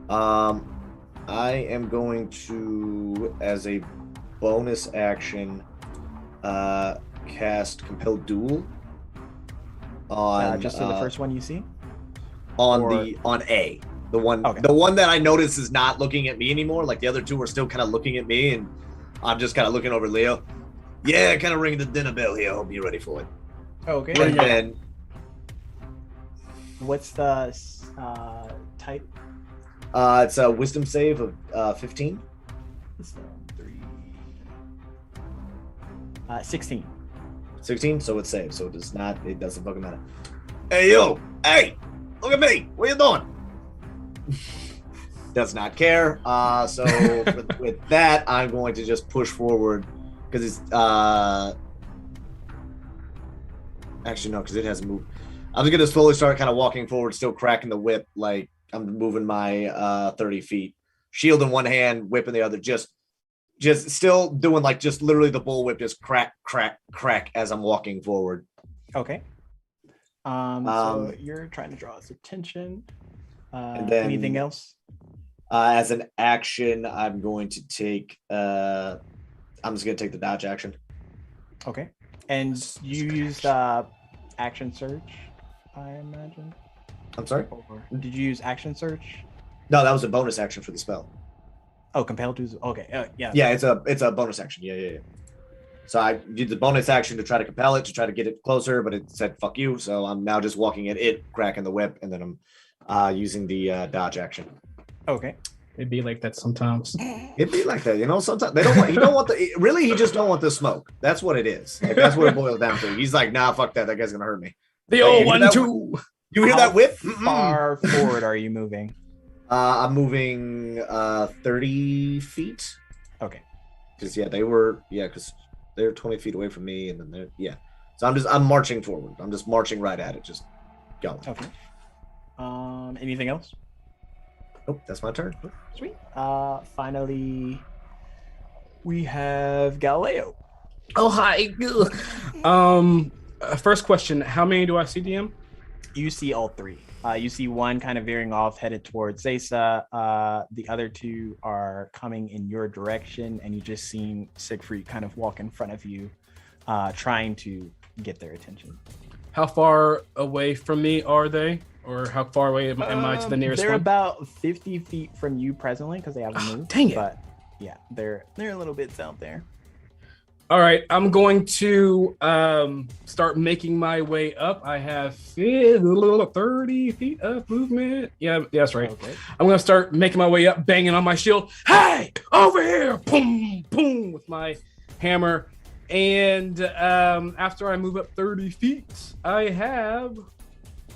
I am going to, as a bonus action, cast Compel Duel on Just to the first one you see. on or- on A. The one Okay. the one that I notice is not looking at me anymore. Like the other two are still kind of looking at me, and I'm just kind of looking over Leo. Yeah, kind of ringing the dinner bell here. Hope you're ready for it. Okay. And then What's the type? it's a wisdom save of 15. It's 3. 16. 16, so it's saved. So it doesn't fucking matter. Hey yo, hey, look at me. What you doing? Does not care. So with that, I'm going to just push forward because it's actually no, because it hasn't moved. I'm just gonna slowly start kind of walking forward, still cracking the whip, like I'm moving my 30 feet, shield in one hand, whip in the other, just still doing like just literally the bullwhip, just crack, crack, crack as I'm walking forward. Okay. So you're trying to draw his attention. And then- Anything else? As an action, I'm going to take. I'm just gonna take the dodge action. Okay. And you used action surge, I imagine. I'm sorry. Or did you use action surge? No, that was a bonus action for the spell. Oh, compelled to. Okay. Yeah. Yeah, it's a bonus action. Yeah. So I did the bonus action to try to compel it, to try to get it closer, but it said "fuck you." So I'm now just walking at it, cracking the whip, and then I'm using the dodge action. Okay. It'd be like that sometimes. It'd be like that, you know. Sometimes they don't want. He don't want the. Really, he just don't want the smoke. That's what it is. Like, that's what it boils down to. He's like, nah, fuck that. That guy's gonna hurt me. The Hey, old you hear that 1-2. You hear How that whip? Far forward are you moving? I'm moving 30 feet. Okay. Because because they're 20 feet away from me, and then So I'm marching forward. I'm just marching right at it, just going. Okay. Anything else? Nope, that's my turn. Sweet. Finally, we have Galileo. Oh, hi. First question. How many do I see, DM? You see all three. You see one kind of veering off, headed towards Zesa. The other two are coming in your direction, and you just seen Siegfried kind of walk in front of you, trying to get their attention. How far away from me are they? Or how far away am I to the nearest They're one? about 50 feet from you presently because they haven't moved. Dang it. But yeah, they're a little bit out there. All right, I'm going to start making my way up. I have 30 feet of movement. Yeah, that's right. Okay. I'm going to start making my way up, banging on my shield. Hey, over here! Boom, boom, with my hammer. And after I move up 30 feet, I have...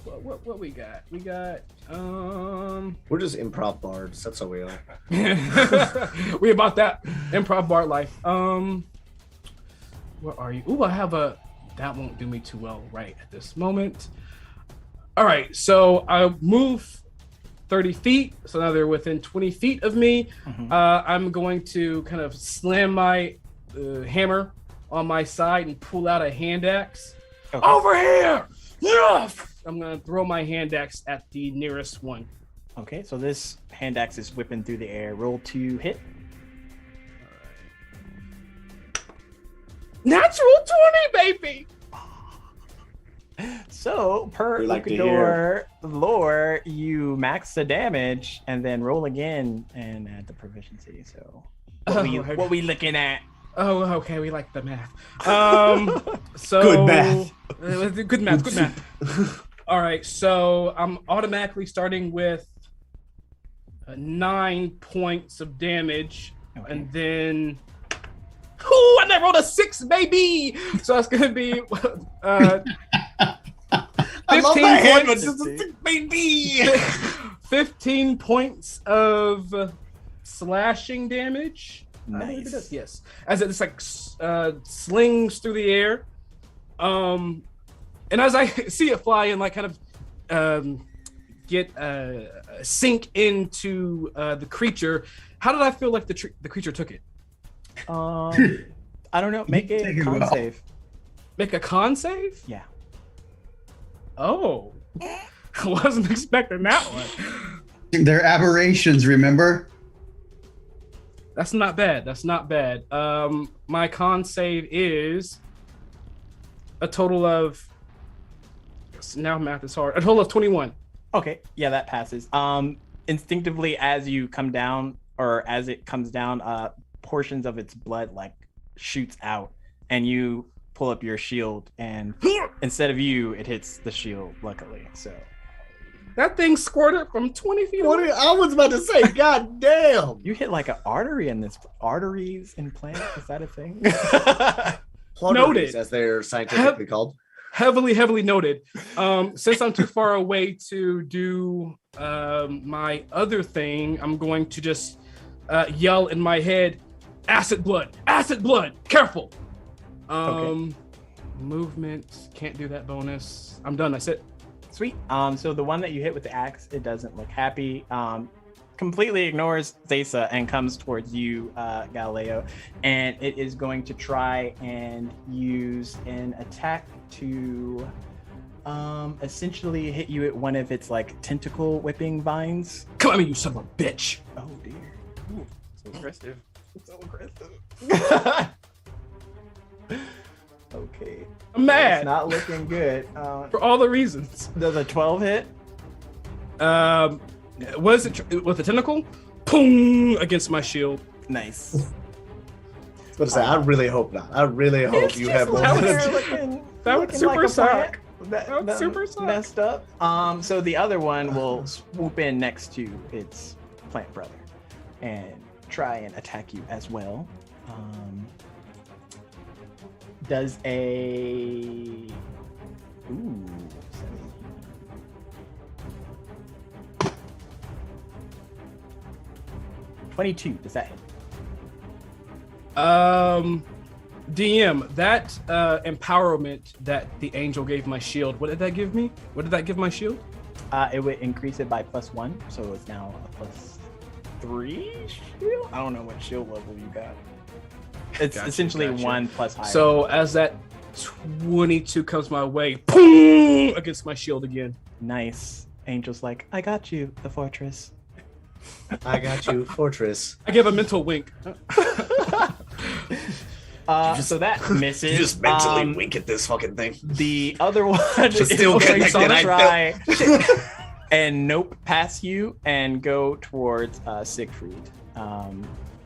What we got? We got... We're just improv bards. That's how we are. we about that improv bard life. Where are you? Ooh, I have a... That won't do me too well right at this moment. All right, so I move 30 feet. So now they're within 20 feet of me. Mhm. I'm going to kind of slam my hammer on my side and pull out a hand axe. Okay. Over here! Yeah! I'm going to throw my hand axe at the nearest one. Okay, so this hand axe is whipping through the air. Roll to hit. Natural 20, baby. So, per We like to Ukodor lore, you max the damage and then roll again and add the proficiency. So, what we looking at? Oh, okay. We like the math. So Good math. Good math. All right. So I'm automatically starting with 9 points of damage, and then. Ooh, and I rolled a 6, baby. So that's gonna be 15 points, baby. 15 points of slashing damage. Nice. Yes, as it just like slings through the air, and as I see it fly and like kind of get sink into the creature, how did I feel like the creature took it? I don't know. Make a con save. Make a con save? Yeah. Oh, I wasn't expecting that one. They're aberrations, remember? That's not bad. That's not bad. My con save is a total of. Now math is hard. A total of 21. Okay. Yeah, that passes. Instinctively, as you come down, or as it comes down, portions of its blood like shoots out, and you pull up your shield, and instead of you, it hits the shield. Luckily, so. That thing squirted from 20 feet away. I was about to say, God damn. You hit like an artery in this. Arteries implant? Is that a thing? Noted. As they're scientifically called. Heavily noted. Since I'm too far away to do my other thing, I'm going to just yell in my head, acid blood, careful. Okay. Movement, can't do that bonus. I'm done, that's it. Sweet. So the one that you hit with the axe, it doesn't look happy. Completely ignores Zesa and comes towards you, Galileo, and it is going to try and use an attack to essentially hit you at one of its like tentacle whipping vines. Come at me, you son of a bitch. Oh dear. Ooh, so aggressive. So aggressive. Okay. I'm mad. It's not looking good. For all the reasons. Does a 12 hit? Was it with a tentacle? Boom! Against my shield. Nice. I was going to say, I really hope not. I really hope you have more. That would super suck. That super suck. Messed up. So the other one will swoop in next to its plant brother and try and attack you as well. Does a 22. Does that hit? DM, that empowerment that the angel gave my shield, what did that give me? What did that give my shield? It would increase it by +1, so it's now a +3 shield. I don't know what shield level you got. It's essentially 1 plus higher. So as that 22 comes my way, boom, against my shield again. Nice. Angel's like, I got you, the fortress. I got you, fortress. I give a mental wink. So that misses. You just mentally wink at this fucking thing. The other one Just still is connected, going to I try and nope, pass you and go towards Siegfried.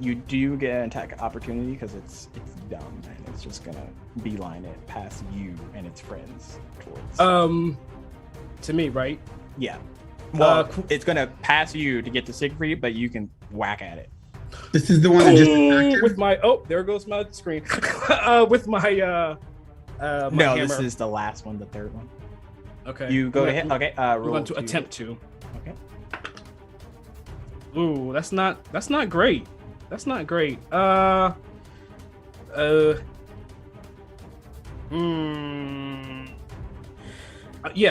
You do get an attack opportunity because it's dumb and it's just gonna beeline it past you and its friends towards. To me, right? Yeah. Well, it's gonna pass you to get to Siegfried, but you can whack at it. This is the one that just attacked with my there goes my screen. With my my no, hammer. This is the last one, the third one. Okay. You go to hit. Okay. I'm Roll going to attempt to. Okay. Ooh, that's not great. That's not great. Yeah,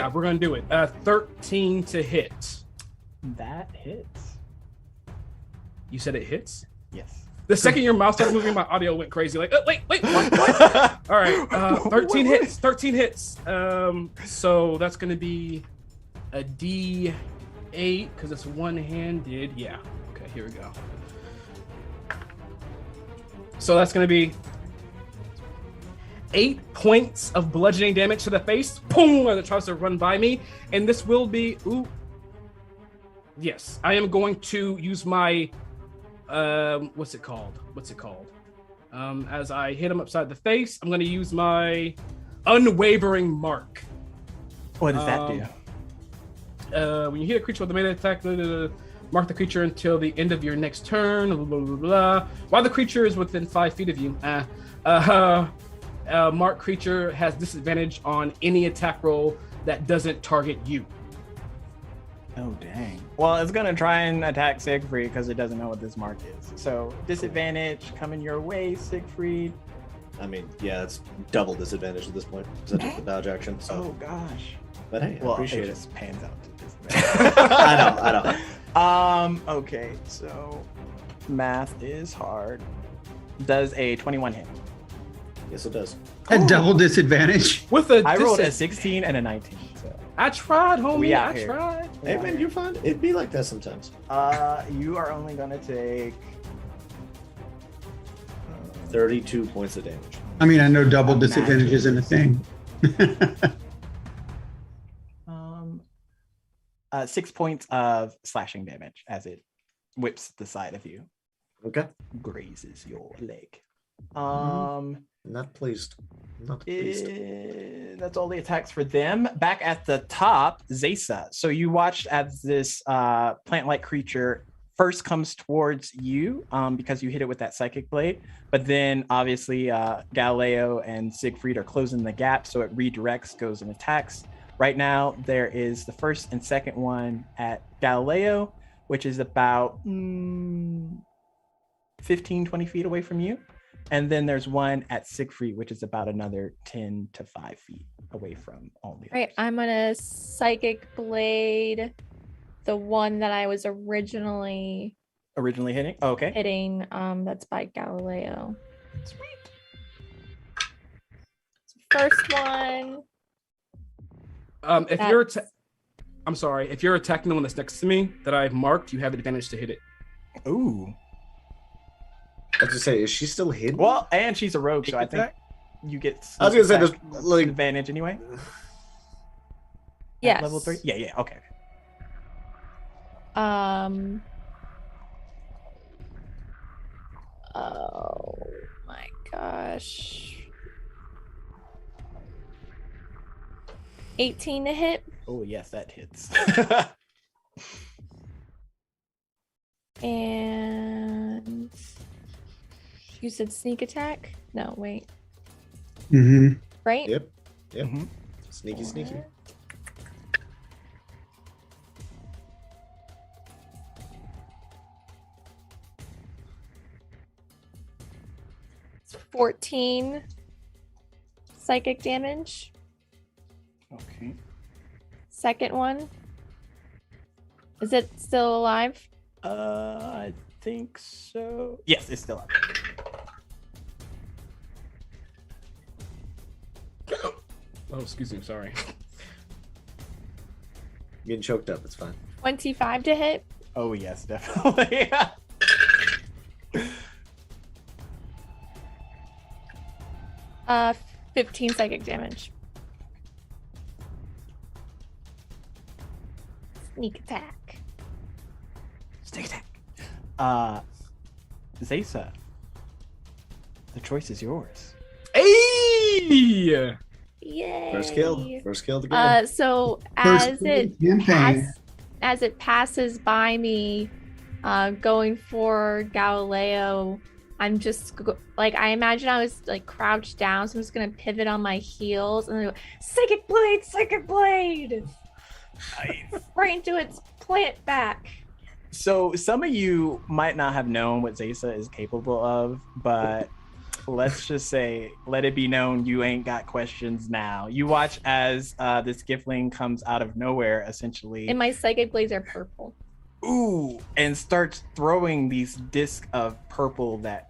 we're gonna do it. 13 to hit. That hits. You said it hits? Yes. The second your mouse started moving, my audio went crazy. Like, wait, what? All right, 13 hits. 13 hits. So that's gonna be a D8 because it's one-handed. Yeah. Okay, here we go. So that's gonna be 8 points of bludgeoning damage to the face. Boom! As it tries to run by me, and this will be Yes, I am going to use my what's it called? As I hit him upside the face, I'm going to use my unwavering mark. What does that do? When you hit a creature with a melee attack, mark the creature until the end of your next turn. Blah, blah, blah, blah. While the creature is within 5 feet of you, marked creature has disadvantage on any attack roll that doesn't target you. Oh, dang. Well, it's going to try and attack Siegfried because it doesn't know what this mark is. So, disadvantage coming your way, Siegfried. I mean, yeah, it's double disadvantage at this point. Because I took the dodge action. So. Oh, gosh. But hey, I appreciate it. It just pans out to disadvantage. I know. Okay, so math is hard. Does a 21 hit? Yes, it does. At double disadvantage. I rolled a 16 and a 19. So. I tried, homie. I tried. Hey, man, you're fine. It'd be like that sometimes. You are only going to take 32 points of damage. I mean, I know double disadvantage isn't a thing. 6 points of slashing damage as it whips the side of you. Okay. Grazes your leg. Not pleased. Not pleased. That's all the attacks for them. Back at the top, Zesa. So you watched as this plant-like creature first comes towards you because you hit it with that psychic blade, but then obviously Galileo and Siegfried are closing the gap, so it redirects, goes and attacks. Right now, there is the first and second one at Galileo, which is about 15, 20 feet away from you. And then there's one at Siegfried, which is about another 10 to 5 feet away from all the Right, others. I'm gonna psychic blade the one that I was originally Hitting? Oh, okay. hitting. That's by Galileo. Sweet. First one. If you're attacking the one that's next to me that I've marked, you have advantage to hit it. Ooh. I was to say, is she still hidden? Well, and she's a rogue, so I think you get. I was gonna say, there's like advantage anyway. Yes. At level 3. Yeah. Okay. Oh my gosh. 18 to hit. Oh yes, that hits. And you said sneak attack? No, wait. Mm-hmm. Right? Yep. Mhm. Sneaky. It's 14 psychic damage. Okay. Second one. Is it still alive? I think so. Yes, it's still up. Oh, excuse me. Sorry. Getting choked up. It's fine. 25 to hit. Oh yes, definitely. 15 psychic damage. Sneak attack. Sneak attack. Zesa. The choice is yours. Hey! Yay. First kill again. So First campaign. as it passes by me, going for Galileo, I'm just I imagine I was like crouched down, so I'm just gonna pivot on my heels and then go, psychic blade, Nice. right into its plant back. So some of you might not have known what Zesa is capable of, but let's just say, let it be known you ain't got questions now. You watch as this Gifling comes out of nowhere, essentially. And my psychic blades are purple. Ooh, and starts throwing these discs of purple that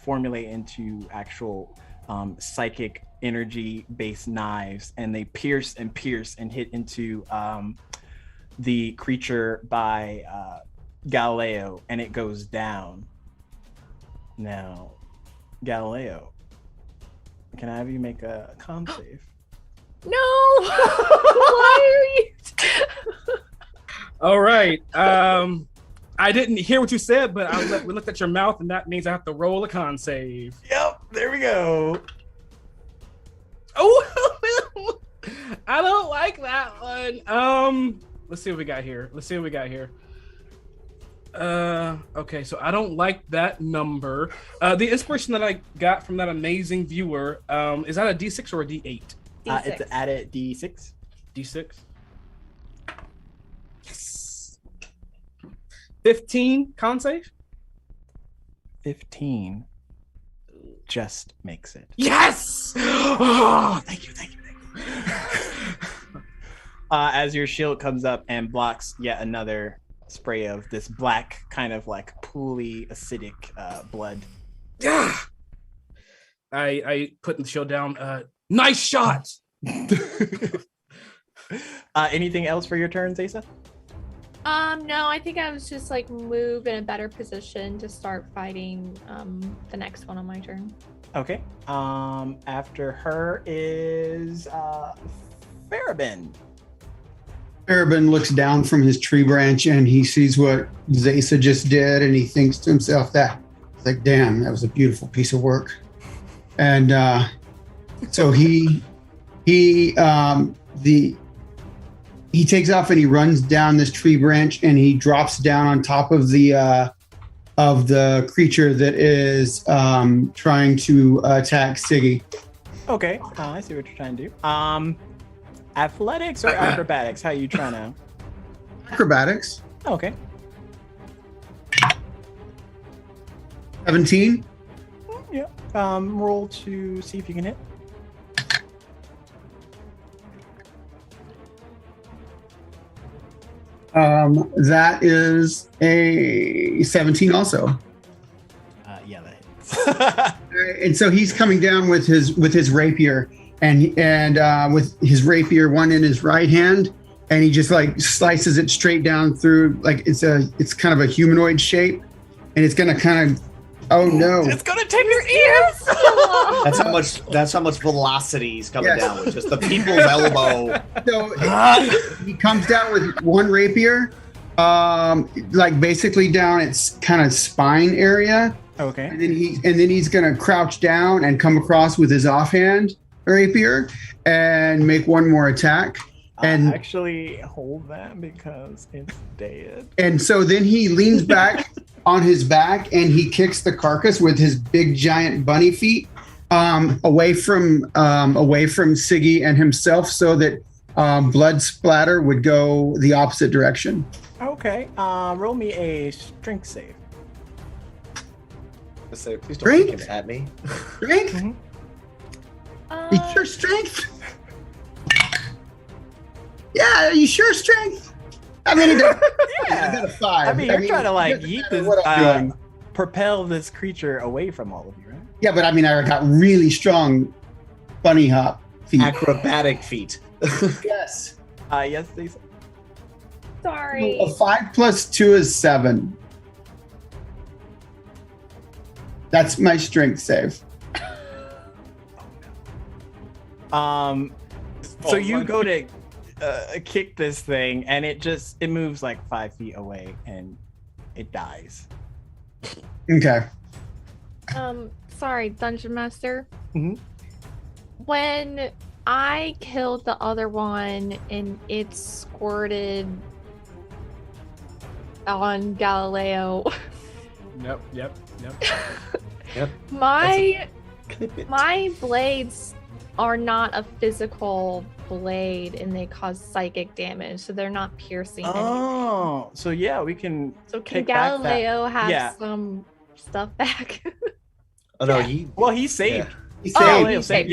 formulate into actual psychic energy-based knives, and they pierce and hit into the creature by Galileo, and it goes down. Now, Galileo, can I have you make a con save? No! Why are you? All right. I didn't hear what you said, but we looked at your mouth, and that means I have to roll a con save. Yep, there we go. Oh, I don't like that one. Let's see what we got here. Okay, so I don't like that number. The inspiration that I got from that amazing viewer, is that a D6 or a D8? D6. It's added D6. D6. Yes. 15 con save. 15 just makes it. Yes. Oh, thank you. As your shield comes up and blocks yet another spray of this black kind of like pooly acidic blood. Yeah. I put the shield down. Nice shot. Anything else for your turn, Zaysa? No, I think I was just like move in a better position to start fighting the next one on my turn. Okay. After her is Farabin. Farabin looks down from his tree branch and he sees what Zaysa just did, and he thinks to himself that, it's like, damn, that was a beautiful piece of work. And so he takes off and he runs down this tree branch and he drops down on top of the creature that is trying to attack Siggy. Okay, I see what you're trying to do. Athletics or acrobatics? How are you trying to? Acrobatics. Okay. 17. Yeah. Roll to see if you can hit. That is a 17 also. Yeah, that hits. And so he's coming down with his rapier, and with his rapier, one in his right hand, and he just like slices it straight down through, like it's kind of a humanoid shape, and it's gonna kind of, oh no, it's gonna take your ears. That's how much velocity he's coming down with. Just the people's elbow. So he comes down with one rapier, like basically down its kind of spine area. Okay. And then he's gonna crouch down and come across with his offhand rapier and make one more attack. And actually hold that because it's dead. And so then he leans back on his back and he kicks the carcass with his big giant bunny feet away from Siggy and himself, so that blood splatter would go the opposite direction. Okay. Roll me a strength save. Say, please don't kick him at me. Strength? Mm-hmm. You sure strength? Yeah, are you sure strength? I mean, I got a 5. I mean, you're trying to like yeet this, propel this creature away from all of you, right? Yeah, but I mean, I got really strong bunny hop feet. Acrobatic feet. Yes. Yes, Lisa. Sorry. A 5 plus 2 is 7. That's my strength save. So you go to kick this thing, and it moves like 5 feet away, and it dies. Okay. Sorry, Dungeon Master. Mm-hmm. When I killed the other one and it squirted on Galileo. Yep. My blades are not a physical blade and they cause psychic damage, so they're not piercing. Oh, so yeah, we can. So can Galileo have some stuff back? Oh no, he saved. Yeah. He saved.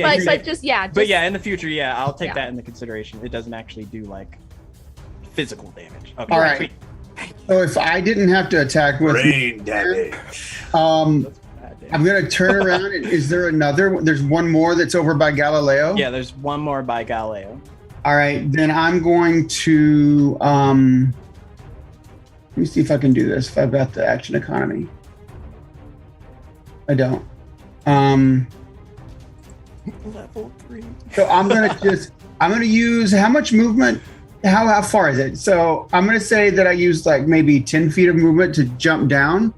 But yeah, in the future, I'll take that into consideration. It doesn't actually do like physical damage. Okay, all right. So if I didn't have to attack with brain damage, I'm gonna turn around. And is there another? There's one more that's over by Galileo. Yeah, there's one more by Galileo. All right, then I'm going to let me see if I can do this. If I've got the action economy, I don't. Level 3. So I'm gonna use how much movement? How far is it? So I'm gonna say that I use like maybe 10 feet of movement to jump down.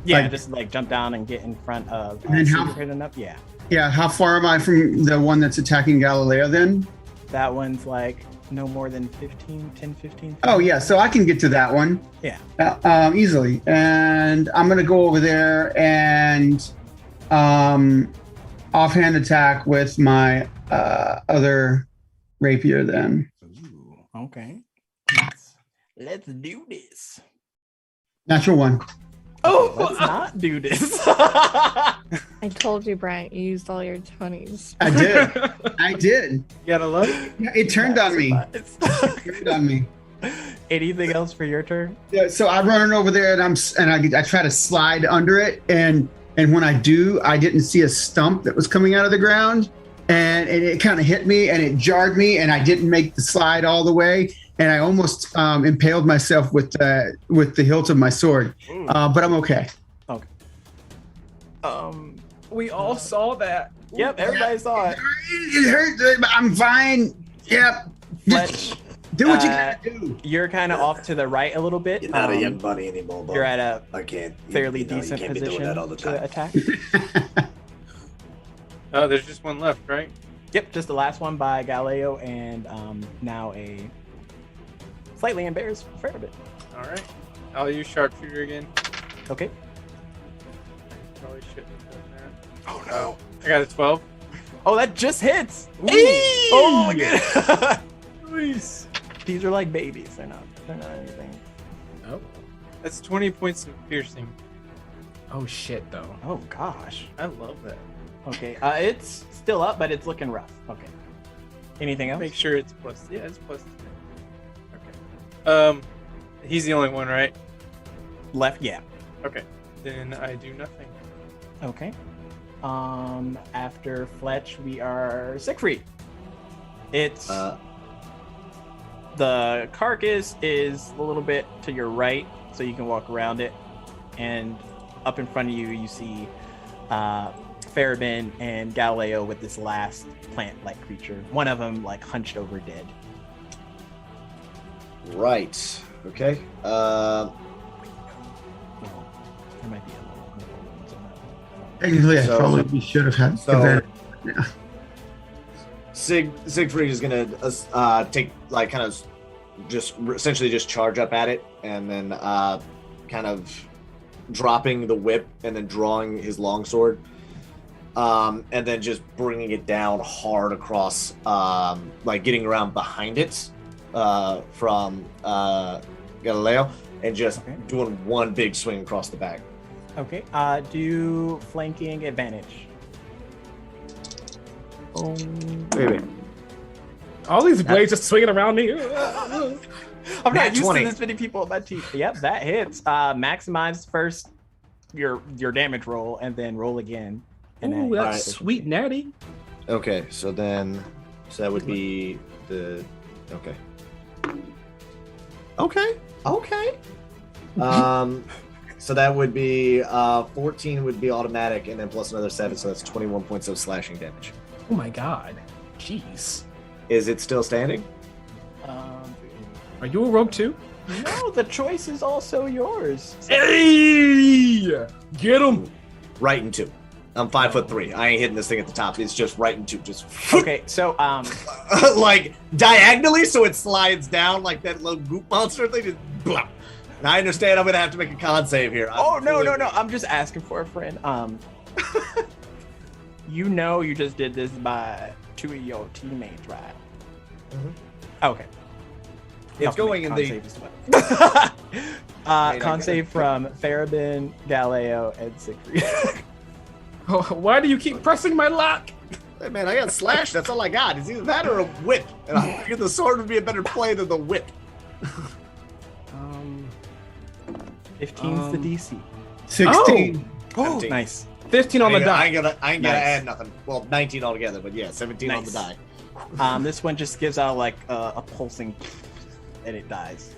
Yeah, Like- just like jump down and get in front of And then how- Secret enough. Yeah, Yeah, how far am I from the one that's attacking Galileo then? that one's like no more than 10, 15. Oh yeah, so I can get to that one. Yeah. Easily. And I'm gonna go over there and offhand attack with my other rapier then. Ooh, okay. Let's do this. Natural one. Oh, let's not do this. I told you, Brent, you used all your 20s. I did. I did. You gotta love it. Yeah, it turned on me. Surprise. It turned on me. Anything else for your turn? Yeah, so I'm running over there and I try to slide under it and when I do, I didn't see a stump that was coming out of the ground and it kind of hit me and it jarred me and I didn't make the slide all the way and I almost impaled myself with the hilt of my sword, but I'm okay. Okay. We all saw that. Yep, everybody saw it. It hurt, but I'm fine. Yep. Fletch, Do what you gotta do. you're kind of off to the right a little bit. You're not a young bunny anymore, Bob. You're at a I can't. fairly you decent can't be doing position that all the time. to attack. Oh, there's just one left, right? Yep, just the last one by Galileo, and now a slightly embarrassed Fairban. All right. I'll use sharpshooter again. Okay. Probably shouldn't have done that. Oh no. I got a 12. Oh, that just hits. Ooh. Oh my god. Nice. These are like babies. They're not anything. Oh. That's 20 points of piercing. Oh shit, though. Oh gosh. I love that. Okay. It's still up, but it's looking rough. Okay. Anything else? Make sure it's plus. Yeah, it's plus 10. Okay. He's the only one, right? Left. Yeah. Okay. Then I do nothing. Okay. After Fletch, we are Siegfried. It's the carcass is a little bit to your right, so you can walk around it, and up in front of you, you see Fairban and Galileo with this last plant-like creature. One of them like hunched over dead. Right. Okay. Well, there might be a little more ones on that. Technically, I So- probably should have had So- advantage. Yeah. Siegfried is gonna take like kind of just essentially just charge up at it and then kind of dropping the whip and then drawing his longsword and then just bringing it down hard across like getting around behind it from Galileo and just Okay. doing one big swing across the back. Okay. Do flanking advantage. Wait. All these blades just swinging around me. I'm Nat not used 20. to this many people on my team. Yep, that hits. Maximize first your damage roll and then roll again. And Ooh, then- that's Alright. sweet natty. Okay, so that would be the okay. So that would be 14 would be automatic, and then plus another 7, so that's 21 points of slashing damage. Oh my god. Jeez. Is it still standing? Are you a rogue too? No, the choice is also yours. Hey! Get him! Right in 2. I'm 5'3". I ain't hitting this thing at the top. It's just right in 2. Just Okay, so like diagonally, so it slides down like that little goop monster thing. Just blah. And I understand I'm gonna have to make a con save here. oh no. I'm just asking for a friend. You know you just did this by 2 of your teammates, right? Okay. It's I'll going make in con the. save as well. Wait, Con I save from Fairban, Galileo, and Siegfried. Oh, why do you keep pressing my lock? Hey, man, I got slashed. That's all I got. It's either that or a whip. And I figured the sword would be a better play than the whip. 15's the DC. 16. Oh, 17. nice. 15 on the I die. ain't gonna Nice. add nothing. Well, 19 altogether, but yeah, 17 on the Nice. die. This one just gives out like a pulsing, and it dies.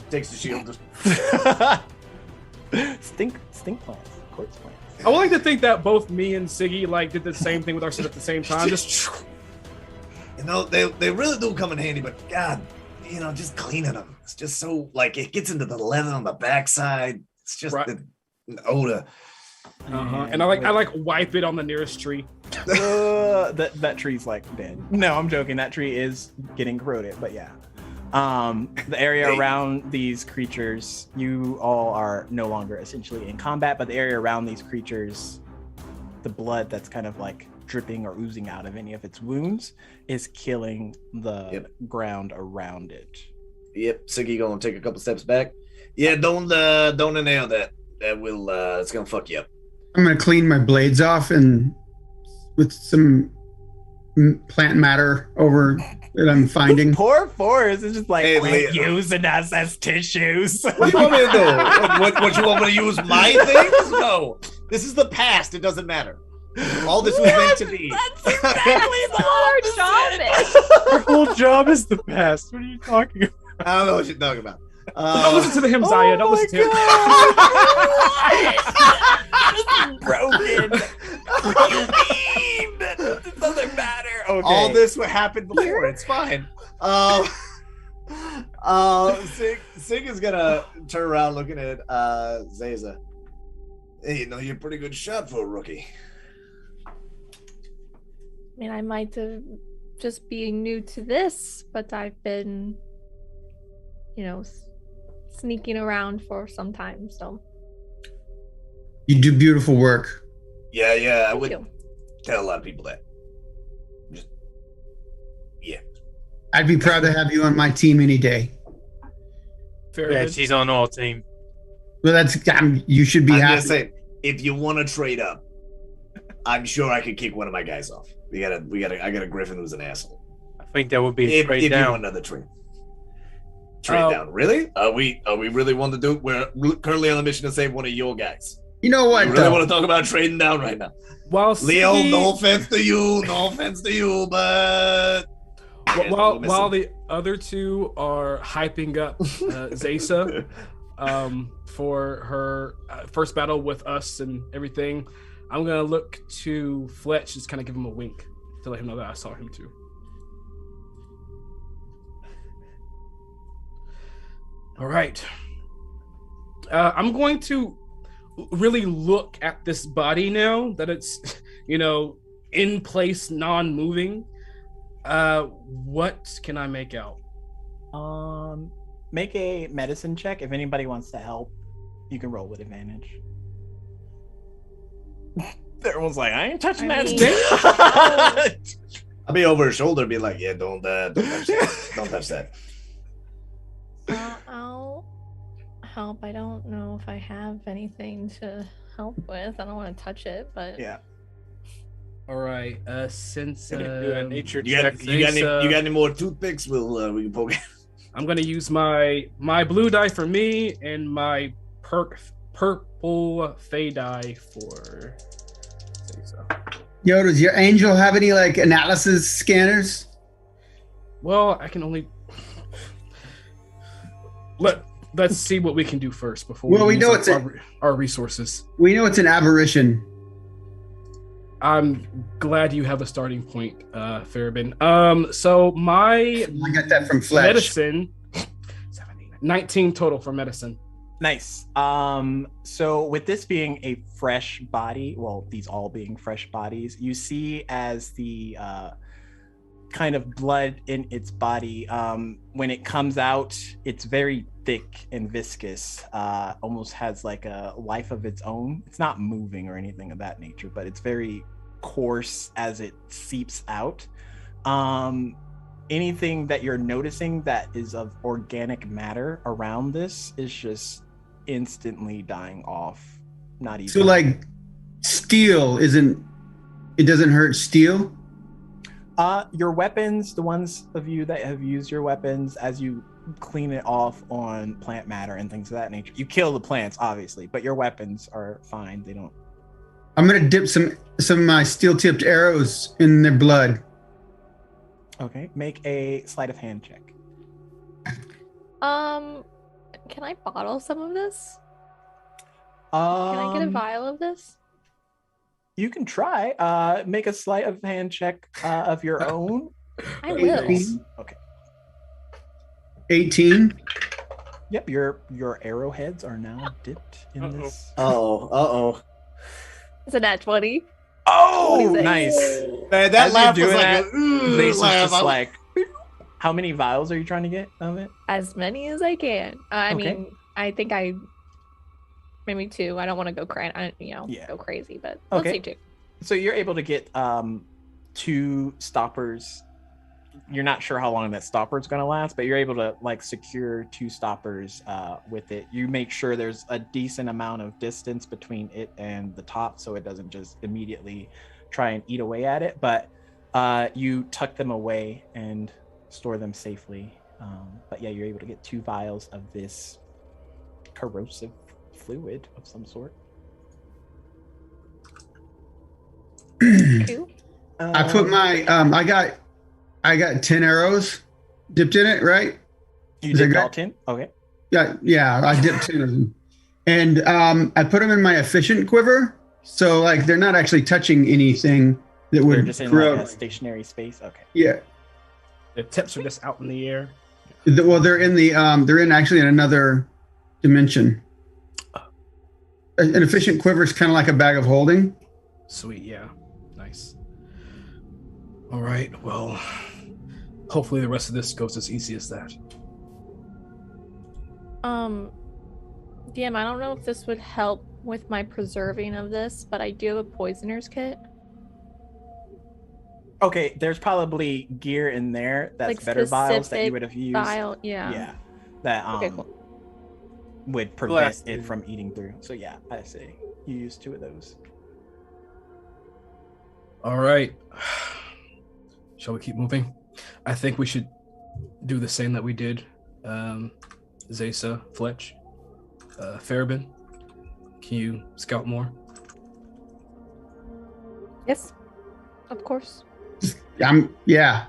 Takes the shield. Just... Stink plants, quartz plants. I would like to think that both me and Siggy like did the same thing with our shit at the same time. Just You know, they really do come in handy, but God, you know, just cleaning them. It's just so like it gets into the leather on the backside. It's just Right. the odor. And I like wipe it on the nearest tree. That tree's like dead. No, I'm joking. That tree is getting corroded, but yeah. The area around these creatures, you all are no longer essentially in combat, but the area around these creatures, the blood that's kind of like dripping or oozing out of any of its wounds is killing the ground around it. Yep, Siggy gonna take a couple steps back. Yeah, don't inhale that. That will it's gonna fuck you up. I'm gonna clean my blades off and with some plant matter over that I'm finding. Poor Forrest is just like Hey, using us as tissues. What do you want me to do? What you want me to use my things? No, this is the past. It doesn't matter. All this was meant to be. That's exactly That's what our job is. Our whole job is the past. What are you talking about? I don't know what you're talking about. Don't listen to him, Zaya. Don't listen to him. Broken. What do you mean? It doesn't matter. Okay. All this would happen before. It's fine. Sig is gonna turn around looking at Zaza. Hey, you know, you're a pretty good shot for a rookie. I mean, I might have just being new to this, but I've been, you know, sneaking around for some time, so. You do beautiful work. Yeah, I Thank would you. tell a lot of people that. Just, yeah. I'd be proud to have you on my team any day. Fair Yeah, enough. she's on all team. Well, that's you should be I'm happy. just saying, if you want to trade up, I'm sure I could kick one of my guys off. I got a Griffin who's an asshole. I think that would be a If trade you want down. another trade. Trade down. Really? Are we really want to do it? We're currently on a mission to save one of your guys. You know what? You really though? want to talk about trading down right now? While Leo, Siggy- no offense to you, but while the other two are hyping up Zaysa for her first battle with us and everything, I'm gonna look to Fletch, just kind of give him a wink to let him know that I saw him too. All right. I'm going to really look at this body now that it's, you know, in place, non-moving. What can I make out? Make a medicine check. If anybody wants to help, you can roll with advantage. Everyone's like, I ain't touching I that. mean- I'll be over his shoulder, and be like, yeah, don't touch that. Don't touch that. I'll help. I don't know if I have anything to help with. I don't want to touch it, but Yeah. All right. Since Do a nature You got, check. you got any more toothpicks? We can poke it. I'm gonna use my blue die for me and my purple fey die for. Yo, does your angel have any like analysis scanners? Well, I can only let's see what we can do first before. Well, we use know up it's our resources. We know it's an aberration. I'm glad you have a starting point, Farabin. So my I got that from Fletch. medicine, 19 total for medicine. Nice. So with this being a fresh body, well, these all being fresh bodies, you see as the kind of blood in its body, when it comes out, it's very thick and viscous, almost has like a life of its own. It's not moving or anything of that nature, but it's very coarse as it seeps out. Anything that you're noticing that is of organic matter around this is just instantly dying off. Not even. So like steel doesn't hurt steel? Your weapons, the ones of you that have used your weapons, as you clean it off on plant matter and things of that nature, you kill the plants obviously, but your weapons are fine. They don't. I'm gonna dip some of my steel-tipped arrows in their blood. Okay, make a sleight of hand check. can I bottle some of this? Can I get a vial of this? You can try. Make a sleight of hand check of your own. I will. 18. Okay. 18. Yep, your arrowheads are now dipped in this. Uh-oh. It's a nat 20. Oh, What do you nice. Man, that As you're laugh was doing like that, a ooh Zace's laugh. just like, how many vials are you trying to get of it? As many as I can. I Okay. mean, I think maybe 2. I don't want to go go crazy, but let's Okay. say 2. So you're able to get 2 stoppers. You're not sure how long that stopper is going to last, but you're able to like secure 2 stoppers with it. You make sure there's a decent amount of distance between it and the top, so it doesn't just immediately try and eat away at it. But you tuck them away and store them safely. But yeah, you're able to get 2 vials of this corrosive fluid of some sort. Two. I put my I got 10 arrows dipped in it, right? You Is that did good? all 10? Okay. Yeah, I dipped 10 of them. And I put them in my efficient quiver, so like they're not actually touching anything that They're would just in corrode. like a stationary space. Okay. Yeah. The tips are just out in the air. Well, they're in the actually in another dimension. An efficient quiver is kind of like a bag of holding. Sweet, yeah. Nice. All right, well, hopefully the rest of this goes as easy as that. DM, I don't know if this would help with my preserving of this, but I do have a poisoner's kit. Okay, there's probably gear in there that's Like better vials that you specific would have used. Yeah. That Okay, cool. would prevent Blast it you. from eating through. So yeah, I say you use 2 of those. All right. Shall we keep moving? I think we should do the same that we did. Zesa, Fletch, Farabin, can you scout more? Yes, of course. Yeah.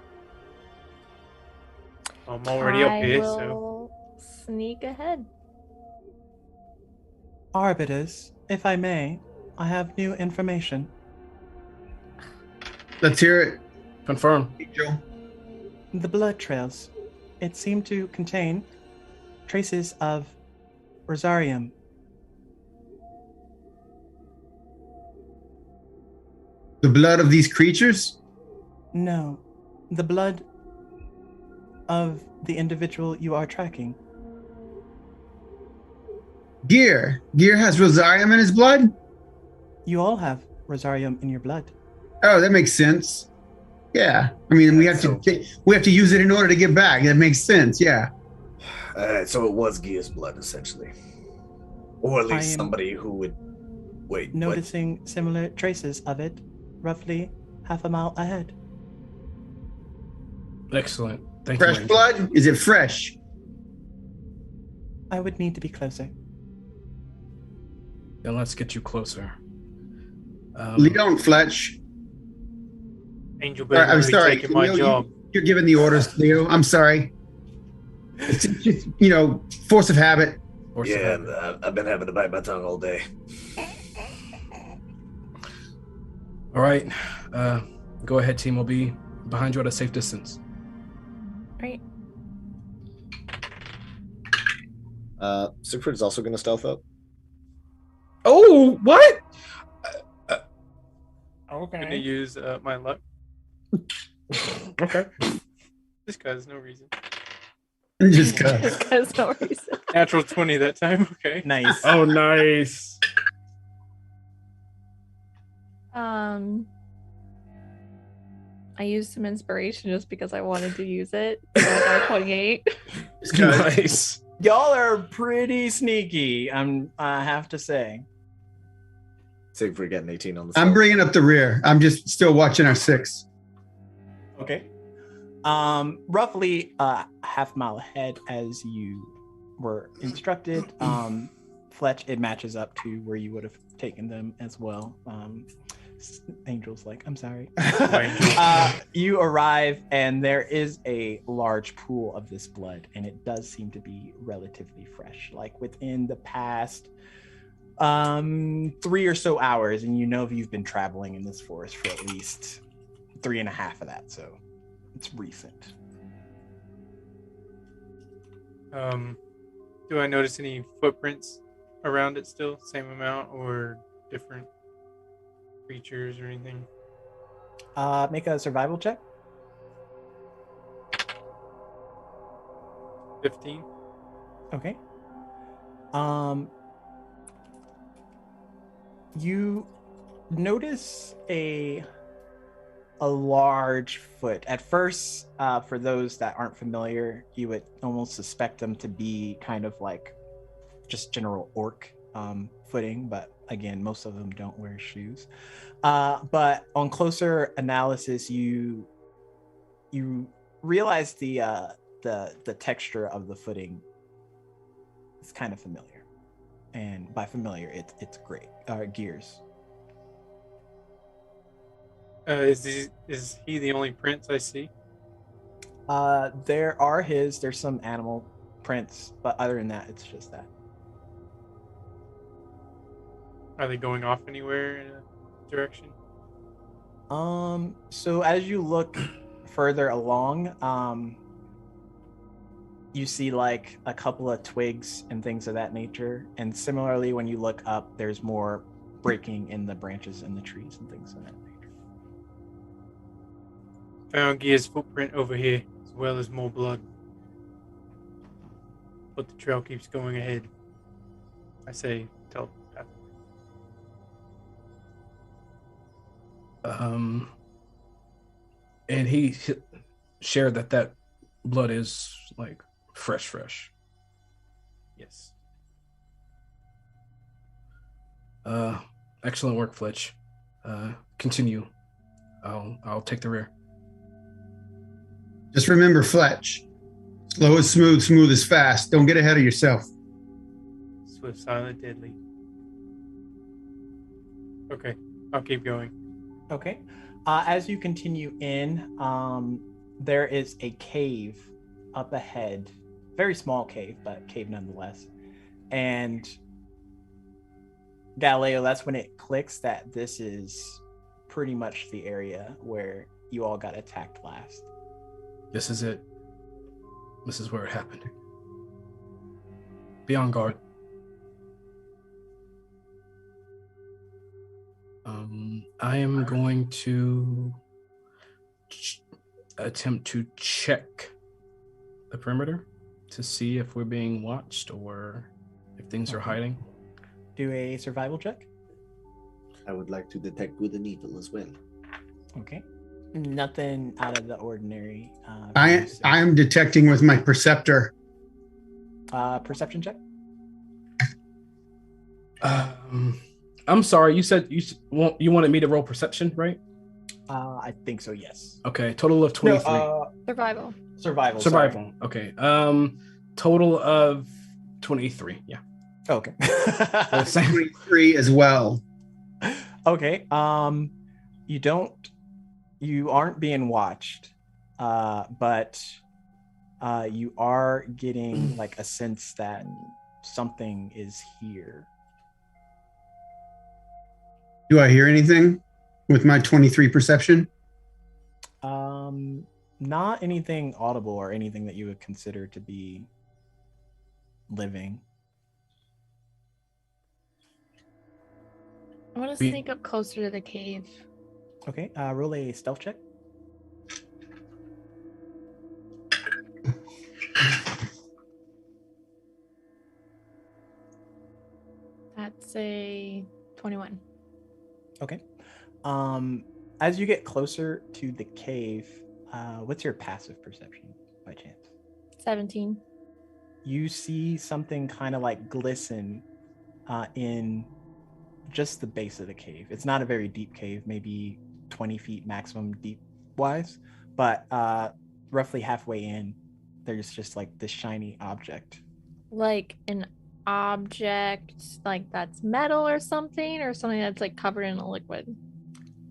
I'm already up here, so will sneak ahead. Arbiters, if I may, I have new information. Let's hear it, Confirm. Angel. The blood trails. It seemed to contain traces of Rosarium. The blood of these creatures? No, the blood of the individual you are tracking. Gear has Rosarium in his blood? You all have Rosarium in your blood. Oh, that makes sense. Yeah. I mean, we have to use it in order to get back. That makes sense. Yeah. So it was Gia's blood, essentially. Or at I least am somebody who would... Wait, noticing similar traces of it, roughly half a mile ahead. Excellent. Thank you. Fresh Angel. blood? Is it fresh? I would need to be closer. Then let's get you closer. Lead on, Fletch. Angel better I'm not be sorry. taking my Leo, job. You're giving the orders, Leo. I'm sorry. It's just, force of habit. Or Yeah, so- I've been having to bite my tongue all day. All right. Go ahead, team. We'll be behind you at a safe distance. Right. Siegfried's also going to stealth up. Oh, what? I'm gonna use my luck. Okay. This guy's no reason. Just cut. Because no reason. Natural 20 that time. Okay. Nice. Oh, nice. I used some inspiration just because I wanted to use it. So I got 28. Nice. Y'all are pretty sneaky, I have to say. Siegfried getting 18 on the I'm stealth. bringing up the rear. I'm just still watching our 6. Okay. Roughly half mile ahead as you were instructed. Fletch, it matches up to where you would have taken them as well. Angel's like, I'm sorry. You arrive and there is a large pool of this blood, and it does seem to be relatively fresh. Like within the past 3 or so hours, and you know if you've been traveling in this forest for at least 3.5 of that, so it's recent. Do I notice any footprints around it still? Same amount or different creatures or anything? Make a survival check. 15. Okay. You notice a large foot. At first, for those that aren't familiar, you would almost suspect them to be kind of like just general orc footing, but again, most of them don't wear shoes. But on closer analysis, you realize the texture of the footing is kind of familiar. And by familiar, it's great. Gears. Is he the only prince I see? There's some animal prints, but other than that, it's just that. Are they going off anywhere in a direction? So as you look further along, you see like a couple of twigs and things of that nature. And similarly, when you look up, there's more breaking in the branches and the trees and things of that nature. Found Gear's footprint over here, as well as more blood. But the trail keeps going ahead. I say telepathically. And he shared that blood is like fresh. Yes. Excellent work, Fletch. Continue. I'll take the rear. Just remember, Fletch. Slow is smooth, smooth is fast. Don't get ahead of yourself. Swift, silent, deadly. Okay, I'll keep going. Okay. As you continue in, there is a cave up ahead. Very small cave, but cave nonetheless. And Galileo, that's when it clicks that this is pretty much the area where you all got attacked last. This is it. This is where it happened. Be on guard. I am going to attempt to check the perimeter to see if we're being watched or if things are hiding. Do a survival check. I would like to detect good and evil as well. Okay. Nothing out of the ordinary. I am detecting with my perceptor. Perception check. I'm sorry. You said you wanted me to roll perception, right? I think so. Yes. Okay. Total of 23. No, Survival. Survival. Survival. Okay. Total of 23. Yeah. Okay. 23 as well. Okay. You aren't being watched, but you are getting like a sense that something is here. Do I hear anything with my 23 perception? Not anything audible or anything that you would consider to be living. I want to sneak up closer to the cave. Okay, roll a stealth check. That's a 21. Okay. As you get closer to the cave, what's your passive perception by chance? 17. You see something kind of like glisten in just the base of the cave. It's not a very deep cave, maybe 20 feet maximum deep wise, but roughly halfway in, there's just like this shiny object. Like an object like that's metal or something that's like covered in a liquid?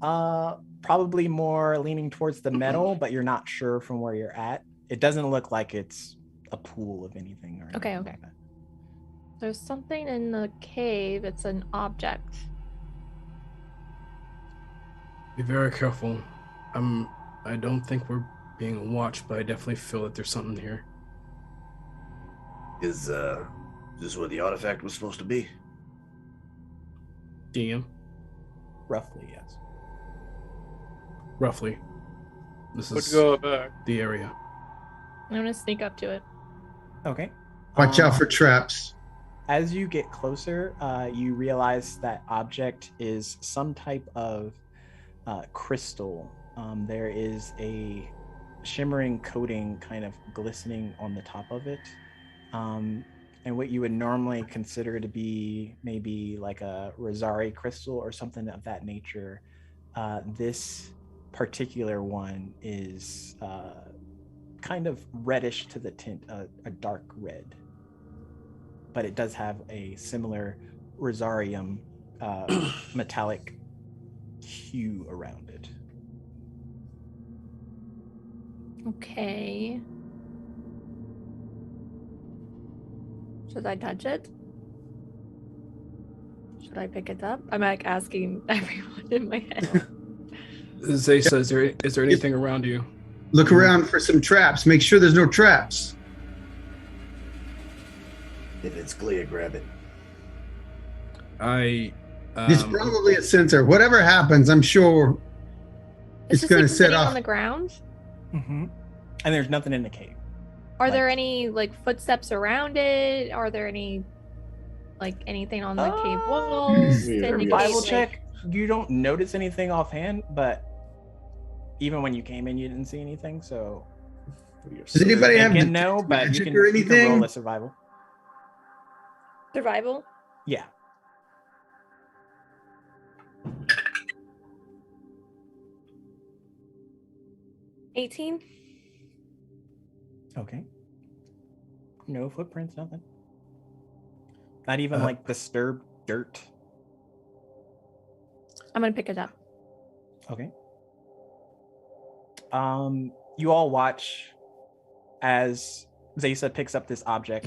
Probably more leaning towards the metal, but you're not sure from where you're at. It doesn't look like it's a pool of anything or anything Okay. like that. There's something in the cave. It's an object. Be very careful. I don't think we're being watched, but I definitely feel that there's something here. Is this where the artifact was supposed to be? DM, Roughly, yes. roughly. This Let's is go back. the area. I'm gonna sneak up to it. Okay. Watch out for traps. As you get closer, you realize that object is some type of crystal. There is a shimmering coating kind of glistening on the top of it. And what you would normally consider to be maybe like a rosari crystal or something of that nature, this particular one is kind of reddish to the tint, a dark red. But it does have a similar rosarium metallic hue around it. Okay. Should I touch it? Should I pick it up? I'm like asking everyone in my head. Zaysa, is there anything around you? Look around for some traps. Make sure there's no traps. If it's clear, grab it. There's probably a sensor. Whatever happens, I'm sure it's going to set sitting off. on the ground. Mm-hmm. And there's nothing in the cave. Are there any like footsteps around it? Are there any like anything on the cave walls? to indicate, Survival like- check. You don't notice anything offhand, but even when you came in, you didn't see anything. So Does anybody have can know, but magic you or can anything? roll a survival. Survival. Yeah. $18. Okay. No footprints, nothing. Not even like disturbed dirt. I'm gonna pick it up. Okay. You all watch as Zaysa picks up this object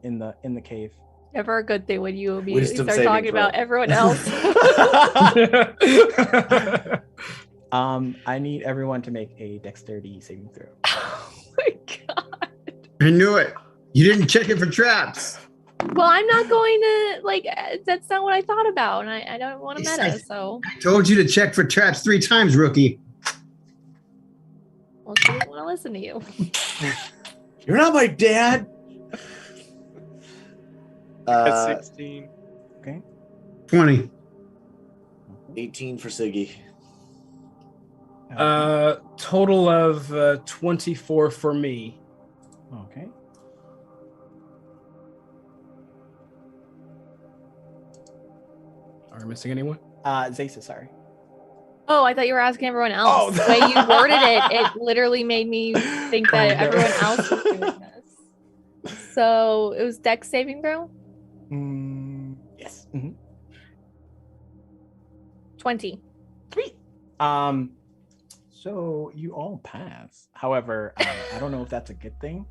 in the cave. Never a good thing when you immediately Wisdom start saving talking throw. about everyone else. I need everyone to make a dexterity saving throw. Oh my god. I knew it. You didn't check it for traps. Well, I'm not going to like. That's not what I thought about, and I don't want to meta. So, I told you to check for traps 3 times, rookie. well, she didn't want to listen to you. You're not my dad. At 16. Okay. 20. 18 for Siggy. Total of 24 for me. Okay. Are we missing anyone? Zaysa, sorry. Oh, I thought you were asking everyone else. Oh. The way you worded it literally made me think that Calm down. everyone else was doing this. So it was Dex saving throw. Yes. Mm-hmm. 20. Sweet. So you all pass. However, I don't know if that's a good thing.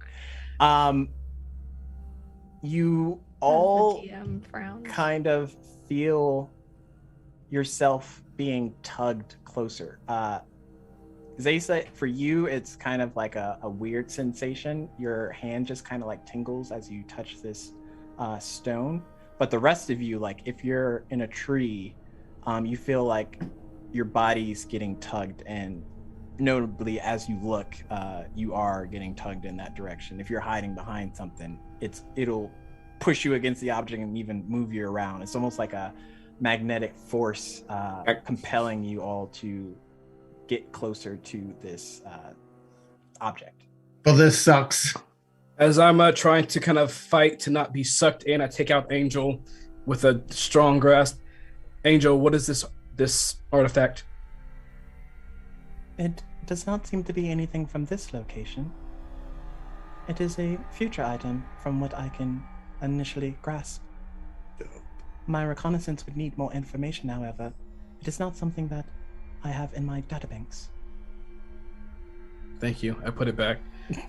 You all The DM frowns. kind of feel yourself being tugged closer. Zaysa, for you, it's kind of like a weird sensation. Your hand just kind of like tingles as you touch this stone. But the rest of you, like if you're in a tree, you feel like your body's getting tugged, and notably as you look, you are getting tugged in that direction. If you're hiding behind something, it'll push you against the object and even move you around. It's almost like a magnetic force compelling you all to get closer to this object. Well, this sucks. As I'm trying to kind of fight to not be sucked in, I take out Angel with a strong grasp. Angel, what is this artifact? It does not seem to be anything from this location. It is a future item from what I can initially grasp. My reconnaissance would need more information, however. It is not something that I have in my databanks. Thank you. I put it back.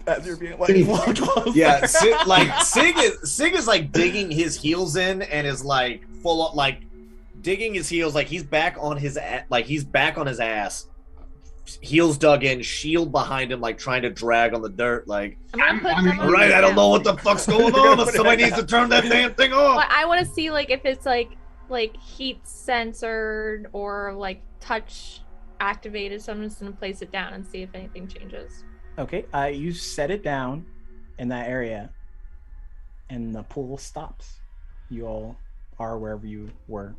As you're being like walked close. Yeah, Sig is like digging his heels in and is like full of like digging his heels like he's back on his ass, heels dug in, shield behind him, like trying to drag on the dirt. Like, all right, I don't know what the fuck's going on, but somebody needs to turn that damn thing off. Well, I want to see like if it's like heat censored or like touch activated, so I'm just gonna place it down and see if anything changes. Okay, you set it down in that area, and the pool stops. You all are wherever you were.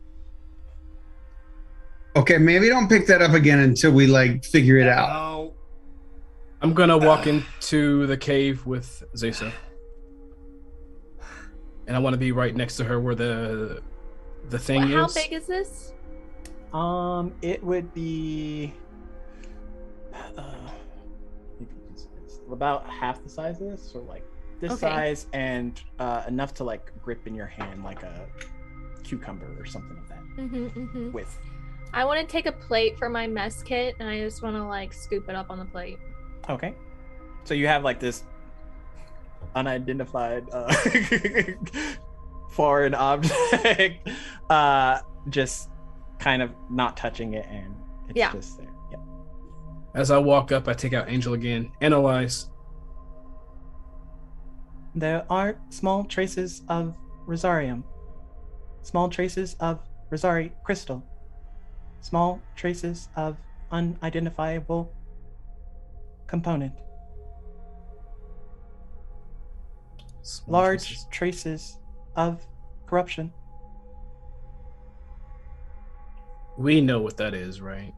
Okay, maybe don't pick that up again until we like figure it out. Oh. I'm gonna walk into the cave with Zesa, and I want to be right next to her where the thing is. How big is this? It would be about half the size of this, so like this size, and enough to like grip in your hand like a cucumber or something like that. With. I want to take a plate for my mess kit, and I just want to like scoop it up on the plate. Okay. So you have like this unidentified foreign object, just kind of not touching it, and it's just there. Yep. As I walk up, I take out Angel again. Analyze. There are small traces of Rosarium. Small traces of Rosari crystal. Small traces of unidentifiable component. Large traces of corruption. We know what that is, right?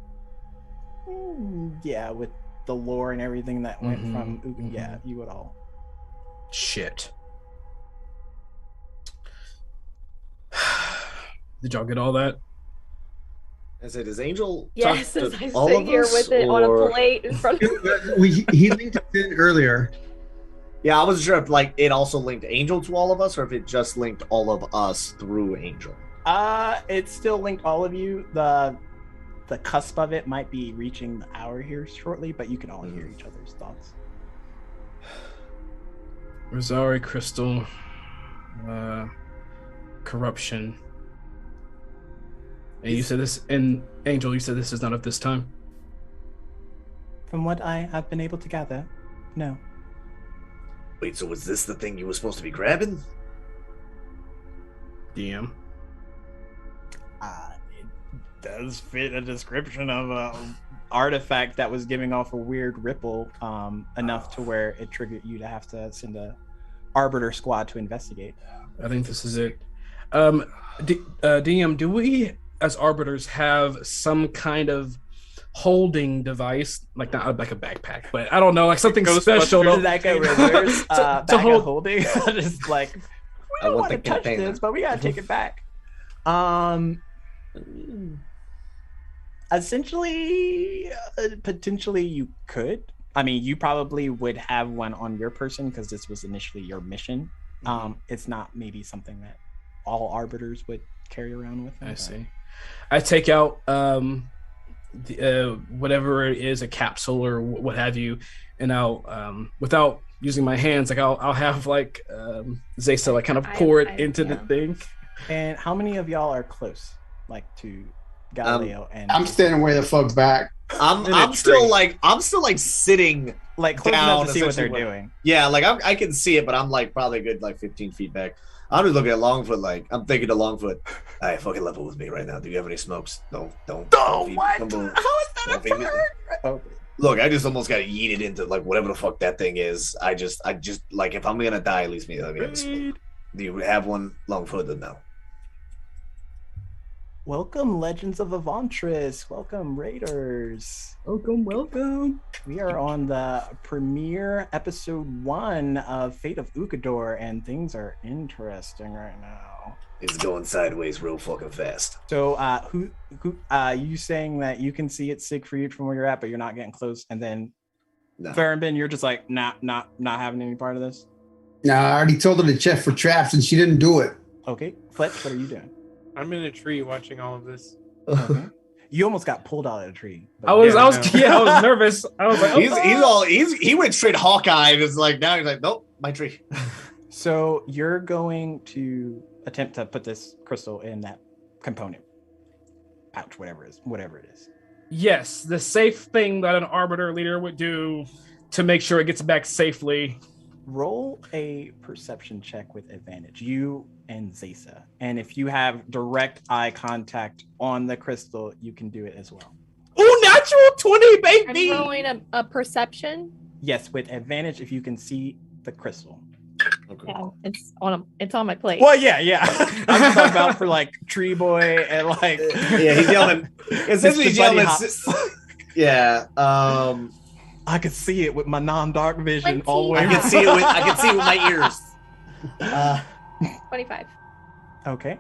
Yeah, with the lore and everything that went from... Yeah, you would all... Shit. Did y'all get all that? I said, is Angel yes, talk as to I all sit of here us, with it on a plate in front of me. He linked us in earlier. Yeah, I wasn't sure if like it also linked Angel to all of us, or if it just linked all of us through Angel. It still linked all of you. The cusp of it might be reaching the hour here shortly, but you can all hear each other's thoughts. Rosari crystal, corruption. And you said this, and Angel, you said this is not of this time? From what I have been able to gather, no. Wait, so was this the thing you were supposed to be grabbing? DM. It does fit a description of an artifact that was giving off a weird ripple, enough to where it triggered you to have to send a arbiter squad to investigate. I think this is it. DM, do we, as arbiters, have some kind of holding device, like not like a backpack, but I don't know, like something special to like a reverse to hold holding? Just like, we don't want to touch this, but we gotta take it back. Essentially, potentially you could. I mean, you probably would have one on your person because this was initially your mission. It's not maybe something that all arbiters would carry around with them. I see. I take out whatever it is, a capsule or what have you, and I'll without using my hands, like I'll have like Zesa like kind of pour it into the thing. And how many of y'all are close, like to Galileo? And I'm standing way the fuck back. I'm still like sitting like close down enough to see what they're doing. Yeah, like I can see it, but I'm like probably a good like 15 feet back. I'm just looking at Longfoot, like I'm thinking to Longfoot, all right, fucking level with me right now. Do you have any smokes? Don't. Oh, what? How is that a turn? Okay. Look, I just almost got to yeet it into like whatever the fuck that thing is. I just like if I'm gonna die, at least let me have a smoke. Do you have one, Longfoot? No. Welcome, Legends of Avantris. Welcome, Raiders. Welcome. We are on the premiere episode 1 of Fate of Ukodor, and things are interesting right now. It's going sideways real fucking fast. So, who you saying that you can see it, Siegfried, from where you're at, but you're not getting close, and then Farabin, you're just like not having any part of this? No, I already told her to check for traps, and she didn't do it. Okay, Fletch, what are you doing? I'm in a tree watching all of this. Okay. You almost got pulled out of the tree. I was I nervous. I was like, He went straight Hawkeye and is like, now he's like, nope, my tree. So you're going to attempt to put this crystal in that component pouch, whatever it is. yes, the safe thing that an arbiter leader would do to make sure it gets back safely. Roll a perception check with advantage, you and Zaysa. And if you have direct eye contact on the crystal, you can do it as well. Oh, natural 20, baby! I'm rolling a perception. Yes, with advantage if you can see the crystal. Okay. Yeah, it's on my plate. Well, yeah. I'm just talking about for like Tree Boy and like Yeah, he's yelling. Essentially, he's buddy yelling. hops. Yeah. I could see it with my non-dark vision all the way. I can see it with my ears. 25. Okay.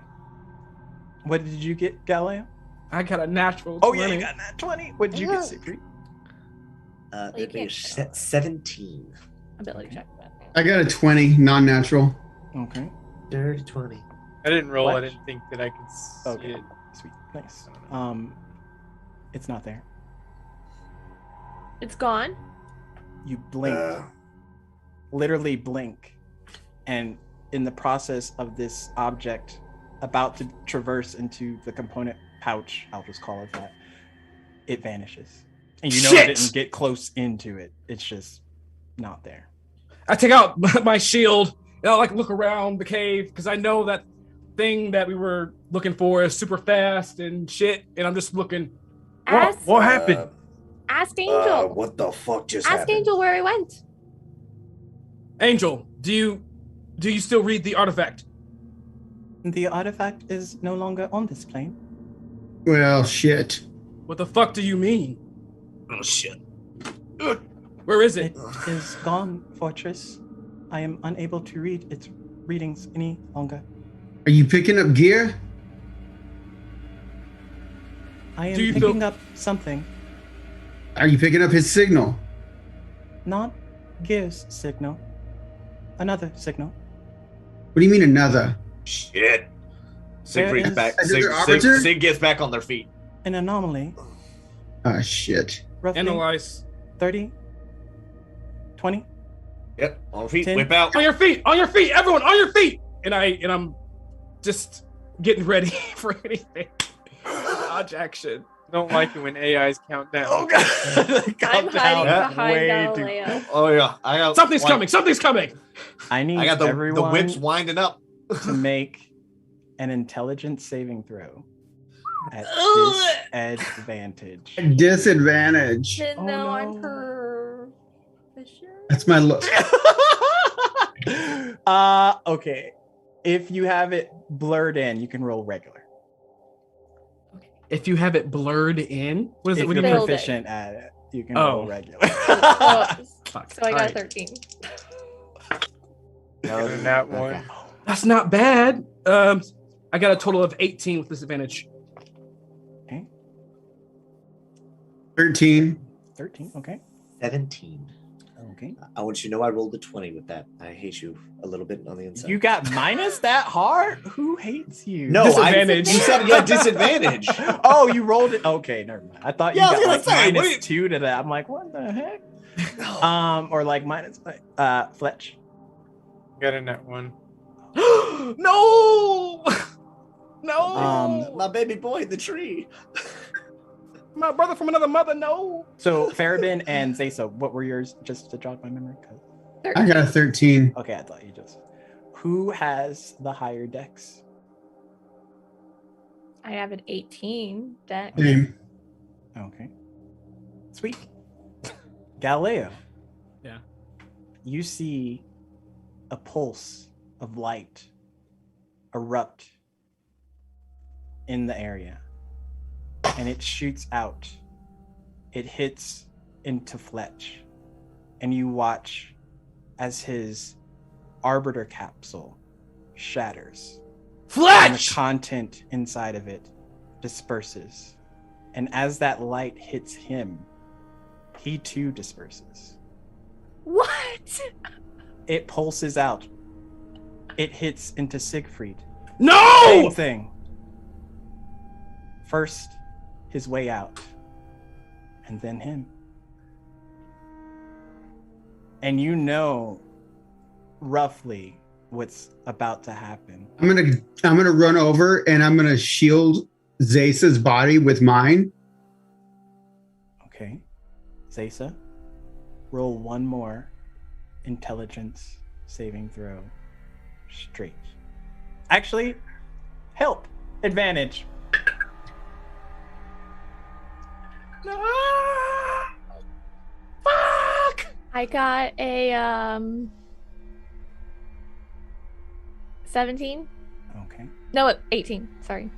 What did you get, Galileo? I got a natural 20. Oh yeah, you got that 20. What did you get, Siegfried? You It'd be can't- 17. Ability check. I got a 20, non-natural. Okay. Dirty 20. I didn't roll. I What? didn't think that I could see Okay. it. Sweet. Nice. It's not there. It's gone. You blink, literally blink, and in the process of this object about to traverse into the component pouch, I'll just call it that, it vanishes. And you know it didn't get close into it. It's just not there. I take out my shield and I like look around the cave because I know that thing that we were looking for is super fast and shit. And I'm just looking. What happened? Ask Angel. What the fuck just Ask happened? Angel where he went. Angel, do you still read the artifact? The artifact is no longer on this plane. Well, shit. What the fuck do you mean? Oh shit. Where is it? It is gone, Fortress. I am unable to read its readings any longer. Are you picking up gear? I am Do you picking feel- up something, Are you picking up his signal? not Gear's signal. Another signal. What do you mean another? Shit. Siegfried's is- back. Another arbiter? Sig gets back on their feet. An anomaly, Ah, shit. roughly Analyze. 30, 20. Yep, on feet, 10. whip out. On your feet, everyone, on your feet. And I'm just getting ready for anything. Dodge action. Don't like it when AIs count down. Oh god! I'm hiding Yeah. behind Way Galileo. Oh yeah, I got Something's coming. I need I got the everyone whips winding up. to make an intelligence saving throw at disadvantage. Disadvantage. Then Oh, no, I'm no. proficient. That's my look. Okay. If you have it blurred in, you can roll regular. If you have it blurred in, what is If it? What you're do you mean? Build it. proficient at it, you can Oh. roll regular. Oh, Fuck. so I got Alright. 13. Got a nat one. That's not bad. I got a total of 18 with disadvantage. 13. 13. Okay. 17. Okay. I want you to know I rolled a 20 with that. I hate you a little bit on the inside. You got minus that hard? Who hates you? no, Disadvantage. You said you had disadvantage. Oh, you rolled it. Okay, never mind. I thought you Yeah, I was got gonna like say, minus wait. 2 to that. I'm like, what the heck? Or like minus Fletch. Got a nat one. No! No! My baby boy in the tree. My brother from another mother, no! So Farabin and Zaysa, what were yours? Just to jog my memory. I got a 13. Okay, I thought you just. Who has the higher dex? I have an 18 deck. Same. Okay. Sweet. Galileo. Yeah. You see a pulse of light erupt in the area. And it shoots out. It hits into Fletch. And you watch as his arbiter capsule shatters. And the Fletch! content inside of it disperses. And as that light hits him, he too disperses. What? It pulses out. It hits into Siegfried. No! Same thing. First, his way out, and then him. And you know roughly what's about to happen. I'm gonna run over and I'm gonna shield Zasa's body with mine. Okay. Zasa, roll one more intelligence saving throw straight. Actually, help. Advantage. No! Fuck! I got a 17. Okay. No, 18. Sorry.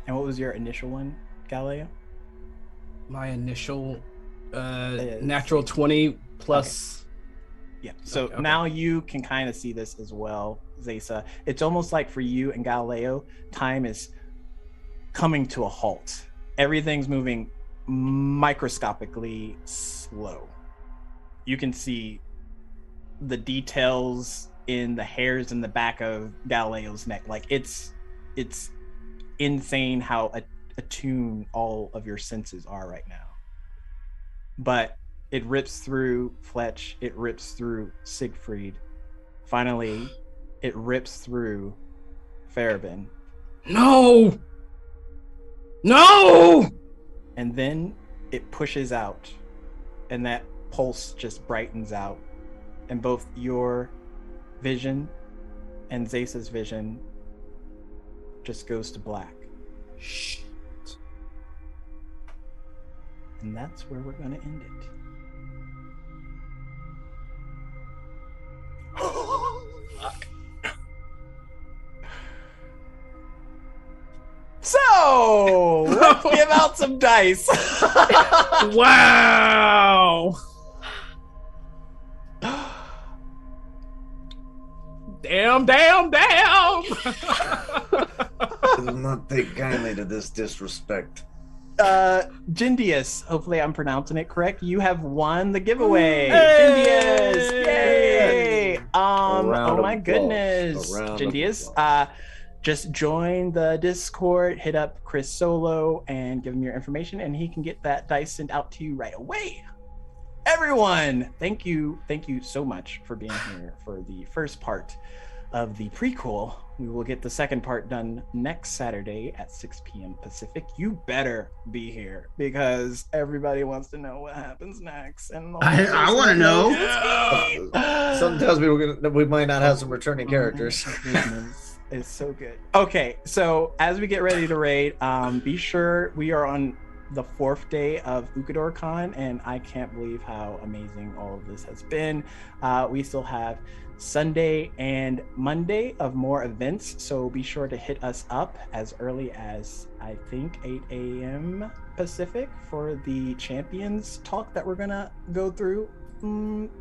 And what was your initial one, Galileo? My initial natural 20 plus. Yeah. So Okay. now you can kind of see this as well, Zasa. It's almost like for you and Galileo, time is coming to a halt. Everything's moving microscopically slow. You can see the details in the hairs in the back of Galileo's neck. Like it's insane how attuned all of your senses are right now. But it rips through Fletch, it rips through Siegfried. Finally, it rips through Farabin. No! No! And then it pushes out, and that pulse just brightens out, and both your vision and Zasa's vision just goes to black. Shit. And that's where we're going to end it. So, let's give out some dice. Wow! Damn! I do not take kindly to this disrespect. Jindius, hopefully I'm pronouncing it correct. You have won the giveaway. Hey! Jindius, yay! round Oh of my applause. goodness, A round of Jindius. applause. Just join the Discord, hit up Chris Solo, and give him your information, and he can get that dice sent out to you right away. Everyone, thank you so much for being here for the first part of the prequel. We will get the second part done next Saturday at 6 p.m. Pacific. You better be here because everybody wants to know what happens next. And I want to know. Something tells me we might not have some returning characters. Oh my goodness. It's so good. Okay, so as we get ready to raid, be sure we are on the 4th day of Ukodor Con, and I can't believe how amazing all of this has been. We still have Sunday and Monday of more events, so be sure to hit us up as early as I think 8 a.m. Pacific for the champions talk that we're gonna go through.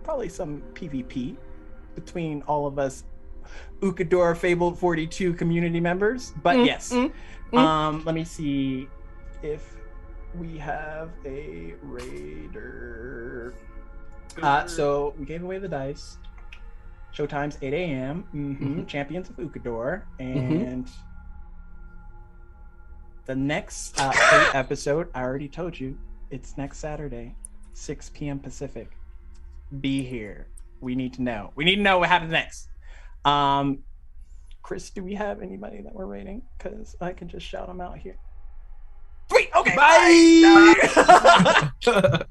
Probably some PvP between all of us Ukodor Fabled42 community members, but yes. Let me see if we have a raider. So we gave away the dice. Showtime's 8 a.m. Champions of Ukodor, and the next Fate episode, I already told you, it's next Saturday, 6 p.m. Pacific. Be here. We need to know. We need to know what happens next. Chris, do we have anybody that we're rating? Because I can just shout them out here. Sweet. Okay. Bye. Bye.